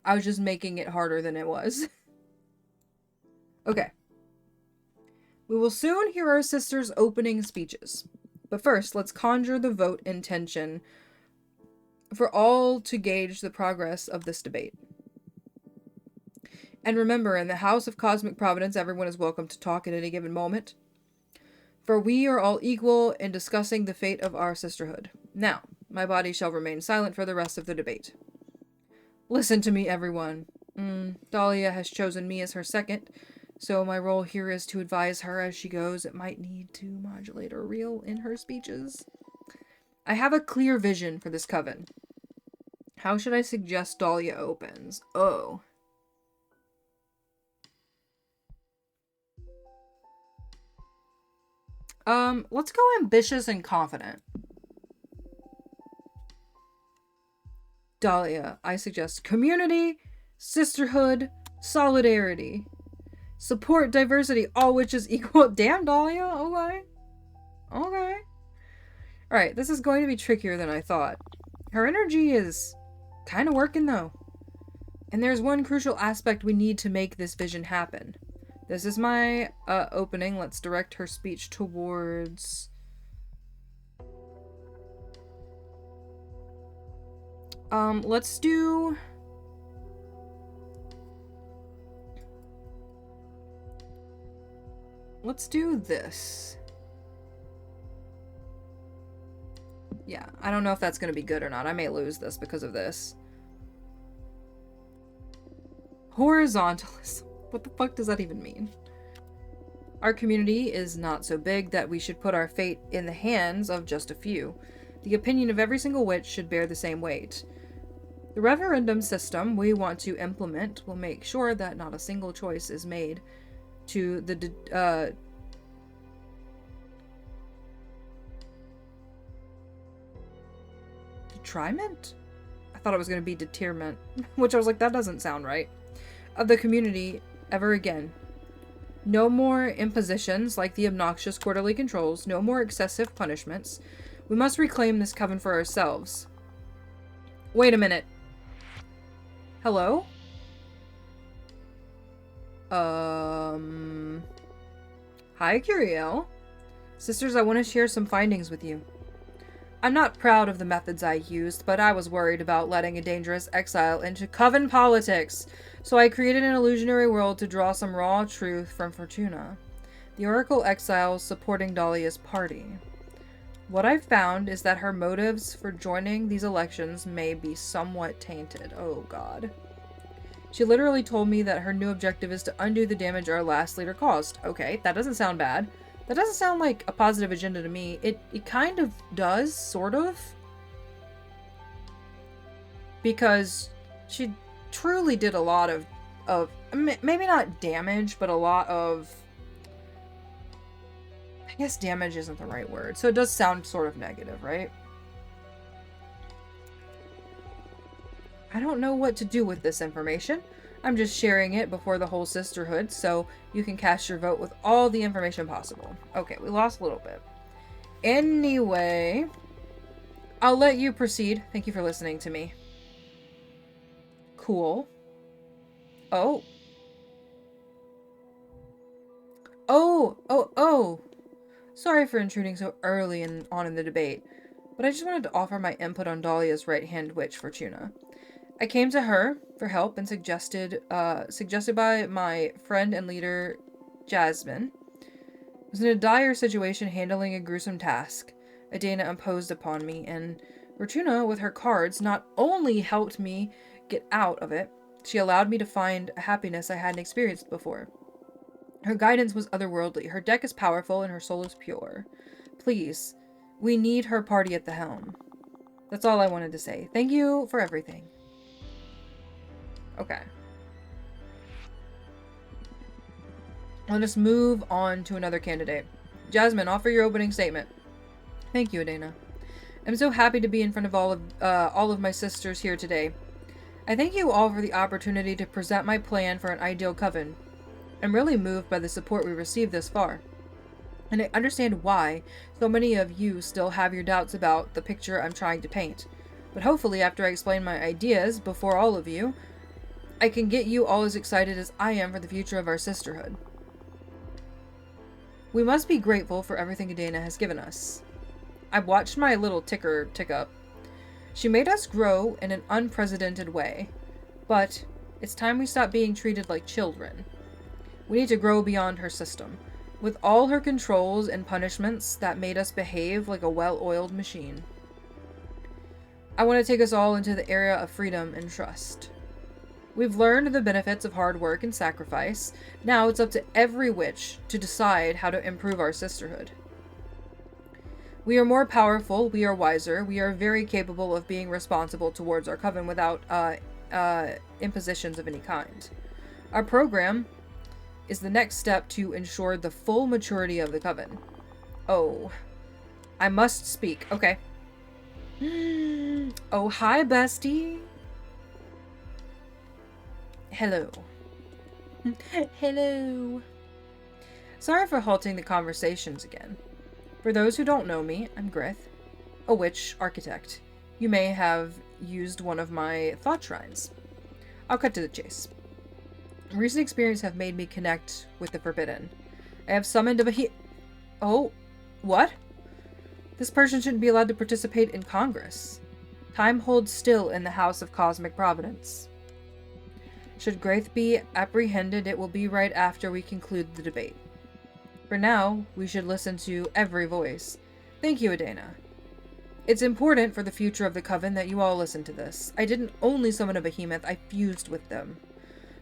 I was just making it harder than it was. Okay. We will soon hear our sister's opening speeches. But first, let's conjure the vote intention for all to gauge the progress of this debate. And remember, in the House of Cosmic Providence, everyone is welcome to talk at any given moment. For we are all equal in discussing the fate of our sisterhood. Now, my body shall remain silent for the rest of the debate. Listen to me, everyone. Dahlia has chosen me as her second, so my role here is to advise her as she goes. It might need to modulate or reel in her speeches. I have a clear vision for this coven. How should I suggest Dahlia opens? Oh. Let's go ambitious and confident. Dahlia, I suggest community, sisterhood, solidarity, support, diversity, all which is equal. Damn, Dahlia. Okay. Alright, this is going to be trickier than I thought. Her energy is kind of working, though. And there's one crucial aspect we need to make this vision happen. This is my opening. Let's direct her speech towards... let's do... Let's do this. Yeah, I don't know if that's going to be good or not. I may lose this because of this. Horizontalism. What the fuck does that even mean? Our community is not so big that we should put our fate in the hands of just a few. The opinion of every single witch should bear the same weight. The referendum system we want to implement will make sure that not a single choice is made to the detriment? I thought it was going to be determent, which I was like, that doesn't sound right. Of the community ever again. No more impositions like the obnoxious quarterly controls, no more excessive punishments. We must reclaim this coven for ourselves. Wait a minute. Hello? Hi, Curiel. Sisters, I want to share some findings with you. I'm not proud of the methods I used, but I was worried about letting a dangerous exile into coven politics, so I created an illusionary world to draw some raw truth from Fortuna. The Oracle exiles supporting Dahlia's party. What I've found is that her motives for joining these elections may be somewhat tainted. Oh god. She literally told me that her new objective is to undo the damage our last leader caused. Okay, that doesn't sound bad. That doesn't sound like a positive agenda to me. It kind of does, sort of. Because she truly did a lot of maybe not damage, but a lot of... I guess damage isn't the right word. So it does sound sort of negative, right? I don't know what to do with this information. I'm just sharing it before the whole sisterhood, so you can cast your vote with all the information possible. Okay, we lost a little bit. Anyway, I'll let you proceed. Thank you for listening to me. Cool. Oh. Oh. Sorry for intruding so early on in the debate, but I just wanted to offer my input on Dahlia's right-hand witch, Fortuna. I came to her for help and suggested by my friend and leader, Jasmine, was in a dire situation handling a gruesome task Adena imposed upon me, and Fortuna, with her cards, not only helped me get out of it, she allowed me to find a happiness I hadn't experienced before. Her guidance was otherworldly, her deck is powerful, and her soul is pure. Please, we need her party at the helm. That's all I wanted to say. Thank you for everything. Okay. I'll just move on to another candidate. Jasmine, offer your opening statement. Thank you, Adena. I'm so happy to be in front of all of my sisters here today. I thank you all for the opportunity to present my plan for an ideal coven. I'm really moved by the support we received thus far. And I understand why so many of you still have your doubts about the picture I'm trying to paint. But hopefully, after I explain my ideas before all of you, I can get you all as excited as I am for the future of our sisterhood. We must be grateful for everything Adena has given us. I've watched my little ticker tick up. She made us grow in an unprecedented way, but it's time we stop being treated like children. We need to grow beyond her system, with all her controls and punishments that made us behave like a well-oiled machine. I want to take us all into the era of freedom and trust. We've learned the benefits of hard work and sacrifice. Now it's up to every witch to decide how to improve our sisterhood. We are more powerful, we are wiser, we are very capable of being responsible towards our coven without impositions of any kind. Our program is the next step to ensure the full maturity of the coven. Oh, I must speak. Okay. Oh, hi, bestie. Hello. Hello. Sorry for halting the conversations again. For those who don't know me, I'm Grith, a witch architect. You may have used one of my thought shrines. I'll cut to the chase. Recent experiences have made me connect with the forbidden. I have summoned a Oh, what? This person shouldn't be allowed to participate in Congress. Time holds still in the House of Cosmic Providence. Should Graith be apprehended, it will be right after we conclude the debate. For now, we should listen to every voice. Thank you, Adena. It's important for the future of the Coven that you all listen to this. I didn't only summon a behemoth, I fused with them.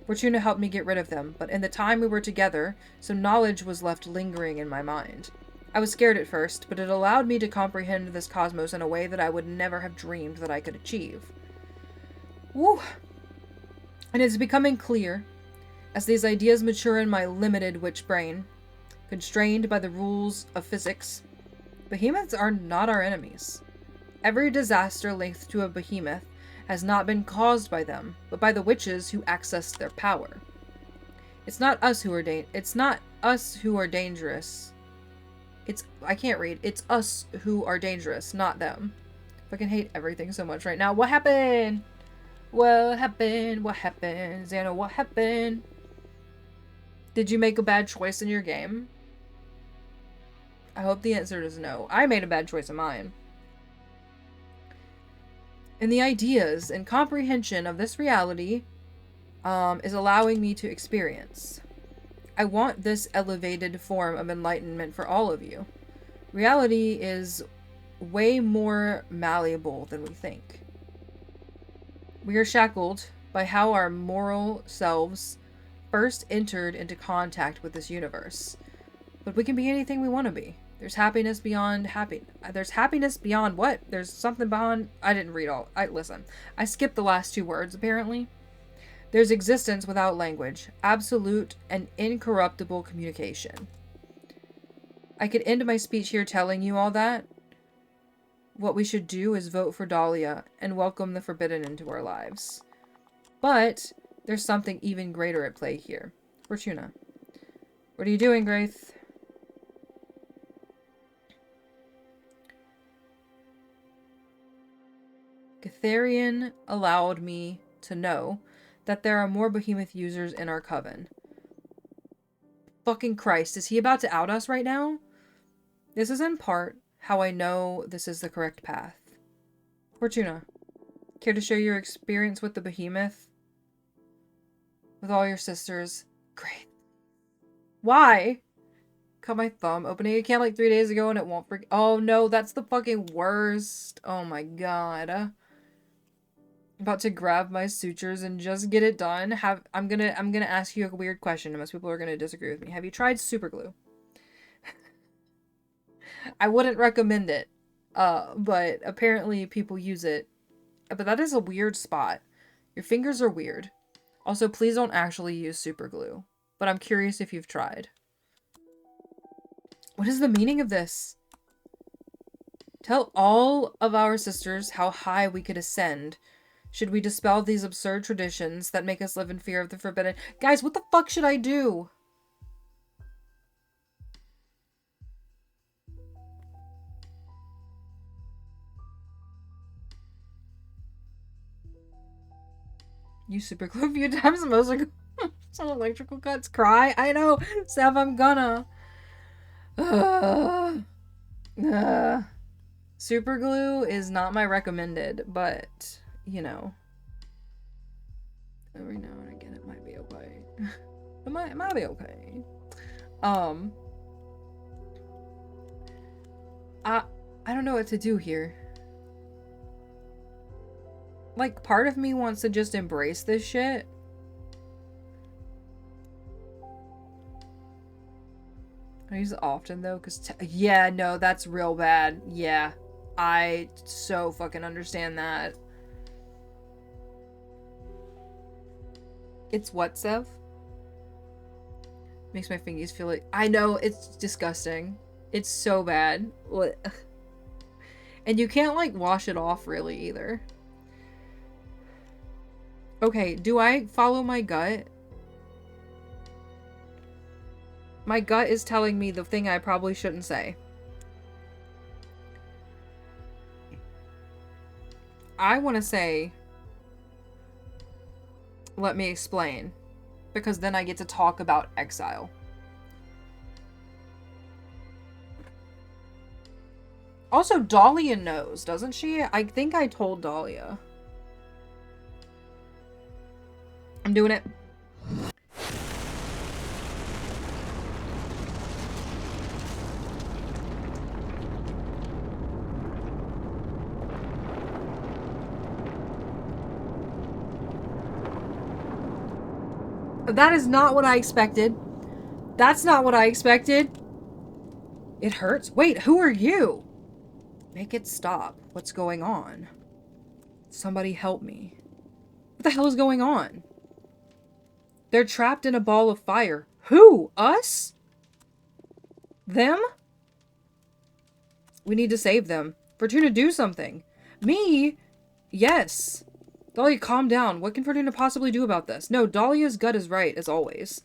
Fortuna helped me get rid of them, but in the time we were together, some knowledge was left lingering in my mind. I was scared at first, but it allowed me to comprehend this cosmos in a way that I would never have dreamed that I could achieve. Woo! And it's becoming clear, as these ideas mature in my limited witch brain, constrained by the rules of physics, behemoths are not our enemies. Every disaster linked to a behemoth has not been caused by them, but by the witches who accessed their power. It's not us who are dangerous. I can't read. It's us who are dangerous, not them. I fucking hate everything so much right now. What happened? What happened? What happened? Xana, what happened? Did you make a bad choice in your game? I hope the answer is no. I made a bad choice in mine. And the ideas and comprehension of this reality is allowing me to experience. I want this elevated form of enlightenment for all of you. Reality is way more malleable than we think. We are shackled by how our moral selves first entered into contact with this universe. But we can be anything we want to be. There's happiness beyond There's happiness beyond what? There's something beyond... I didn't read all... Listen. I skipped the last two words, apparently. There's existence without language. Absolute and incorruptible communication. I could end my speech here telling you all that. What we should do is vote for Dahlia and welcome the forbidden into our lives. But there's something even greater at play here. Fortuna. What are you doing, Graith? Catharian allowed me to know that there are more behemoth users in our coven. Fucking Christ, is he about to out us right now? This is in part how I know this is the correct path. Fortuna, care to share your experience with the behemoth? With all your sisters? Great. Why? Cut my thumb. Opening a can like 3 days ago and it won't freak. Oh no, that's the fucking worst. Oh my god. About to grab my sutures and just get it done. I'm gonna ask you a weird question, and most people are gonna disagree with me. Have you tried super glue? I wouldn't recommend it, but apparently people use it. But that is a weird spot. Your fingers are weird. Also, please don't actually use super glue. But I'm curious if you've tried. What is the meaning of this? Tell all of our sisters how high we could ascend. Should we dispel these absurd traditions that make us live in fear of the forbidden? Guys, what the fuck should I do? Use super glue a few times. Most are some electrical cuts. Cry. I know. Steph, I'm gonna. Super glue is not my recommended, but you know, every now and again it might be okay. It might be okay. I don't know what to do here. Like, part of me wants to just embrace this shit. I use it often though, because yeah, no, that's real bad. Yeah, I so fucking understand that. It's what, Sev? Makes my fingers feel like... I know, it's disgusting. It's so bad. And you can't, like, wash it off, really, either. Okay, do I follow my gut? My gut is telling me the thing I probably shouldn't say. I want to say... Let me explain. Because then I get to talk about exile. Also, Dahlia knows, doesn't she? I think I told Dahlia. I'm doing it. That is not what I expected. That's not what I expected. It hurts? Wait, who are you? Make it stop. What's going on? Somebody help me. What the hell is going on? They're trapped in a ball of fire. Who? Us? Them? We need to save them. Fortuna, do something. Me? Yes. Dahlia, calm down. What can Fortuna possibly do about this? No, Dahlia's gut is right, as always.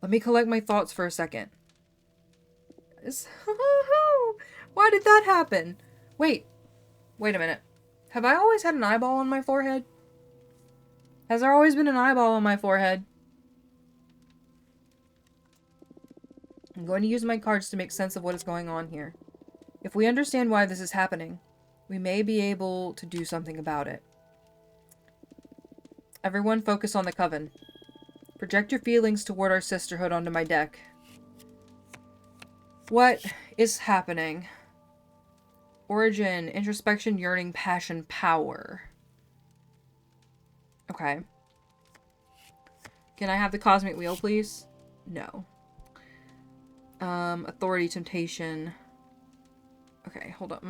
Let me collect my thoughts for a second. Why did that happen? Wait a minute. Have I always had an eyeball on my forehead? Has there always been an eyeball on my forehead? I'm going to use my cards to make sense of what is going on here. If we understand why this is happening, we may be able to do something about it. Everyone focus on the coven. Project your feelings toward our sisterhood onto my deck. What is happening? Origin, introspection, yearning, passion, power. Okay. Can I have the cosmic wheel, please? No. Authority, temptation. Okay, hold up.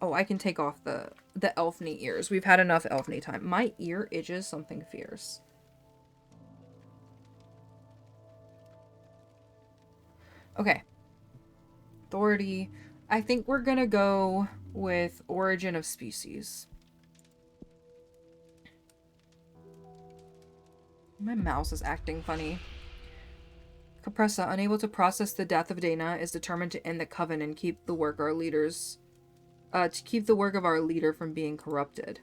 Oh, I can take off the elf-knee ears. We've had enough elf-knee time. My ear itches something fierce. Okay. Authority. I think we're gonna go with origin of species. My mouse is acting funny. Capressa, unable to process the death of Dana, is determined to end the coven and keep the work of our leader from being corrupted.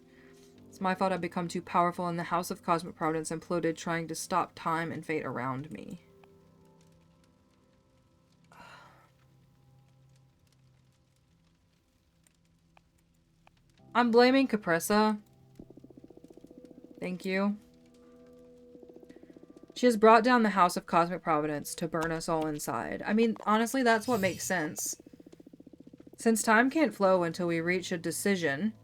It's my fault I've become too powerful, and the House of Cosmic Providence imploded, trying to stop time and fate around me. I'm blaming Capressa. Thank you. She has brought down the House of Cosmic Providence to burn us all inside. I mean, honestly, that's what makes sense. Since time can't flow until we reach a decision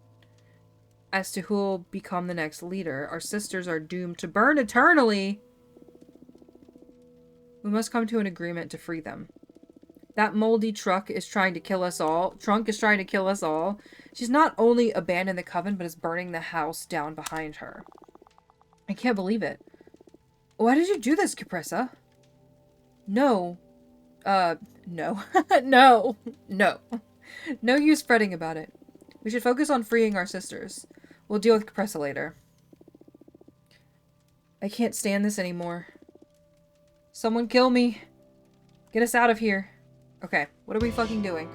as to who will become the next leader, our sisters are doomed to burn eternally. We must come to an agreement to free them. That moldy truck is trying to kill us all. Trunk is trying to kill us all. She's not only abandoned the coven, but is burning the house down behind her. I can't believe it. Why did you do this, Capressa? No. No. No. No. No use fretting about it. We should focus on freeing our sisters. We'll deal with Capressa later. I can't stand this anymore. Someone kill me. Get us out of here. Okay, what are we fucking doing?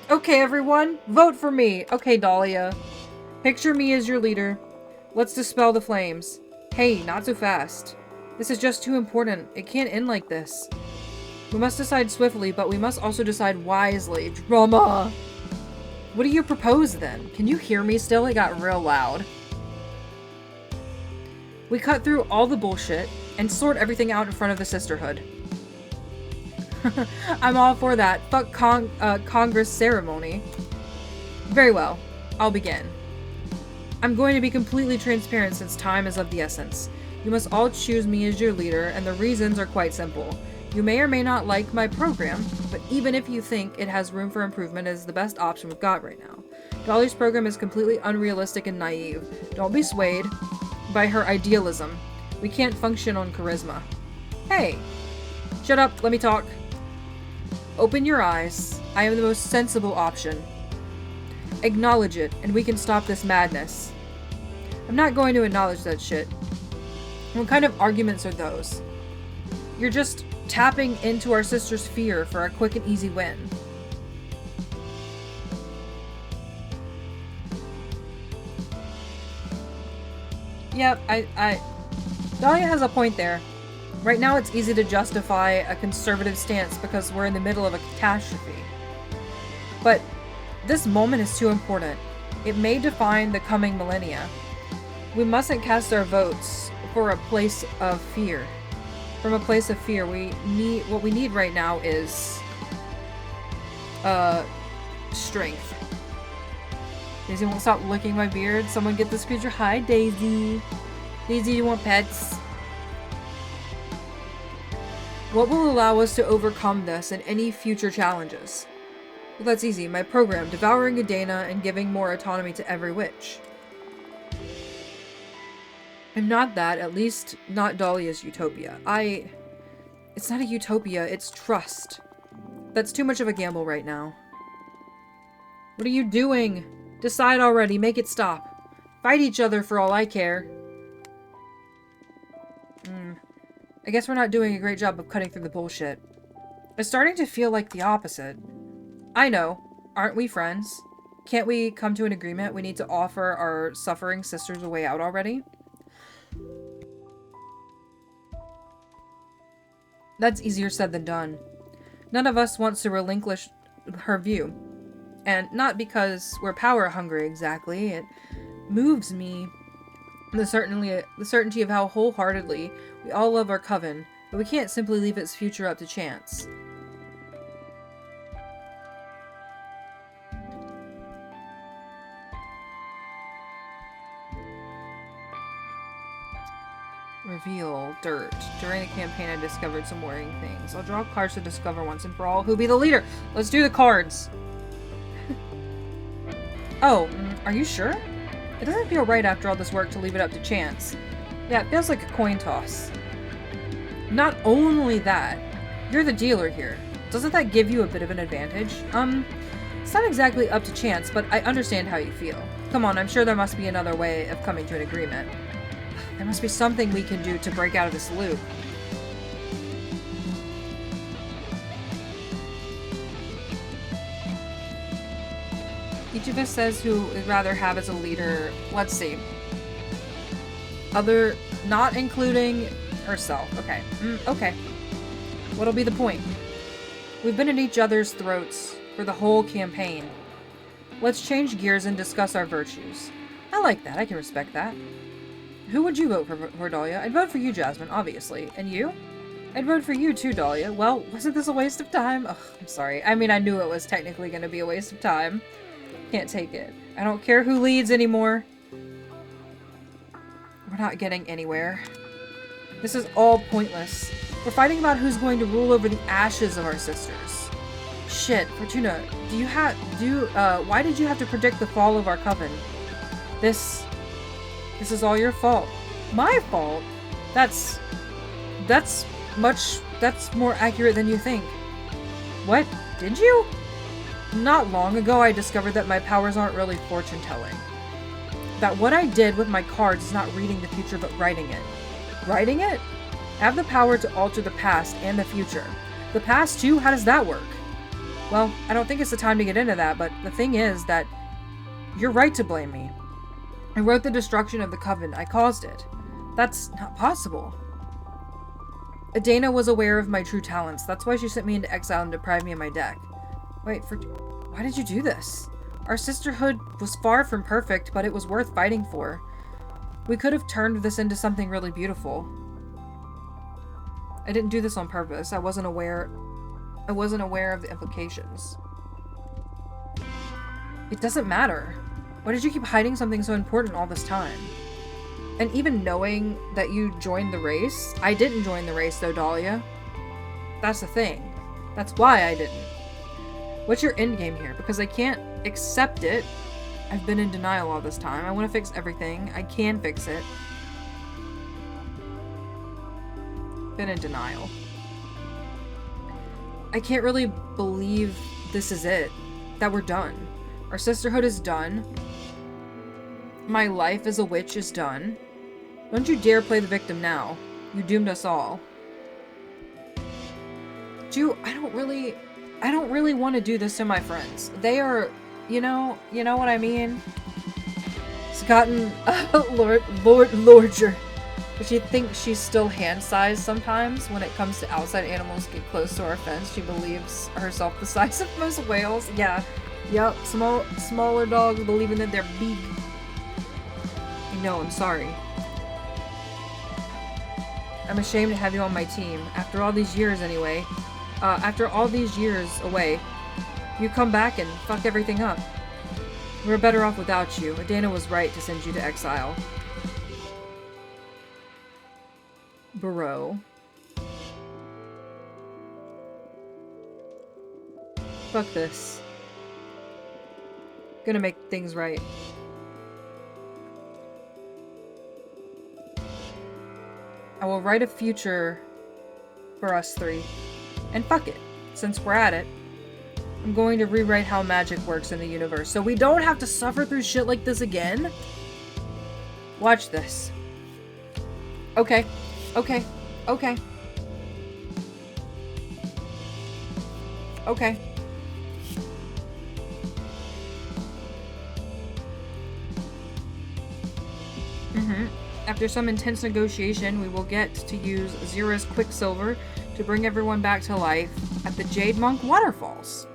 Okay, everyone, vote for me. Okay, Dahlia. Picture me as your leader. Let's dispel the flames. Hey, not so fast. This is just too important. It can't end like this. We must decide swiftly, but we must also decide wisely. Drama! What do you propose, then? Can you hear me still? It got real loud. We cut through all the bullshit and sort everything out in front of the sisterhood. I'm all for that. Fuck Congress ceremony. Very well. I'll begin. I'm going to be completely transparent since time is of the essence. You must all choose me as your leader, and the reasons are quite simple. You may or may not like my program, but even if you think it has room for improvement, it is the best option we've got right now. Dolly's program is completely unrealistic and naive. Don't be swayed by her idealism. We can't function on charisma. Hey! Shut up, let me talk. Open your eyes. I am the most sensible option. Acknowledge it, and we can stop this madness. I'm not going to acknowledge that shit. What kind of arguments are those? You're just tapping into our sister's fear for a quick and easy win. Yep, Dahlia has a point there. Right now it's easy to justify a conservative stance because we're in the middle of a catastrophe. But this moment is too important. It may define the coming millennia. We mustn't cast our votes for a place of fear. From a place of fear, what we need right now is strength. Daisy won't stop licking my beard. Someone get this creature. Hi, Daisy. Daisy, you want pets? What will allow us to overcome this and any future challenges? Well, that's easy. My program, devouring ηєχt and giving more autonomy to every witch. I'm not that, at least not Dahlia's utopia. It's not a utopia, it's trust. That's too much of a gamble right now. What are you doing? Decide already, make it stop. Fight each other for all I care. I guess we're not doing a great job of cutting through the bullshit. It's starting to feel like the opposite. I know. Aren't we friends? Can't we come to an agreement? We need to offer our suffering sisters a way out already? That's easier said than done. None of us wants to relinquish her view. And not because we're power hungry exactly. It moves me. The certainty of how wholeheartedly we all love our coven, but we can't simply leave its future up to chance. Reveal. Dirt. During the campaign, I discovered some worrying things. I'll draw cards to discover once and for all who be the leader. Let's do the cards. Oh, are you sure? It doesn't feel right after all this work to leave it up to chance. Yeah, it feels like a coin toss. Not only that, you're the dealer here. Doesn't that give you a bit of an advantage? It's not exactly up to chance, but I understand how you feel. Come on, I'm sure there must be another way of coming to an agreement. There must be something we can do to break out of this loop. Each of us says who we'd rather have as a leader. Let's see. Other, not including herself. Okay. Okay. What'll be the point? We've been at each other's throats for the whole campaign. Let's change gears and discuss our virtues. I like that. I can respect that. Who would you vote for, Dahlia? I'd vote for you, Jasmine, obviously. And you? I'd vote for you too, Dahlia. Well, wasn't this a waste of time? Ugh, I'm sorry. I mean, I knew it was technically going to be a waste of time. Can't take it. I don't care who leads anymore. We're not getting anywhere. This is all pointless. We're fighting about who's going to rule over the ashes of our sisters. Shit, Fortuna, why did you have to predict the fall of our coven? This is all your fault. My fault? That's more accurate than you think. What? Did you? Not long ago, I discovered that my powers aren't really fortune-telling. That what I did with my cards is not reading the future, but writing it. Writing it? I have the power to alter the past and the future. The past, too? How does that work? Well, I don't think it's the time to get into that, but the thing is that you're right to blame me. I wrote the destruction of the coven. I caused it. That's not possible. ηєχt was aware of my true talents. That's why she sent me into exile and deprived me of my deck. Wait, why did you do this? Our sisterhood was far from perfect, but it was worth fighting for. We could have turned this into something really beautiful. I didn't do this on purpose. I wasn't aware of the implications. It doesn't matter. Why did you keep hiding something so important all this time? And even knowing that you joined the race? I didn't join the race though, Dahlia. That's the thing. That's why I didn't. What's your endgame here? Because I can't accept it. I've been in denial all this time. I want to fix everything. I can fix it. Been in denial. I can't really believe this is it. That we're done. Our sisterhood is done. My life as a witch is done. Don't you dare play the victim now. You doomed us all. I don't really want to do this to my friends. They are, you know what I mean? It's gotten larger. But she thinks she's still hand-sized sometimes. When it comes to outside animals get close to our fence, she believes herself the size of most whales. Yeah. Yep. Smaller dogs believing that they're big. I know, I'm sorry. I'm ashamed to have you on my team. After all these years anyway. After all these years away, you come back and fuck everything up. We're better off without you. Dana was right to send you to exile. Bro. Fuck this. Gonna make things right. I will write a future for us three. And fuck it. Since we're at it, I'm going to rewrite how magic works in the universe so we don't have to suffer through shit like this again. Watch this. Okay. Okay. Okay. Okay. After some intense negotiation, we will get to use Zira's Quicksilver to bring everyone back to life at the Jade Monk Waterfalls.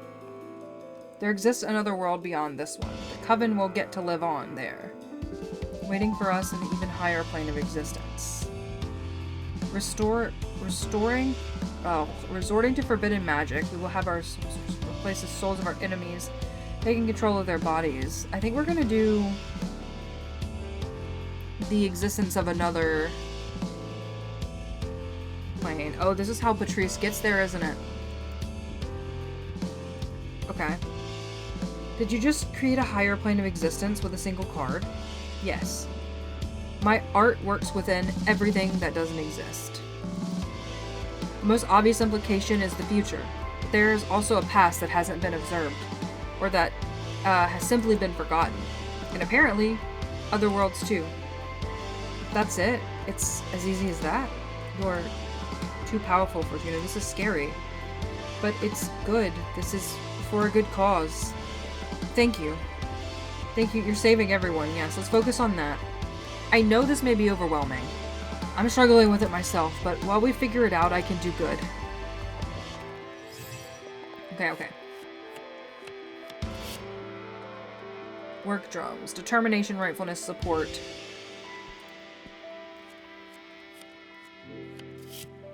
There exists another world beyond this one. The Coven will get to live on there, waiting for us in the even higher plane of existence. Resorting to forbidden magic, we will have replace the souls of our enemies, taking control of their bodies. I think we're gonna do the existence of another plane. Oh, this is how Patrice gets there, isn't it? Okay. Did you just create a higher plane of existence with a single card? Yes. My art works within everything that doesn't exist. The most obvious implication is the future. But there is also a past that hasn't been observed, or that has simply been forgotten. And apparently, other worlds too. That's it. It's as easy as that. You're too powerful, Fortuna. This is scary. But it's good. This is for a good cause. Thank you. Thank you. You're saving everyone. Yes, let's focus on that. I know this may be overwhelming. I'm struggling with it myself, but while we figure it out, I can do good. Okay. Work drums. Determination, rightfulness, support.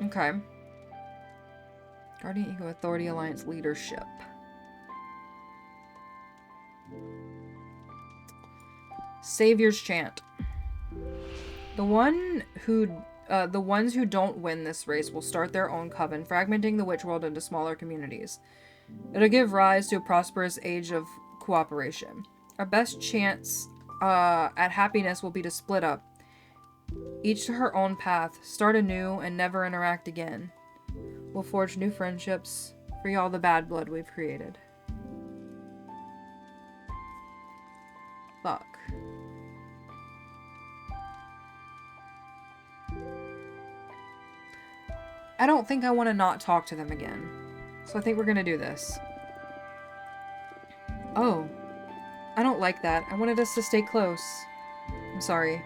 Okay. Guardian Ego Authority Alliance Leadership. Savior's Chant. The ones who don't win this race will start their own coven, fragmenting the witch world into smaller communities. It'll give rise to a prosperous age of cooperation. Our best chance at happiness will be to split up. Each to her own path, start anew, and never interact again. We'll forge new friendships, free all the bad blood we've created. Fuck. I don't think I want to not talk to them again. So I think we're gonna do this. Oh. I don't like that. I wanted us to stay close. I'm sorry.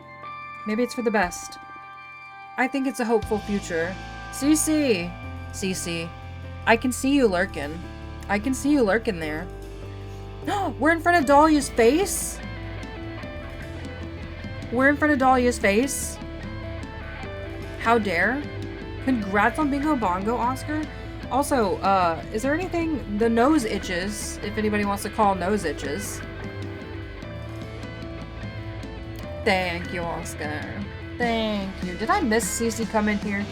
Maybe it's for the best. I think it's a hopeful future. Cece! Cece. I can see you lurking. I can see you lurking there. We're in front of Dahlia's face? We're in front of Dahlia's face? How dare? Congrats on Bingo Bongo, Oscar. Also, is there anything... The nose itches, if anybody wants to call nose itches. Thank you, Oscar. Thank you. Did I miss Cece come in here?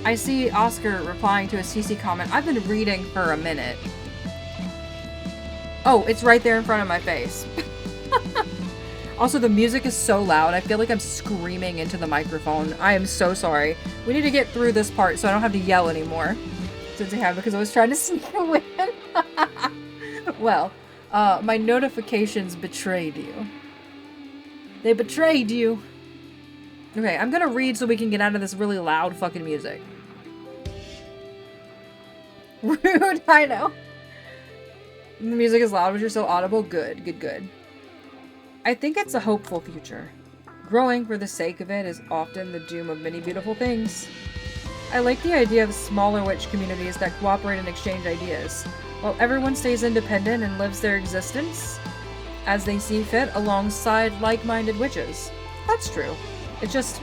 I see Oscar replying to a Cece comment. I've been reading for a minute. Oh, it's right there in front of my face. Also, the music is so loud. I feel like I'm screaming into the microphone. I am so sorry. We need to get through this part so I don't have to yell anymore. Since I have, because I was trying to sneak away. Well, my notifications betrayed you. They betrayed you. Okay, I'm gonna read so we can get out of this really loud fucking music. Rude, I know. The music is loud, but you're so audible. Good, good, good. I think it's a hopeful future. Growing for the sake of it is often the doom of many beautiful things. I like the idea of smaller witch communities that cooperate and exchange ideas, while everyone stays independent and lives their existence as they see fit alongside like-minded witches. That's true. It's just,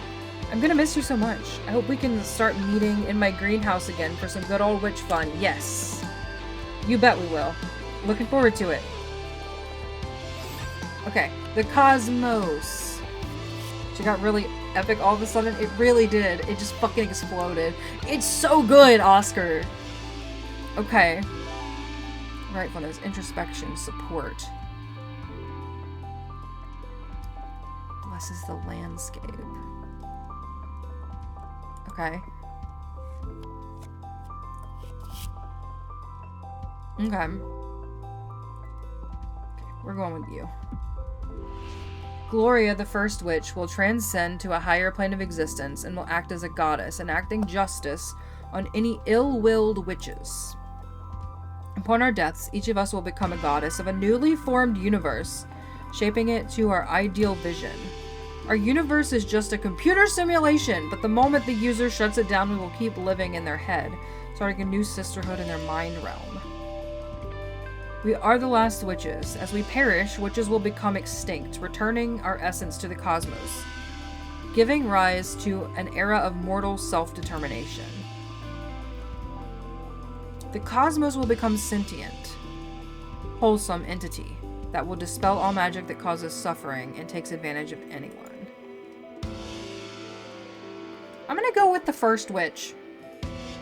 I'm gonna miss you so much. I hope we can start meeting in my greenhouse again for some good old witch fun. Yes. You bet we will. Looking forward to it. Okay, the cosmos. She got really epic all of a sudden. It really did. It just fucking exploded. It's so good, Oscar. Okay. Rightfulness, introspection, support. Blesses the landscape. Okay. Okay. We're going with you. Gloria, the first witch, will transcend to a higher plane of existence and will act as a goddess, enacting justice on any ill-willed witches. Upon our deaths, each of us will become a goddess of a newly formed universe, shaping it to our ideal vision. Our universe is just a computer simulation, but the moment the user shuts it down, we will keep living in their head, starting a new sisterhood in their mind realm. We are the last witches. As we perish, witches will become extinct, returning our essence to the cosmos, giving rise to an era of mortal self-determination. The cosmos will become sentient, wholesome entity that will dispel all magic that causes suffering and takes advantage of anyone. I'm gonna go with the first witch.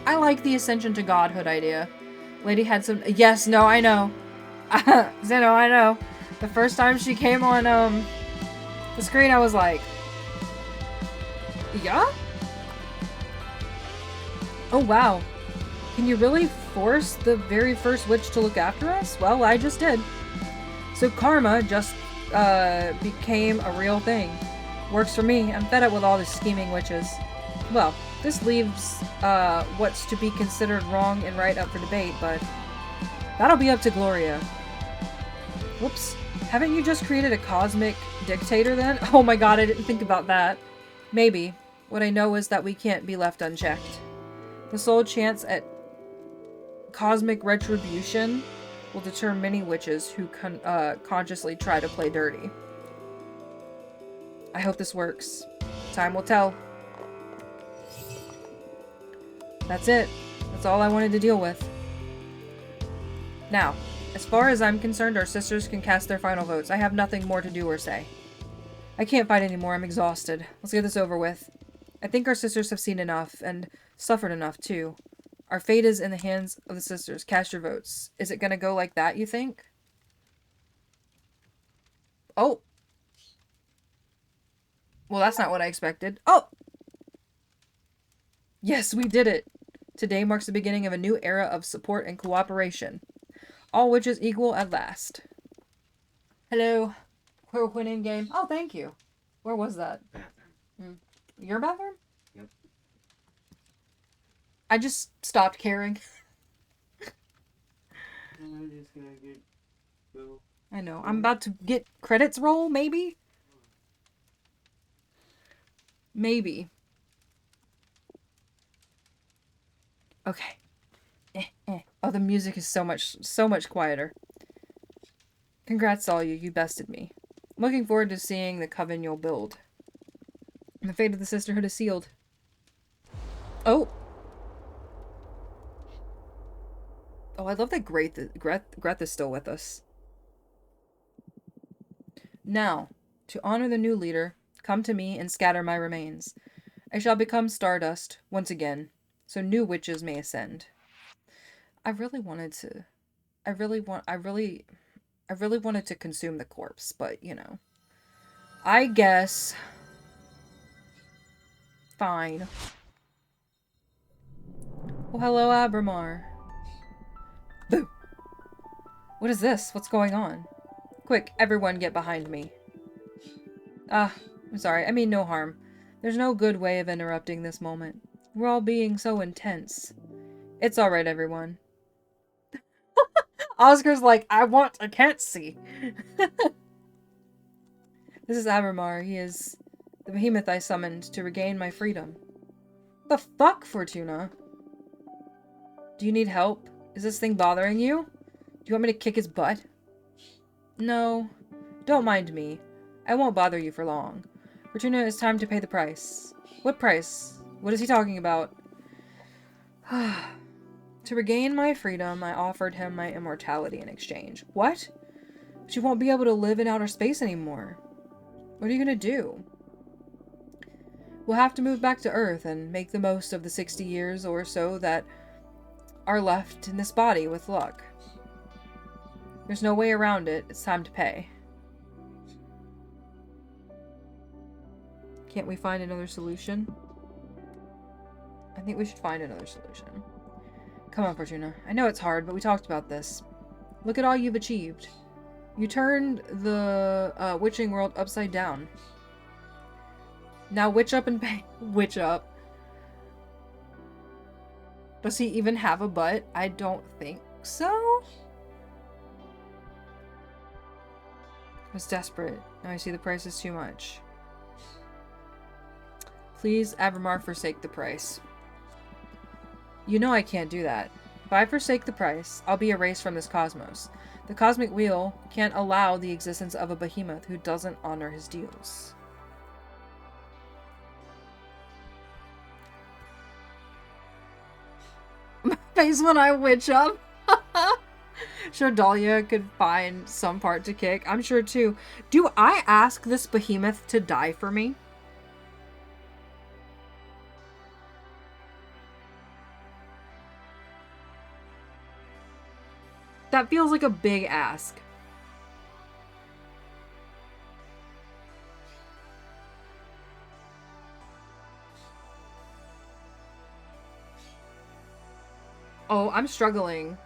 I like the ascension to godhood idea. Lady had some... Yes, no, I know. Zeno, I know. The first time she came on the screen, I was like, yeah? Oh, wow. Can you really force the very first witch to look after us? Well, I just did. So karma just became a real thing. Works for me. I'm fed up with all the scheming witches. Well, this leaves what's to be considered wrong and right up for debate, but that'll be up to Gloria. Whoops. Haven't you just created a cosmic dictator then? Oh my god, I didn't think about that. Maybe. What I know is that we can't be left unchecked. The sole chance at cosmic retribution will deter many witches who consciously try to play dirty. I hope this works. Time will tell. That's it. That's all I wanted to deal with. Now, as far as I'm concerned, our sisters can cast their final votes. I have nothing more to do or say. I can't fight anymore. I'm exhausted. Let's get this over with. I think our sisters have seen enough, and suffered enough, too. Our fate is in the hands of the sisters. Cast your votes. Is it gonna go like that, you think? Oh. Well, that's not what I expected. Oh! Yes, we did it! Today marks the beginning of a new era of support and cooperation. All witches equal at last. Hello. We're winning game. Oh, thank you. Where was that? Bathroom. Your bathroom? Yep. I just stopped caring. I'm just gonna get... Go. I know. I'm about to get credits roll, maybe? Maybe. Okay. Oh, the music is so much quieter. Congrats to all you. You bested me. I'm looking forward to seeing the coven you'll build. The fate of the sisterhood is sealed. Oh. Oh, I love that Greth is still with us. Now, to honor the new leader, come to me and scatter my remains. I shall become stardust once again, so new witches may ascend. I really wanted to consume the corpse, but, you know. I guess. Fine. Well, hello, Abramar. Boo! What is this? What's going on? Quick, everyone get behind me. I'm sorry. I mean no harm. There's no good way of interrupting this moment. We're all being so intense. It's alright, everyone. Oscar's like, I can't see. This is Abramar. He is the behemoth I summoned to regain my freedom. The fuck, Fortuna? Do you need help? Is this thing bothering you? Do you want me to kick his butt? No. Don't mind me. I won't bother you for long. Fortuna, it's time to pay the price. What price? What is he talking about? To regain my freedom, I offered him my immortality in exchange. What? But you won't be able to live in outer space anymore. What are you gonna do? We'll have to move back to Earth and make the most of the 60 years or so that are left in this body with luck. There's no way around it. It's time to pay. Can't we find another solution? I think we should find another solution. Come on, Fortuna. I know it's hard, but we talked about this. Look at all you've achieved. You turned the witching world upside down. Now witch up and pay. Witch up. Does he even have a butt? I don't think so. I was desperate. Now I see the price is too much. Please, Avramar, forsake the price. You know I can't do that. If I forsake the price, I'll be erased from this cosmos. The cosmic wheel can't allow the existence of a behemoth who doesn't honor his deals. My face when I witch up. Sure, Dahlia could find some part to kick. I'm sure too. Do I ask this behemoth to die for me? That feels like a big ask. Oh, I'm struggling.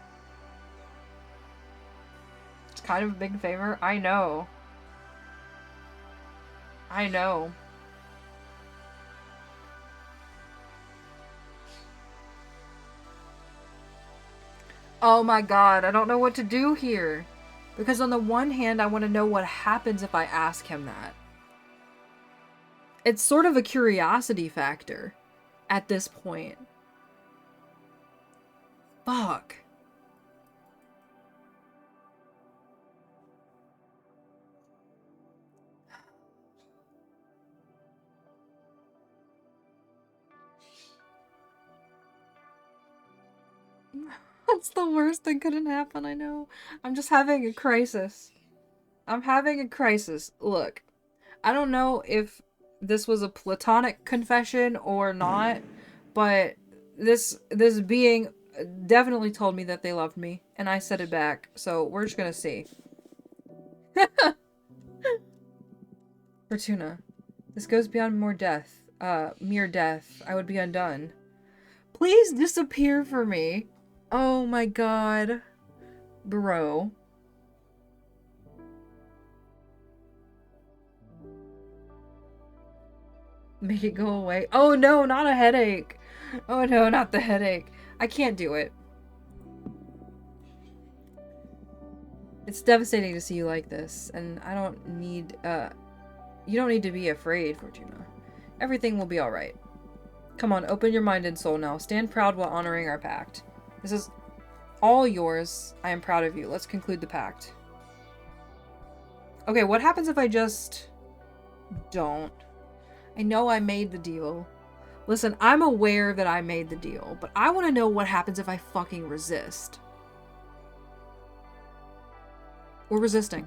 It's kind of a big favor. I know. I know. Oh my god, I don't know what to do here. Because on the one hand, I want to know what happens if I ask him that. It's sort of a curiosity factor at this point. Fuck. That's the worst that couldn't happen, I know. I'm just having a crisis. I'm having a crisis. Look, I don't know if this was a platonic confession or not, but this being definitely told me that they loved me, and I said it back, so we're just gonna see. Fortuna, this goes beyond mere death. I would be undone. Please disappear for me. Oh my god. Bro. Make it go away. Oh no, not a headache. Oh no, not the headache. I can't do it. It's devastating to see you like this, and I don't need, you don't need to be afraid, Fortuna. Everything will be alright. Come on, open your mind and soul now. Stand proud while honoring our pact. This is all yours. I am proud of you. Let's conclude the pact. Okay, what happens if I just don't? I know I made the deal. Listen, I'm aware that I made the deal, but I want to know what happens if I fucking resist. We're resisting.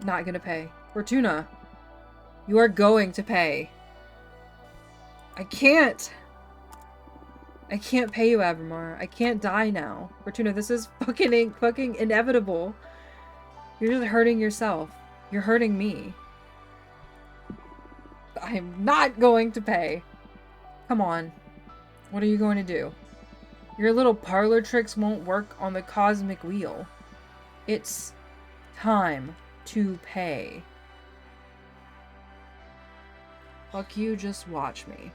Not gonna pay. Fortuna, you are going to pay. I can't pay you, Avramar. I can't die now. Fortuna, this is fucking inevitable. You're just hurting yourself. You're hurting me. I'm not going to pay. Come on. What are you going to do? Your little parlor tricks won't work on the cosmic wheel. It's time to pay. Fuck you, just watch me.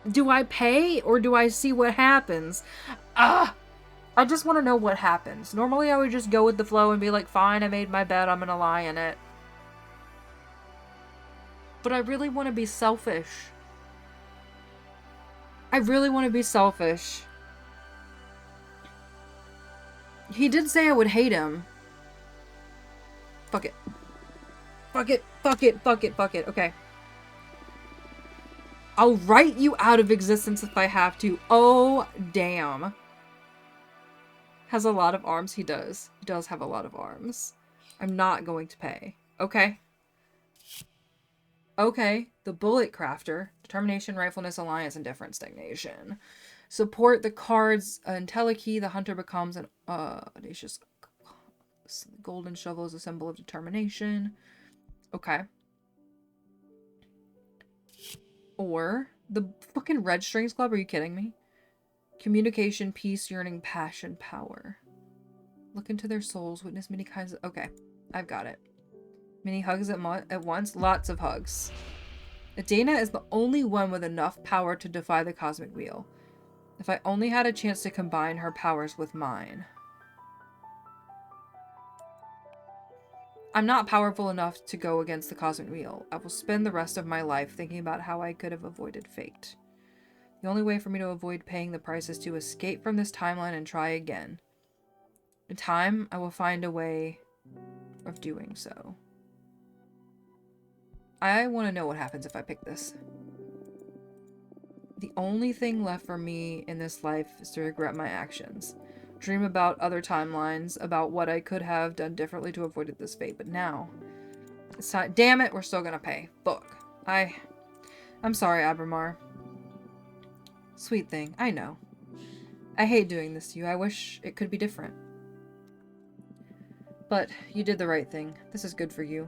Do I pay or do I see what happens? I just want to know what happens. Normally I would just go with the flow and be like, fine, I made my bet, I'm gonna lie in it. But I really want to be selfish. I really want to be selfish. He did say I would hate him. Fuck it. Fuck it. Fuck it. Fuck it. Fuck it. Okay. I'll write you out of existence if I have to. Oh, damn. Has a lot of arms. He does. He does have a lot of arms. I'm not going to pay. Okay. Okay. The Bullet Crafter. Determination, Rightfulness, Alliance, Indifference, Stagnation. Support the cards Entelechy. The hunter becomes an audacious. Golden shovel is a symbol of determination. Okay. Or the fucking Red Strings Club. Are you kidding me? Communication, peace, yearning, passion, power. Look into their souls. Witness many kinds of... Okay. I've got it. Many hugs at once. Lots of hugs. Dana is the only one with enough power to defy the cosmic wheel. If I only had a chance to combine her powers with mine. I'm not powerful enough to go against the cosmic wheel. I will spend the rest of my life thinking about how I could have avoided fate. The only way for me to avoid paying the price is to escape from this timeline and try again. In time, I will find a way of doing so. I want to know what happens if I pick this. The only thing left for me in this life is to regret my actions. Dream about other timelines, about what I could have done differently to avoid this fate. But now, it's time. Damn it, we're still gonna pay. Fuck. I'm sorry, Abramar. Sweet thing, I know. I hate doing this to you. I wish it could be different. But you did the right thing. This is good for you.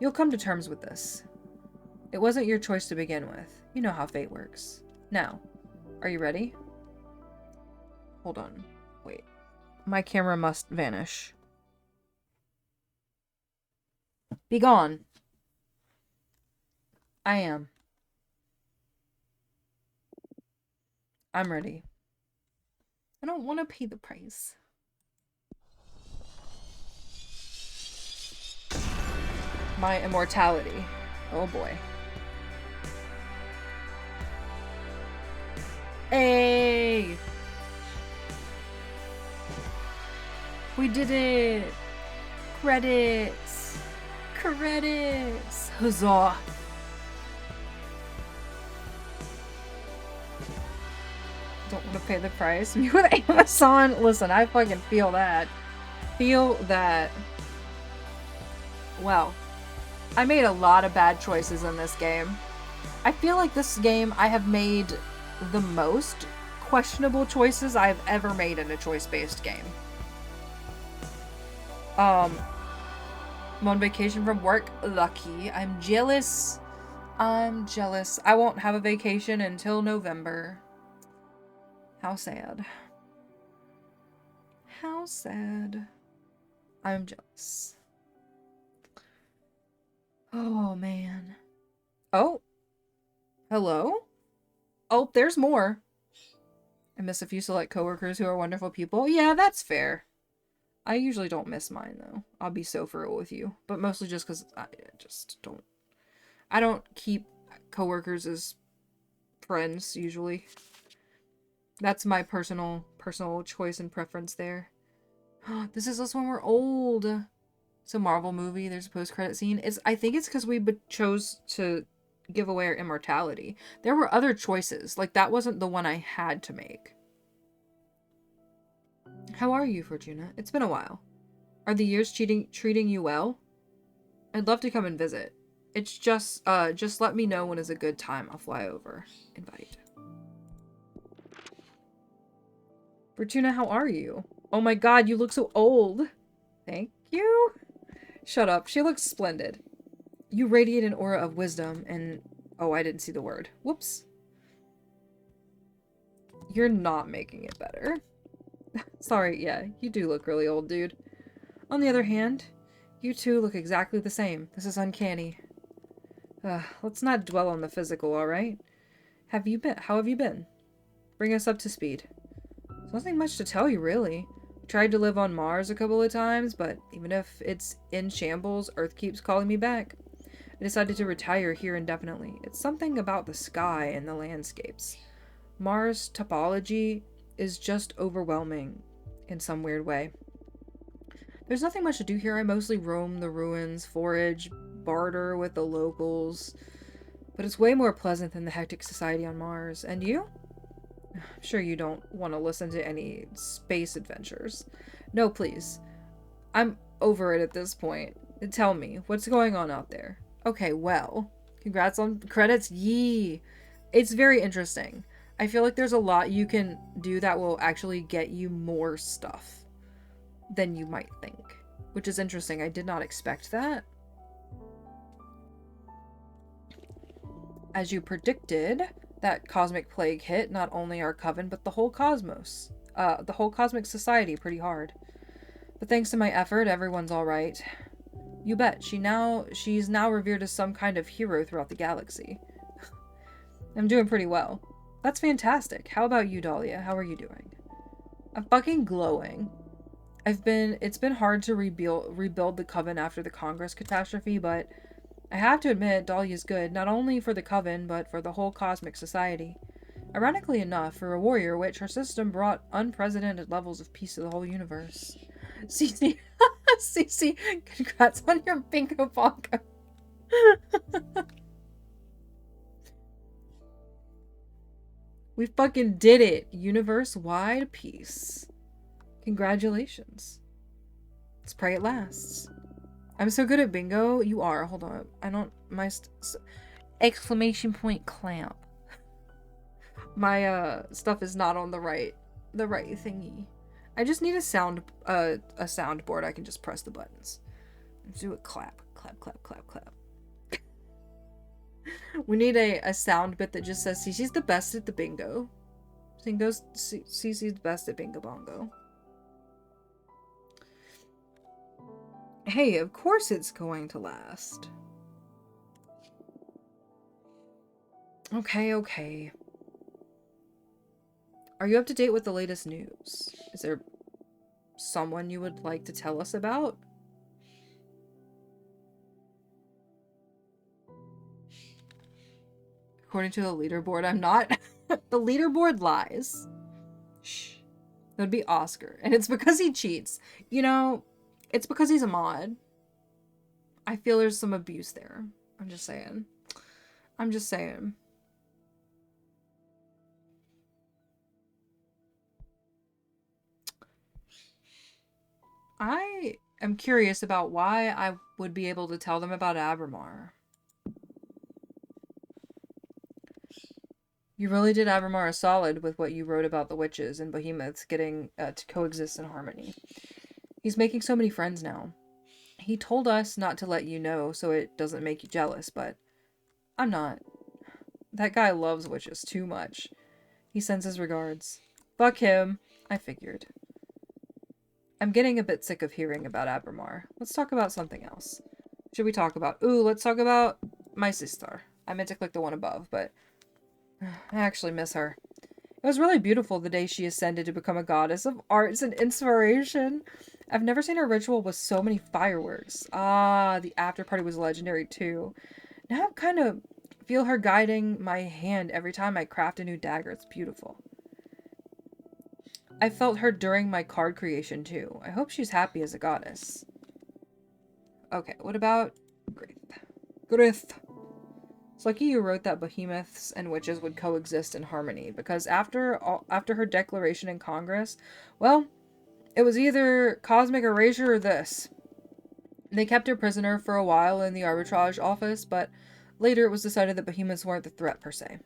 You'll come to terms with this. It wasn't your choice to begin with. You know how fate works. Now, are you ready? Hold on. Wait. My camera must vanish. Be gone. I am. I'm ready. I don't want to pay the price. My immortality. Oh boy. Hey! We did it! Credits! Credits! Huzzah! Don't want to pay the price. Me with Amazon. Listen, I fucking feel that. Feel that. Well, I made a lot of bad choices in this game. I feel like this game I have made the most questionable choices I've ever made in a choice-based game. I'm on vacation from work. Lucky. I'm jealous. I'm jealous. I won't have a vacation until November. How sad. How sad. I'm jealous. Oh, man. Oh. Hello? Oh, there's more. I miss a few select coworkers who are wonderful people. Yeah, that's fair. I usually don't miss mine, though. I'll be so for real with you. But mostly just because I just don't... I don't keep coworkers as friends, usually. That's my personal choice and preference there. This is us when we're old. It's a Marvel movie. There's a post-credit scene. I think it's because we chose to give away our immortality. There were other choices. Like, that wasn't the one I had to make. How are you, Fortuna? It's been a while. Are the years treating you well? I'd love to come and visit. It's just let me know when is a good time. I'll fly over. Invite. Fortuna, how are you? Oh my god, you look so old. Thank you. Shut up. She looks splendid. You radiate an aura of wisdom and... Oh, I didn't see the word. Whoops. You're not making it better. Sorry, yeah, you do look really old, dude. On the other hand, you two look exactly the same. This is uncanny. Let's not dwell on the physical, alright? How have you been? Bring us up to speed. There's nothing much to tell you, really. Tried to live on Mars a couple of times, but even if it's in shambles, Earth keeps calling me back. I decided to retire here indefinitely. It's something about the sky and the landscapes. Mars' topology is just overwhelming in some weird way. There's nothing much to do here. I mostly roam the ruins, forage, barter with the locals. But it's way more pleasant than the hectic society on Mars. And you? I'm sure you don't want to listen to any space adventures. No, please. I'm over it at this point. Tell me, what's going on out there? Okay, well, congrats on credits. Yee! It's very interesting. I feel like there's a lot you can do that will actually get you more stuff than you might think, which is interesting. I did not expect that. As you predicted, that cosmic plague hit not only our coven, but the whole cosmos. The whole cosmic society pretty hard. But thanks to my effort, everyone's alright. You bet, she's now revered as some kind of hero throughout the galaxy. I'm doing pretty well. That's fantastic. How about you, Dahlia? How are you doing? I'm fucking glowing. It's been hard to rebuild the coven after the Congress catastrophe, but I have to admit, Dahlia's good, not only for the coven, but for the whole cosmic society. Ironically enough, for a warrior witch, her system brought unprecedented levels of peace to the whole universe. Cece, Cece, congrats on your bingo bongo. We fucking did it. Universe-wide peace. Congratulations. Let's pray it lasts. I'm so good at bingo. You are. Hold on. I don't... exclamation point clamp. My stuff is not on the right thingy. I just need a soundboard. I can just press the buttons. Let's do it. Clap, clap, clap, clap, clap. We need a sound bit that just says Cece's the best at the bingo. Cece's the best at bingo bongo. Hey, of course it's going to last. Okay, okay. Are you up to date with the latest news? Is there someone you would like to tell us about? According to the leaderboard, I'm not. The leaderboard lies. Shh. That would be Oscar. And it's because he cheats. You know, it's because he's a mod. I feel there's some abuse there. I'm just saying. I'm just saying. I am curious about why I would be able to tell them about Abramar. You really did Abramar a solid with what you wrote about the witches and behemoths getting to coexist in harmony. He's making so many friends now. He told us not to let you know so it doesn't make you jealous, but I'm not. That guy loves witches too much. He sends his regards. Fuck him. I figured. I'm getting a bit sick of hearing about Abramar. Let's talk about something else. Should we talk about... Ooh, let's talk about my sister. I meant to click the one above, but I actually miss her. It was really beautiful the day she ascended to become a goddess of arts and inspiration. I've never seen a ritual with so many fireworks. Ah, the after party was legendary too. Now I kind of feel her guiding my hand every time I craft a new dagger. It's beautiful. I felt her during my card creation too. I hope she's happy as a goddess. Okay, what about Grith? Grith. It's lucky you wrote that behemoths and witches would coexist in harmony, because after her declaration in Congress, well, it was either cosmic erasure or this. They kept her prisoner for a while in the arbitrage office, but later it was decided that behemoths weren't the threat per se.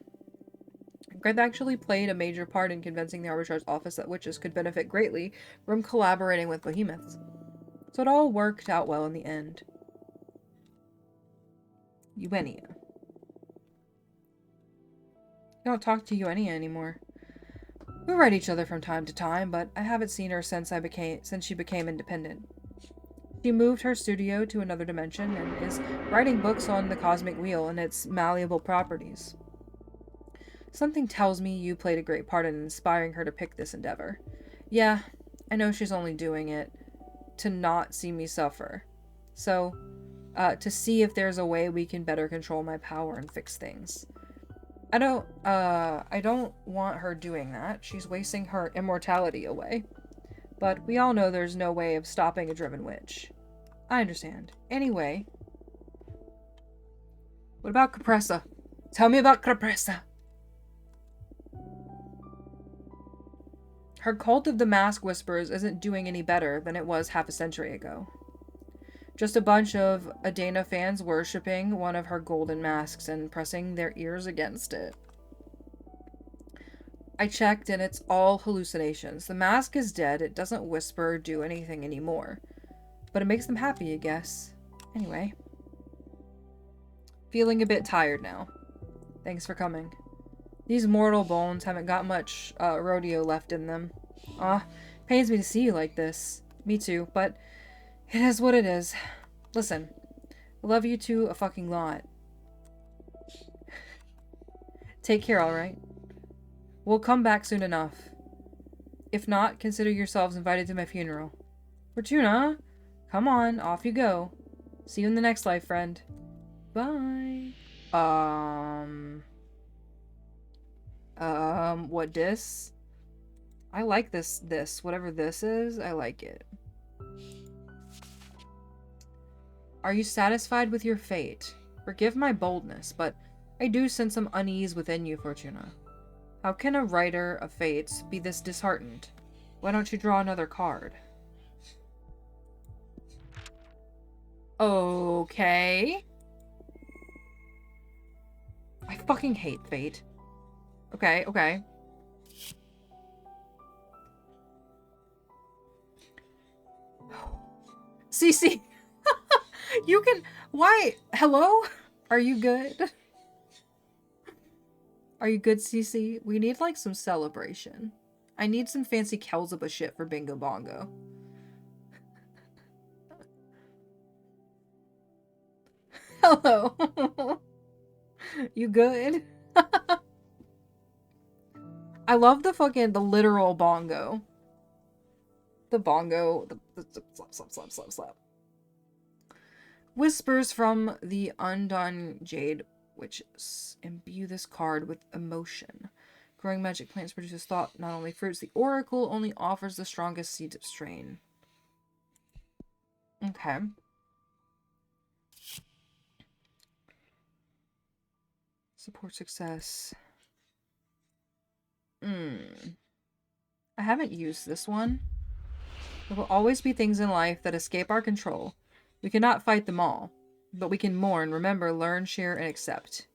Grith actually played a major part in convincing the arbitrage office that witches could benefit greatly from collaborating with behemoths. So it all worked out well in the end. Eugenia. I don't talk to Eugenia anymore. We write each other from time to time, but I haven't seen her since she became independent. She moved her studio to another dimension and is writing books on the cosmic wheel and its malleable properties. Something tells me you played a great part in inspiring her to pick this endeavor. Yeah, I know she's only doing it to not see me suffer. So, to see if there's a way we can better control my power and fix things. I don't want her doing that. She's wasting her immortality away. But we all know there's no way of stopping a driven witch. I understand. Anyway. What about Capressa? Tell me about Capressa. Her cult of the mask whisperers isn't doing any better than it was half a century ago. Just a bunch of Adana fans worshipping one of her golden masks and pressing their ears against it. I checked and it's all hallucinations. The mask is dead. It doesn't whisper or do anything anymore. But it makes them happy, I guess. Anyway. Feeling a bit tired now. Thanks for coming. These mortal bones haven't got much rodeo left in them. Pains me to see you like this. Me too, but it is what it is. Listen, I love you two a fucking lot. Take care, alright? We'll come back soon enough. If not, consider yourselves invited to my funeral. Fortuna, come on, off you go. See you in the next life, friend. Bye. What dis? I like this. Whatever this is, I like it. Are you satisfied with your fate? Forgive my boldness, but I do sense some unease within you, Fortuna. How can a writer of fates be this disheartened? Why don't you draw another card? Okay. I fucking hate fate. Okay, okay. Cece! You can... Why? Hello? Are you good? Are you good, Cece? We need, like, some celebration. I need some fancy Kelzaba shit for Bingo Bongo. Hello. You good? I love the literal bongo. The bongo. The slap. Whispers from the undone jade witches. Imbue this card with emotion. Growing magic plants produces thought, not only fruits. The oracle only offers the strongest seeds of strain. Okay. Support success. I haven't used this one. There will always be things in life that escape our control. We cannot fight them all, but we can mourn, remember, learn, share, and accept.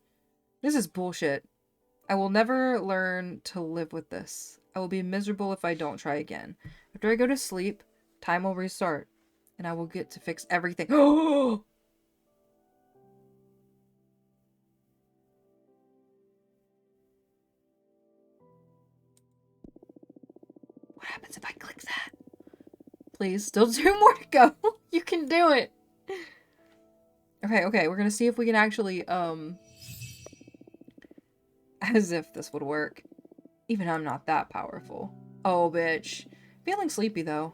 This is bullshit. I will never learn to live with this. I will be miserable if I don't try again. After I go to sleep, time will restart, and I will get to fix everything. Oh! What happens if I click that? Please, still 2 more to go. You can do it. Okay, we're gonna see if we can actually, as if this would work. Even I'm not that powerful. Oh, bitch. Feeling sleepy, though.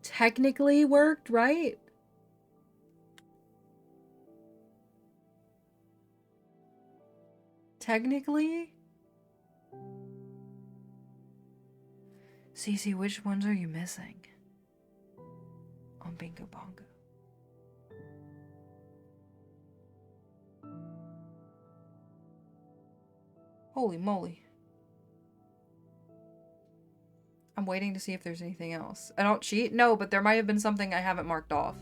Technically worked, right? Technically? Cece, which ones are you missing? On Bingo Bongo. Holy moly. I'm waiting to see if there's anything else. I don't cheat? No, but there might have been something I haven't marked off.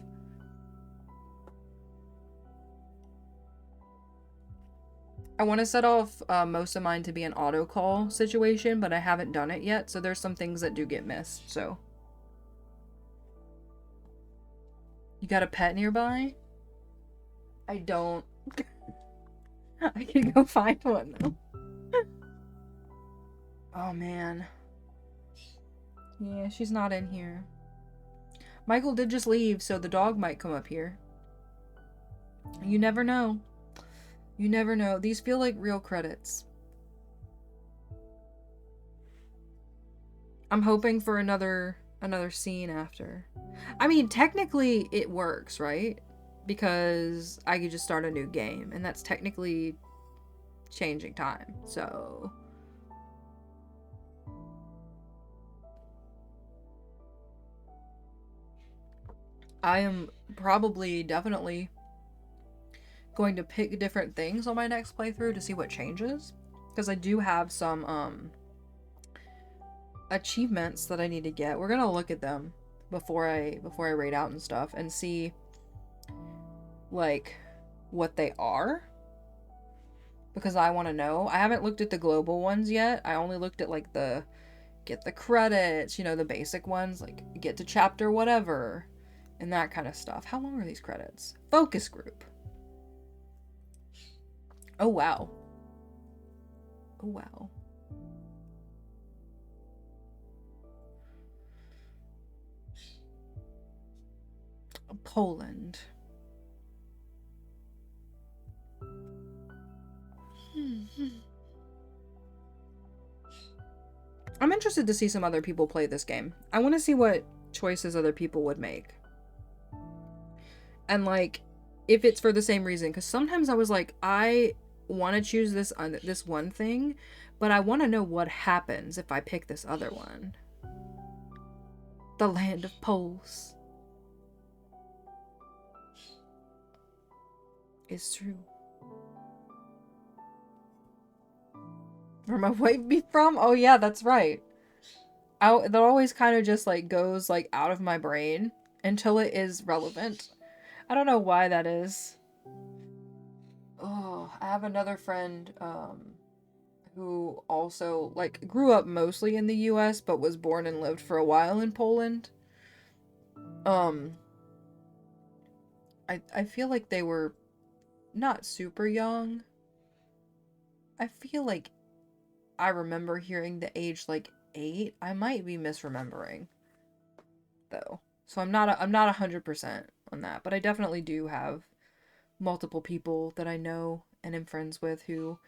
I want to set off most of mine to be an auto call situation, but I haven't done it yet, so there's some things that do get missed, so. You got a pet nearby? I don't. I can go find one, though. Oh, man. Yeah, she's not in here. Michael did just leave, so the dog might come up here. You never know. You never know. These feel like real credits. I'm hoping for another scene after. I mean, technically it works, right? Because I could just start a new game, and that's technically changing time. So I am probably definitely going to pick different things on my next playthrough to see what changes. Because I do have some, achievements that I need to get. We're gonna look at them before I raid out and stuff and see, like, what they are. Because I want to know. I haven't looked at the global ones yet. I only looked at, like, the get the credits, you know, the basic ones, like get to chapter whatever and that kind of stuff. How long are these credits? Focus group. Oh, wow. Oh, wow. Poland. I'm interested to see some other people play this game. I want to see what choices other people would make. And, like, if it's for the same reason. Because sometimes I was like, I want to choose this one thing, but I want to know what happens if I pick this other one. The land of Poles. It's true. Where my weight be from? Oh yeah, that's right. That always kind of just like goes like out of my brain until it is relevant. I don't know why that is. Oh, I have another friend who also like grew up mostly in the US but was born and lived for a while in Poland. I feel like they were not super young. I feel like I remember hearing the age like 8. I might be misremembering though. So I'm not 100% on that, but I definitely do have multiple people that I know and am friends with who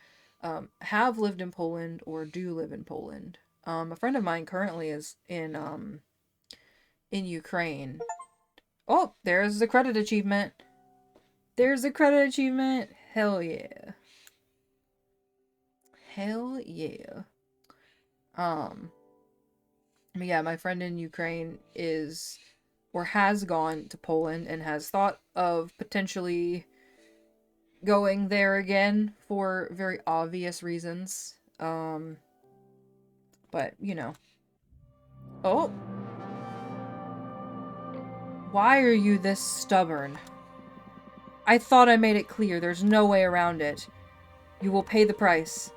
have lived in Poland or do live in Poland. A friend of mine currently is in Ukraine. Oh, there's the credit achievement. There's a credit achievement. Hell yeah. Hell yeah. But yeah, my friend in Ukraine is or has gone to Poland and has thought of potentially going there again for very obvious reasons. But you know. Oh. Why are you this stubborn? I thought I made it clear. There's no way around it. You will pay the price.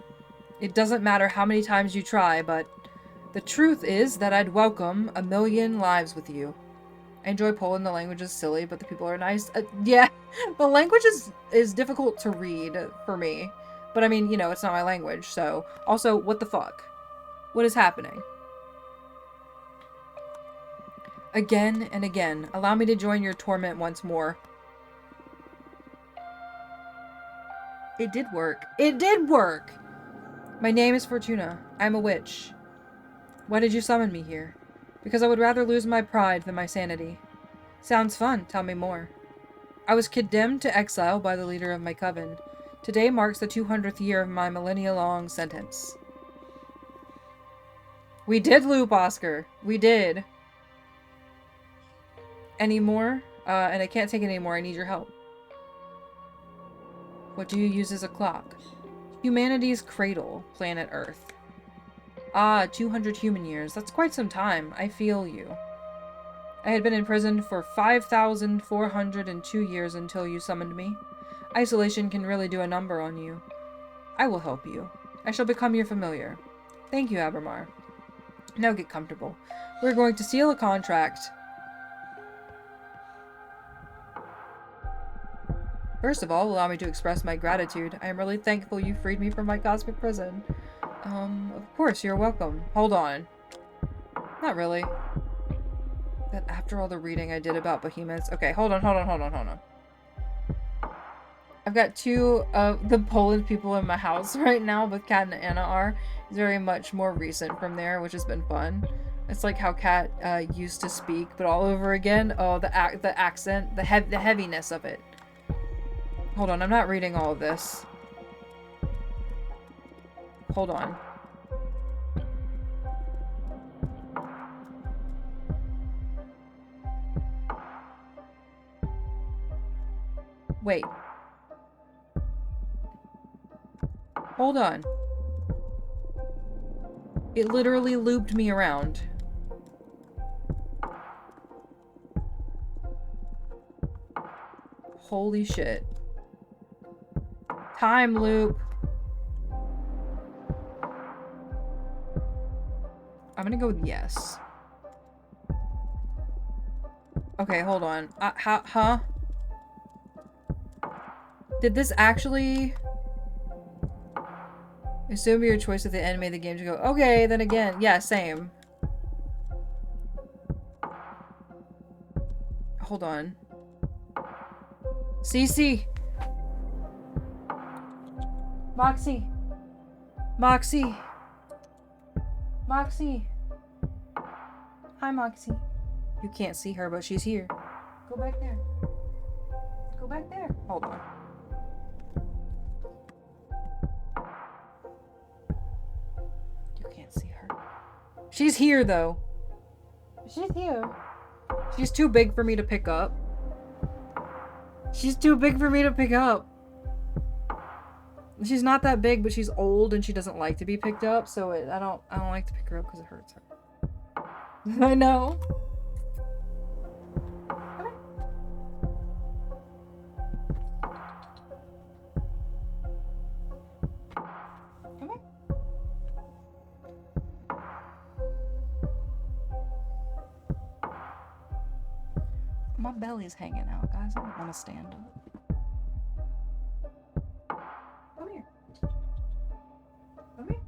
It doesn't matter how many times you try, but the truth is that I'd welcome 1,000,000 lives with you. I enjoy Poland. The language is silly, but the people are nice. Yeah, the language is difficult to read for me. But I mean, you know, it's not my language, so... Also, what the fuck? What is happening? Again and again. Allow me to join your torment once more. It did work. It did work! My name is Fortuna. I'm a witch. Why did you summon me here? Because I would rather lose my pride than my sanity. Sounds fun. Tell me more. I was condemned to exile by the leader of my coven. Today marks the 200th year of my millennia-long sentence. We did loop, Oscar. We did. Any more? And I can't take it anymore. I need your help. What do you use as a clock? Humanity's cradle, planet Earth. Ah, 200 human years. That's quite some time. I feel you. I had been imprisoned for 5,402 years until you summoned me. Isolation can really do a number on you. I will help you. I shall become your familiar. Thank you, Abramar. Now get comfortable. We're going to seal a contract. First of all, allow me to express my gratitude. I am really thankful you freed me from my cosmic prison. Of course, you're welcome. Hold on. Not really. That after all the reading I did about behemoths... Okay, hold on. I've got 2 of the Polish people in my house right now, but Kat and Anna are. It's very much more recent from there, which has been fun. It's like how Kat used to speak, but all over again. Oh, the accent, the heaviness of it. Hold on, I'm not reading all of this. Hold on. Wait. Hold on. It literally looped me around. Holy shit. Time loop. I'm gonna go with yes. Okay, hold on. Huh? Did this actually... Assume your choice at the end made the game to go, okay, then again. Yeah, same. Hold on. Cece! Moxie! Moxie! Moxie! Hi, Moxie. You can't see her, but she's here. Go back there. Go back there. Hold on. You can't see her. She's here, though. She's here. She's too big for me to pick up. She's too big for me to pick up. She's not that big, but she's old and she doesn't like to be picked up, so I don't like to pick her up because it hurts her. I know. Come here. My belly's hanging out, guys. I don't want to stand up. Come here. Come here.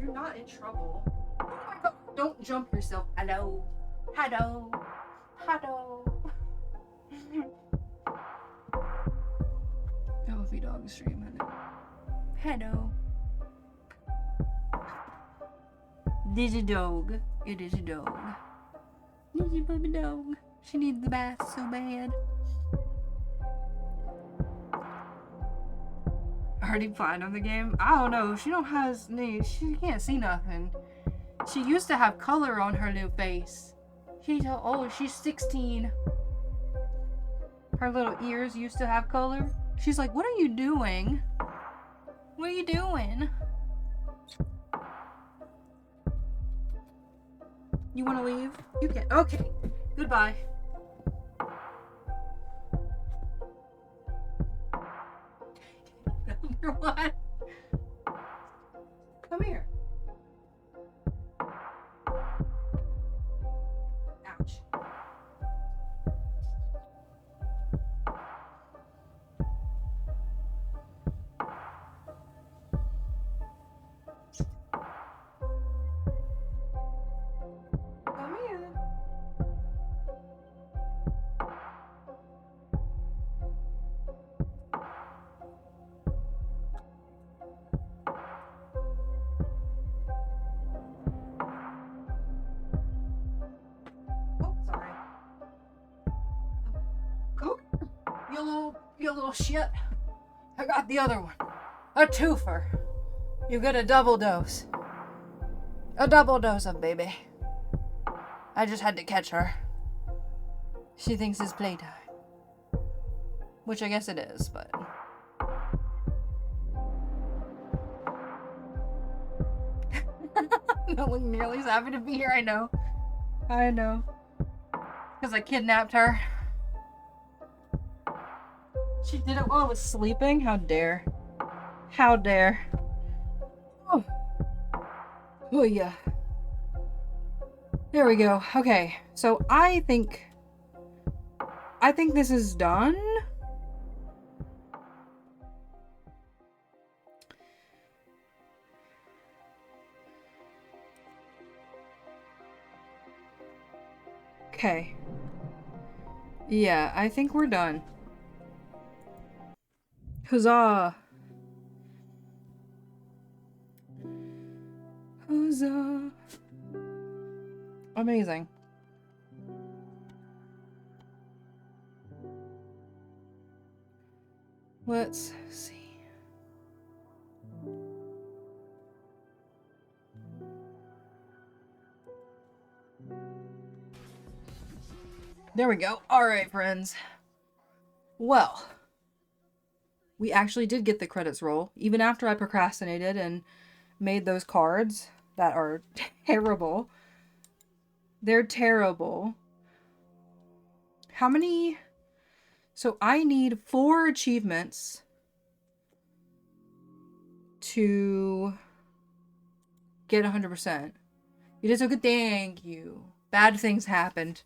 You're not in trouble. Oh my god. Don't jump yourself. Hello. Hello. Hello. Healthy dog stream. Hello. This is a dog. It is a dog. This is a baby dog. She needs the bath so bad. Already fine on the game? I don't know. She don't have she can't see nothing. She used to have color on her new face. She's 16. Her little ears used to have color. She's like, what are you doing? What are you doing? You want to leave? You can. Okay. Goodbye. What? Come here. Ouch. Come here. Oh, sorry. Go. You little shit. I got the other one. A twofer. You get a double dose. A double dose of baby. I just had to catch her. She thinks it's playtime. Which I guess it is, but... Don't look nearly as happy to be here, I know. I know. Because I kidnapped her. She did it while I was sleeping? How dare. How dare. Oh. Oh yeah. There we go. Okay. So I think this is done. Okay. Yeah, I think we're done. Huzzah! Huzzah! Amazing. Let's see. There we go. Alright, friends. Well, we actually did get the credits roll, even after I procrastinated and made those cards that are terrible. They're terrible. How many? So I need 4 achievements to get 100%. You did so good. Thank you. Bad things happened.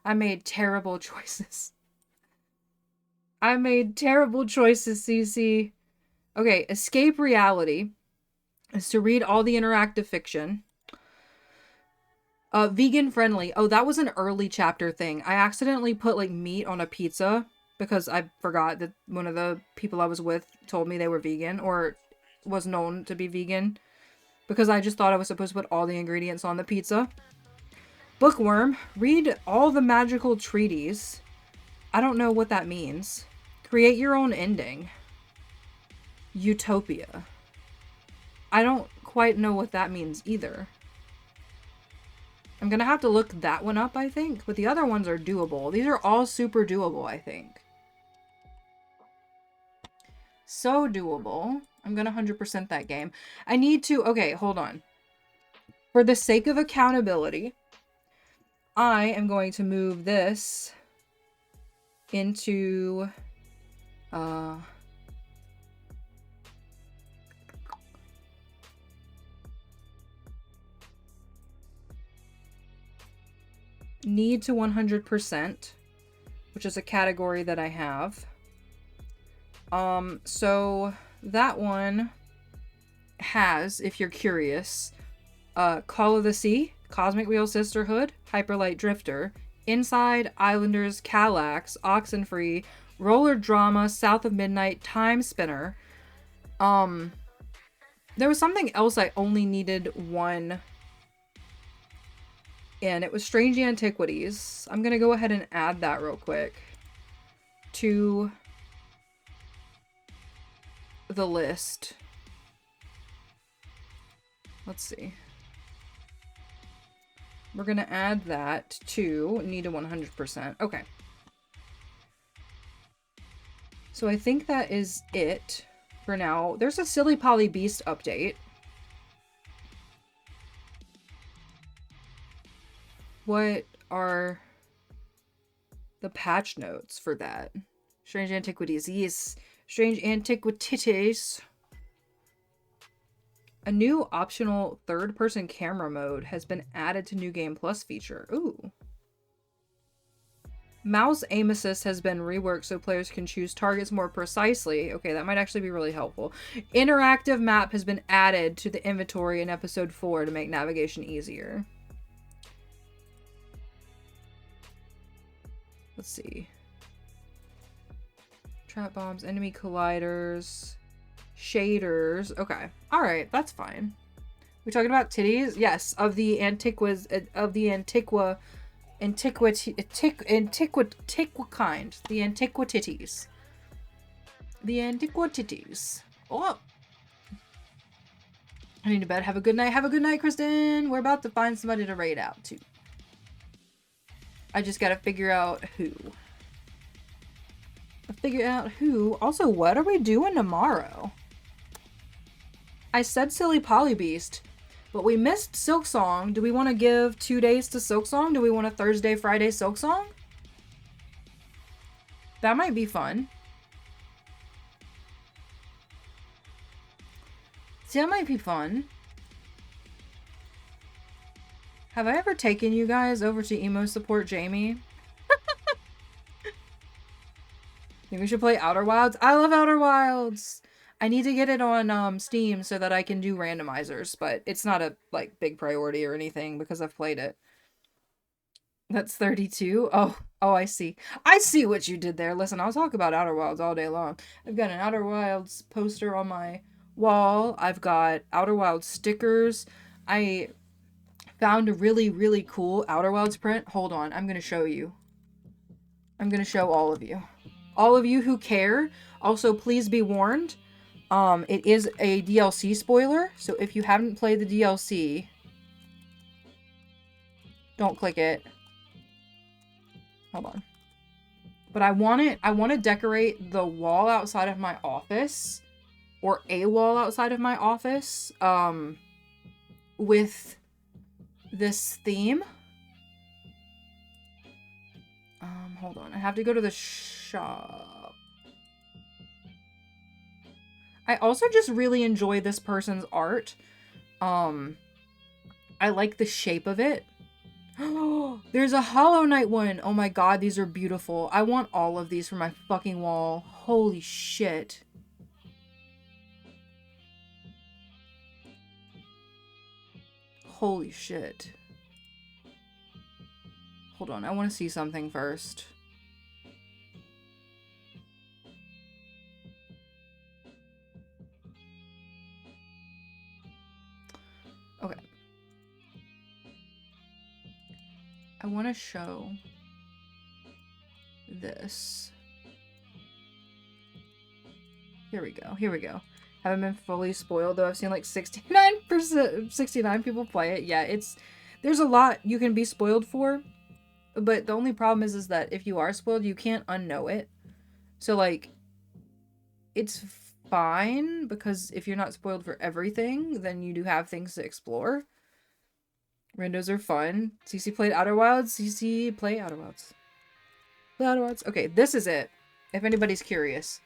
I made terrible choices. I made terrible choices, CC. Okay, escape reality is to read all the interactive fiction. Vegan friendly. Oh, that was an early chapter thing. I accidentally put like meat on a pizza because I forgot that one of the people I was with told me they were vegan or was known to be vegan because I just thought I was supposed to put all the ingredients on the pizza. Bookworm. Read all the magical treaties. I don't know what that means. Create your own ending. Utopia. I don't quite know what that means either. I'm gonna have to look that one up, I think. But the other ones are doable. These are all super doable, I think. So doable. I'm gonna 100% that game. I need to... Okay, hold on. For the sake of accountability, I am going to move this into... need to 100%, which is a category that I have. So that one has, if you're curious, Call of the Sea, Cosmic Wheel Sisterhood, Hyperlight Drifter, Inside, Islanders, Kallax, Oxenfree, Roller Drama, South of Midnight, Time Spinner. There was something else I only needed one, and it was Strange Antiquities. I'm gonna go ahead and add that real quick to the list. Let's see. We're gonna add that to need a 100%. Okay. So I think that is it for now. There's a Silly Polly Beast update. What are the patch notes for that? Strange Antiquities. Yes. Strange Antiquities. A new optional third-person camera mode has been added to New Game Plus feature. Ooh. Mouse aim assist has been reworked so players can choose targets more precisely. Okay, that might actually be really helpful. Interactive map has been added to the inventory in episode 4 to make navigation easier. Let's see. Trap bombs, enemy colliders, shaders. Okay. Alright, that's fine. We talking about titties? Yes, of the Antiquas, of the Antiqua kind. The Antiquititties. The Antiquititties. Oh! I need to bed. Have a good night. Have a good night, Kristen. We're about to find somebody to raid out to. I just gotta figure out who. Also, what are we doing tomorrow? I said Silly Polly Beast, but we missed Silk Song. Do we want to give 2 days to Silk Song? Do we want a Thursday, Friday Silk Song? That might be fun. See, that might be fun. Have I ever taken you guys over to emo support Jamie? Think we should play Outer Wilds? I love Outer Wilds! I need to get it on Steam so that I can do randomizers, but it's not a like big priority or anything because I've played it. That's 32? Oh, I see. I see what you did there. Listen, I'll talk about Outer Wilds all day long. I've got an Outer Wilds poster on my wall. I've got Outer Wilds stickers. I found a really, really cool Outer Wilds print. Hold on, I'm gonna show you. I'm gonna show all of you. All of you who care, also please be warned. It is a DLC spoiler, so if you haven't played the DLC, don't click it. Hold on. But I want to decorate the wall outside of my office, or a wall outside of my office, with this theme. Hold on. I have to go to the shop. I also just really enjoy this person's art. I like the shape of it. There's a ωiℓℓ one. Oh my god, these are beautiful. I want all of these for my fucking wall. Holy shit. Holy shit. Hold on, I want to see something first. Okay. I want to show this. Here we go. Here we go. Haven't been fully spoiled though. I've seen like 69 people play it. Yeah, there's a lot you can be spoiled for. But the only problem is that if you are spoiled, you can't unknow it. So, like, it's fine, because if you're not spoiled for everything, then you do have things to explore. Randos are fun. CC played Outer Wilds. CC play Outer Wilds. Play Outer Wilds. Okay, this is it. If anybody's curious.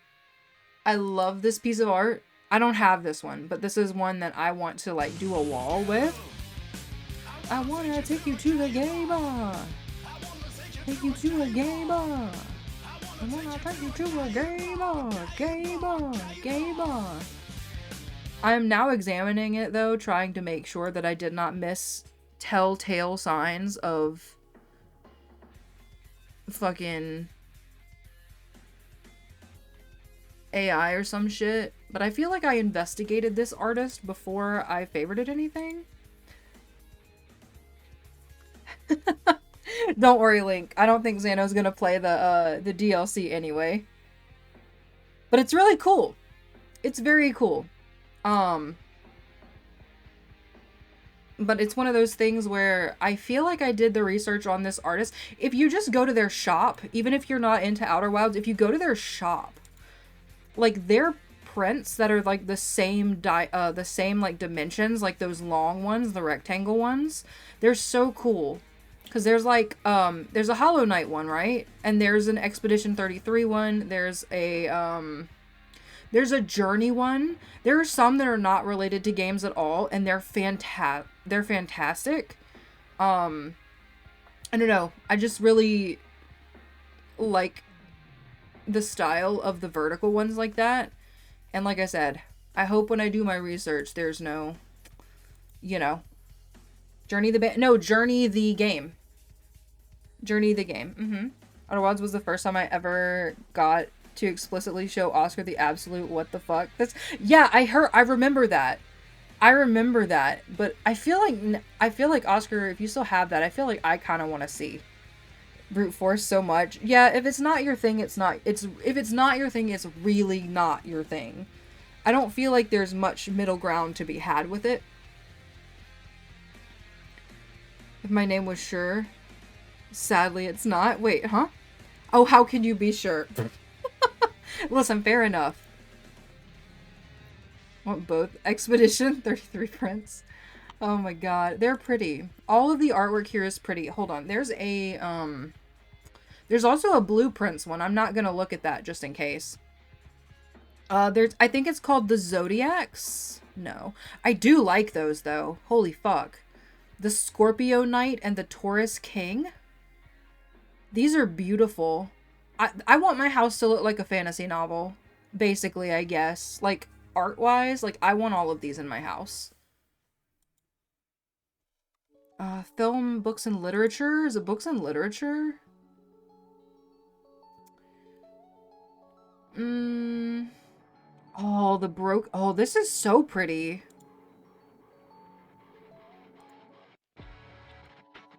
I love this piece of art. I don't have this one, but this is one that I want to, like, do a wall with. I want to take you to the game bar. Take you to a game bar. I wanna take you to a game bar. Game bar. Game bar. I am now examining it though, trying to make sure that I did not miss telltale signs of fucking AI or some shit. But I feel like I investigated this artist before I favorited anything. Don't worry, Link. I don't think Xano's gonna play the DLC anyway. But it's really cool. It's very cool. But it's one of those things where I feel like I did the research on this artist. If you just go to their shop, even if you're not into Outer Wilds, if you go to their shop, like their prints that are like the same like dimensions, like those long ones, the rectangle ones, they're so cool. Because there's like, there's a ωiℓℓ one, right? And there's an Expedition 33 one. There's a Journey one. There are some that are not related to games at all, and they're fantastic. I don't know. I just really like the style of the vertical ones like that. And like I said, I hope when I do my research, there's no, you know, Journey the game. Journey the game. Outer Wilds was the first time I ever got to explicitly show Oscar the absolute what the fuck. Yeah, I remember that. But I feel like Oscar, if you still have that, I feel like I kind of want to see brute force so much. Yeah, if it's not your thing, if it's not your thing, it's really not your thing. I don't feel like there's much middle ground to be had with it. If my name was Sure. Sadly, it's not. Wait, huh? Oh, how can you be sure? Listen, fair enough. Want both. Expedition 33 prints. Oh my god. They're pretty. All of the artwork here is pretty. Hold on. There's also a blueprints one. I'm not gonna look at that just in case. I think it's called the Zodiacs. No. I do like those though. Holy fuck. The Scorpio Knight and the Taurus King. These are beautiful. I want my house to look like a fantasy novel, basically, I guess. Like, art-wise, like, I want all of these in my house. Film, books, and literature? Is it books and literature? Oh, oh, this is so pretty.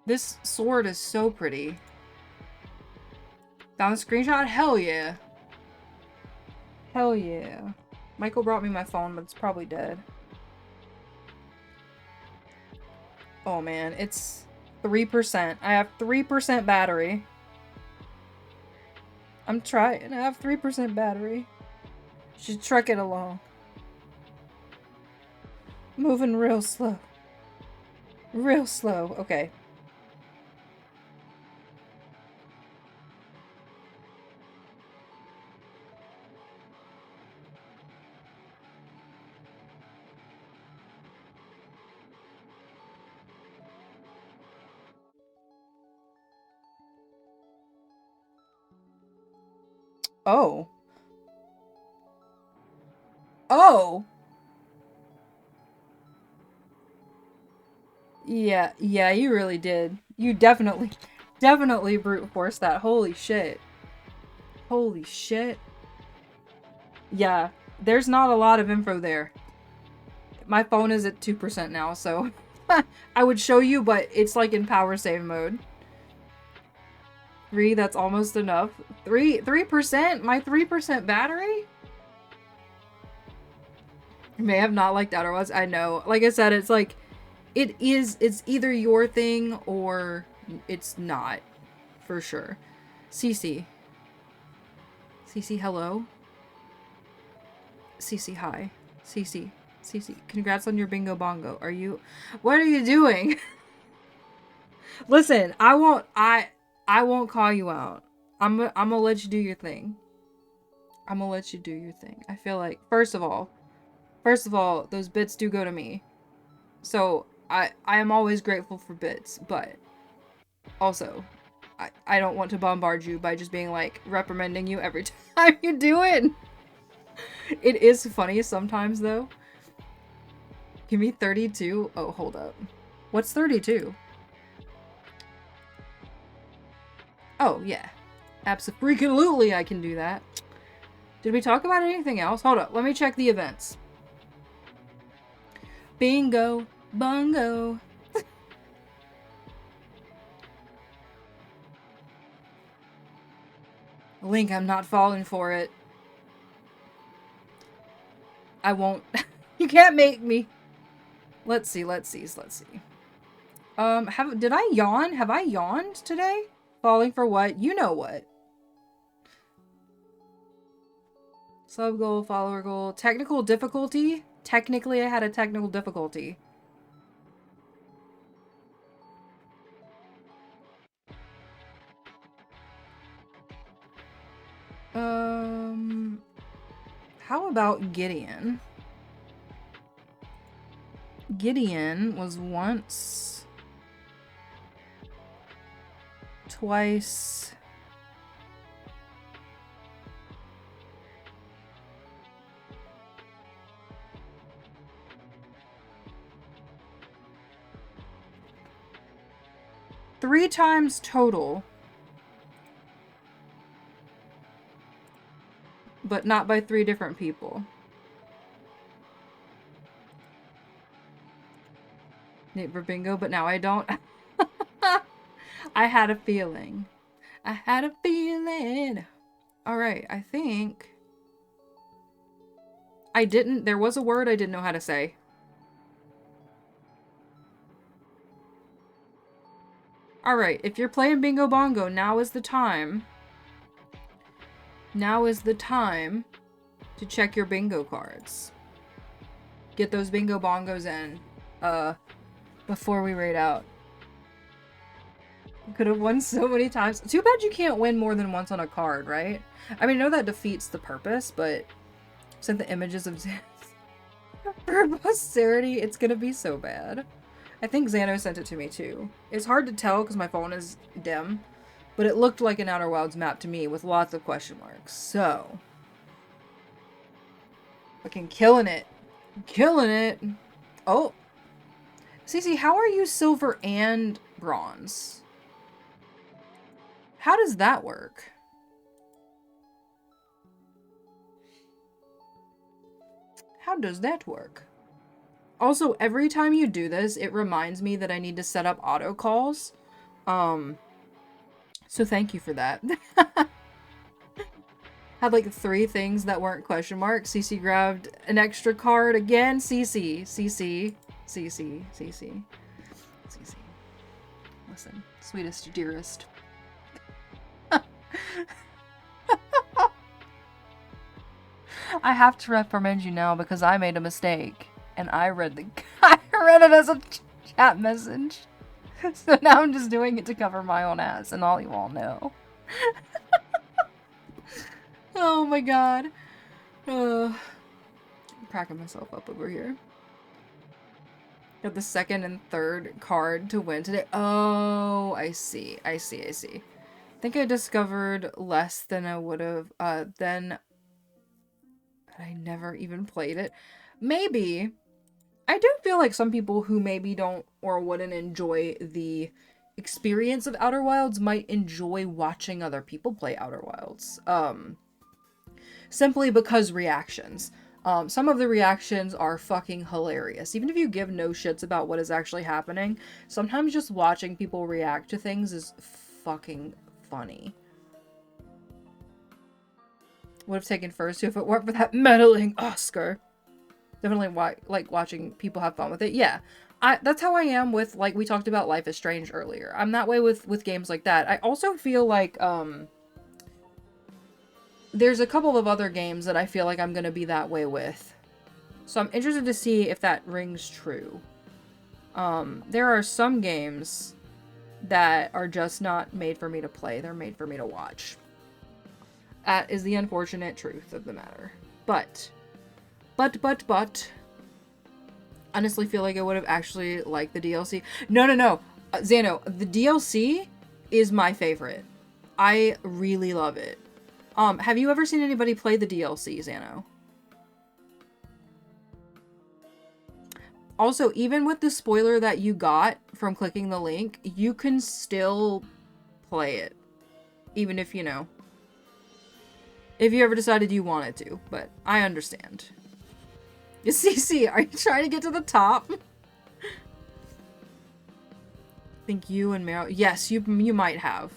This sword is so pretty. Found a screenshot? Hell yeah. Hell yeah. Michael brought me my phone, but it's probably dead. Oh man, it's 3%. I have 3% battery. I'm trying. I have 3% battery. Should truck it along. Moving real slow. Real slow. Okay. Oh. Oh! Yeah, you really did. You definitely brute force that. Holy shit. Holy shit. Yeah, there's not a lot of info there. My phone is at 2% now, so I would show you, but it's like in power save mode. 3, that's almost enough. 3%? My 3% battery? May have not liked Outer Wilds. I know. Like I said, it's like, it's either your thing or it's not. For sure. Cece. Cece, hello? Cece, hi. Cece. Cece, congrats on your bingo bongo. What are you doing? Listen, I won't call you out. I'm gonna let you do your thing. I'm gonna let you do your thing. I feel like, first of all, those bits do go to me. So, I am always grateful for bits, but also, I don't want to bombard you by just being like reprimanding you every time you do it. It is funny sometimes though. Give me 32. Oh, hold up. What's 32? Oh, yeah. Absolutely I can do that. Did we talk about anything else? Hold up. Let me check the events. Bingo. Bongo. Link, I'm not falling for it. I won't. You can't make me. Let's see. Did I yawn? Have I yawned today? Falling for what? You know what. Sub goal, follower goal. Technical difficulty? Technically, I had a technical difficulty. How about Gideon? Gideon was once, twice, three times total. But not by 3 different people. Neighbor bingo, but now I don't. I had a feeling. I had a feeling. Alright, I think there was a word I didn't know how to say. Alright, if you're playing Bingo Bongo, now is the time. Now is the time to check your bingo cards. Get those bingo bongos in, before we raid out. Could have won so many times. Too bad you can't win more than once on a card, right? I mean, I know that defeats the purpose, but sent the images of for posterity, it's gonna be so bad. I think Xano sent it to me too. It's hard to tell because my phone is dim, but it looked like an Outer Wilds map to me with lots of question marks. So, fucking killing it. Killing it. Oh. Cece, how are you silver and bronze? How does that work? How does that work? Also, every time you do this, it reminds me that I need to set up auto calls. So thank you for that. Had like 3 things that weren't question marks. Cece grabbed an extra card again. Cece. Listen, sweetest, dearest. I have to reprimand you now because I made a mistake. And I read I read it as a chat message. So now I'm just doing it to cover my own ass and all you all know. Oh my god. I'm cracking myself up over here. Got the second and third card to win today. Oh, I see. I think I discovered less than I would have, then I never even played it. Maybe. I do feel like some people who maybe don't or wouldn't enjoy the experience of Outer Wilds might enjoy watching other people play Outer Wilds. Simply because reactions. Some of the reactions are fucking hilarious. Even if you give no shits about what is actually happening, sometimes just watching people react to things is fucking funny. Would have taken first if it weren't for that meddling Oscar. Definitely like watching people have fun with it. Yeah, that's how I am with, like, we talked about Life is Strange earlier. I'm that way with games like that. I also feel like, there's a couple of other games that I feel like I'm gonna be that way with. So I'm interested to see if that rings true. There are some games that are just not made for me to play. They're made for me to watch. That is the unfortunate truth of the matter. But, honestly feel like I would have actually liked the DLC. No. Xano, the DLC is my favorite. I really love it. Have you ever seen anybody play the DLC, Xano? Also, even with the spoiler that you got from clicking the link, you can still play it. Even if, you know, if you ever decided you wanted to, but I understand. CC, are you trying to get to the top? I think you and Meryl... Yes, you might have.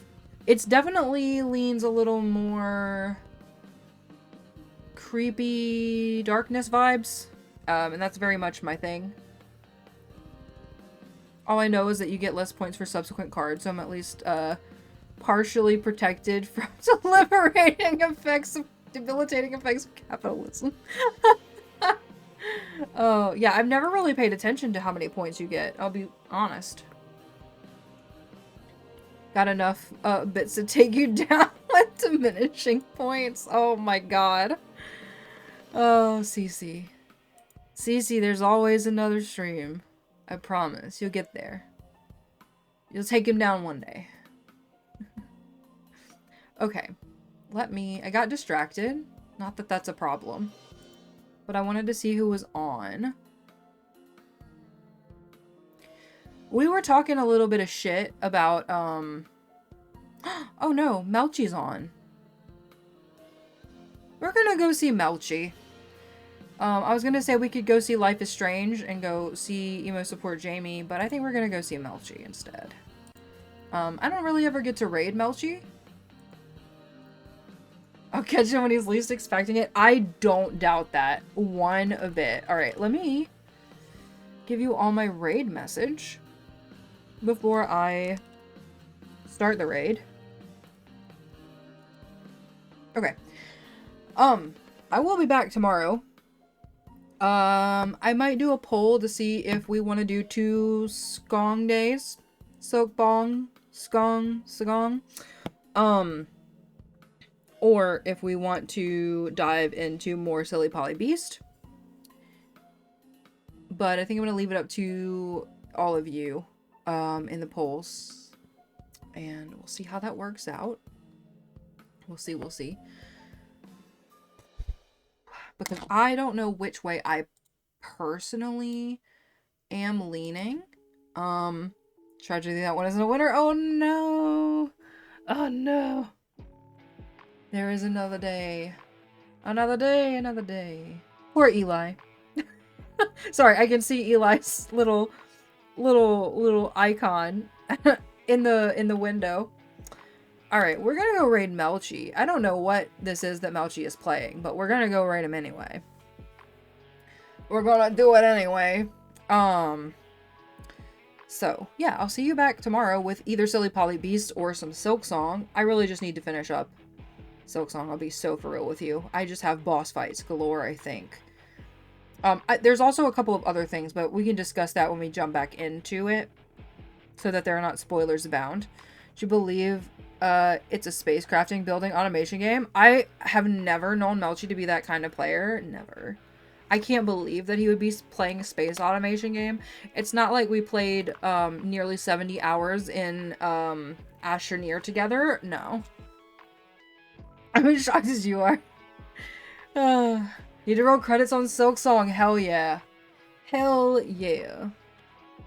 It's definitely leans a little more creepy darkness vibes. And that's very much my thing. All I know is that you get less points for subsequent cards, so I'm at least partially protected from debilitating effects of capitalism. Oh, yeah, I've never really paid attention to how many points you get, I'll be honest. Got enough bits to take you down with diminishing points. Oh my god. Oh, Cece. Cece, there's always another stream. I promise. You'll get there. You'll take him down one day. Okay. I got distracted. Not that that's a problem. But I wanted to see who was on. We were talking a little bit of shit about, oh no, Melchi's on. We're gonna go see Melchi. I was gonna say we could go see Life is Strange and go see Emo Support Jamie, but I think we're gonna go see Melchi instead. I don't really ever get to raid Melchi. I'll catch him when he's least expecting it. I don't doubt that one bit. Alright, let me give you all my raid message before I start the raid. Okay. I will be back tomorrow. I might do a poll to see if we want to do 2 Skong days. Sokbong, Skong, Sagong. Or if we want to dive into more Silly Poly Beast. But I think I'm going to leave it up to all of you in the polls. And we'll see how that works out. We'll see. Because I don't know which way I personally am leaning. Tragedy, that one isn't a winner. Oh no! Oh no! There is another day. Another day. Poor Eli. Sorry, I can see Eli's little icon in the window. Alright, we're gonna go raid Melchi. I don't know what this is that Melchi is playing, but we're gonna go raid him anyway. We're gonna do it anyway. So, yeah, I'll see you back tomorrow with either Silly Poly Beast or some Silk Song. I really just need to finish up Silksong, I'll be so for real with you. I just have boss fights galore, I think. There's also a couple of other things, but we can discuss that when we jump back into it, so that there are not spoilers abound. Do you believe it's a space crafting building automation game? I have never known Melchi to be that kind of player. Never. I can't believe that he would be playing a space automation game. It's not like we played nearly 70 hours in Astroneer together. No. I'm as shocked as you are. Need to roll credits on Silksong. Hell yeah. Hell yeah.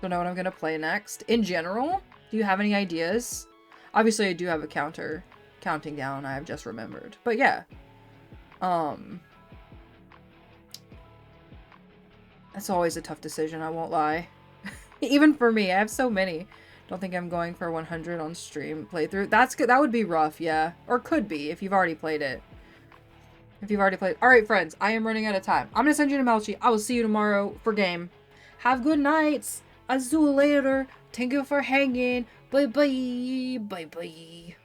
Don't know what I'm gonna play next. In general, do you have any ideas? Obviously, I do have a counting down. I have just remembered. But yeah. That's always a tough decision, I won't lie. Even for me, I have so many. Don't think I'm going for 100 on stream playthrough. That's good. That would be rough, yeah. Or could be if you've already played it. If you've already played. Alright, friends. I am running out of time. I'm going to send you to Melchi. I will see you tomorrow for game. Have good nights. I'll see you later. Thank you for hanging. Bye-bye. Bye-bye.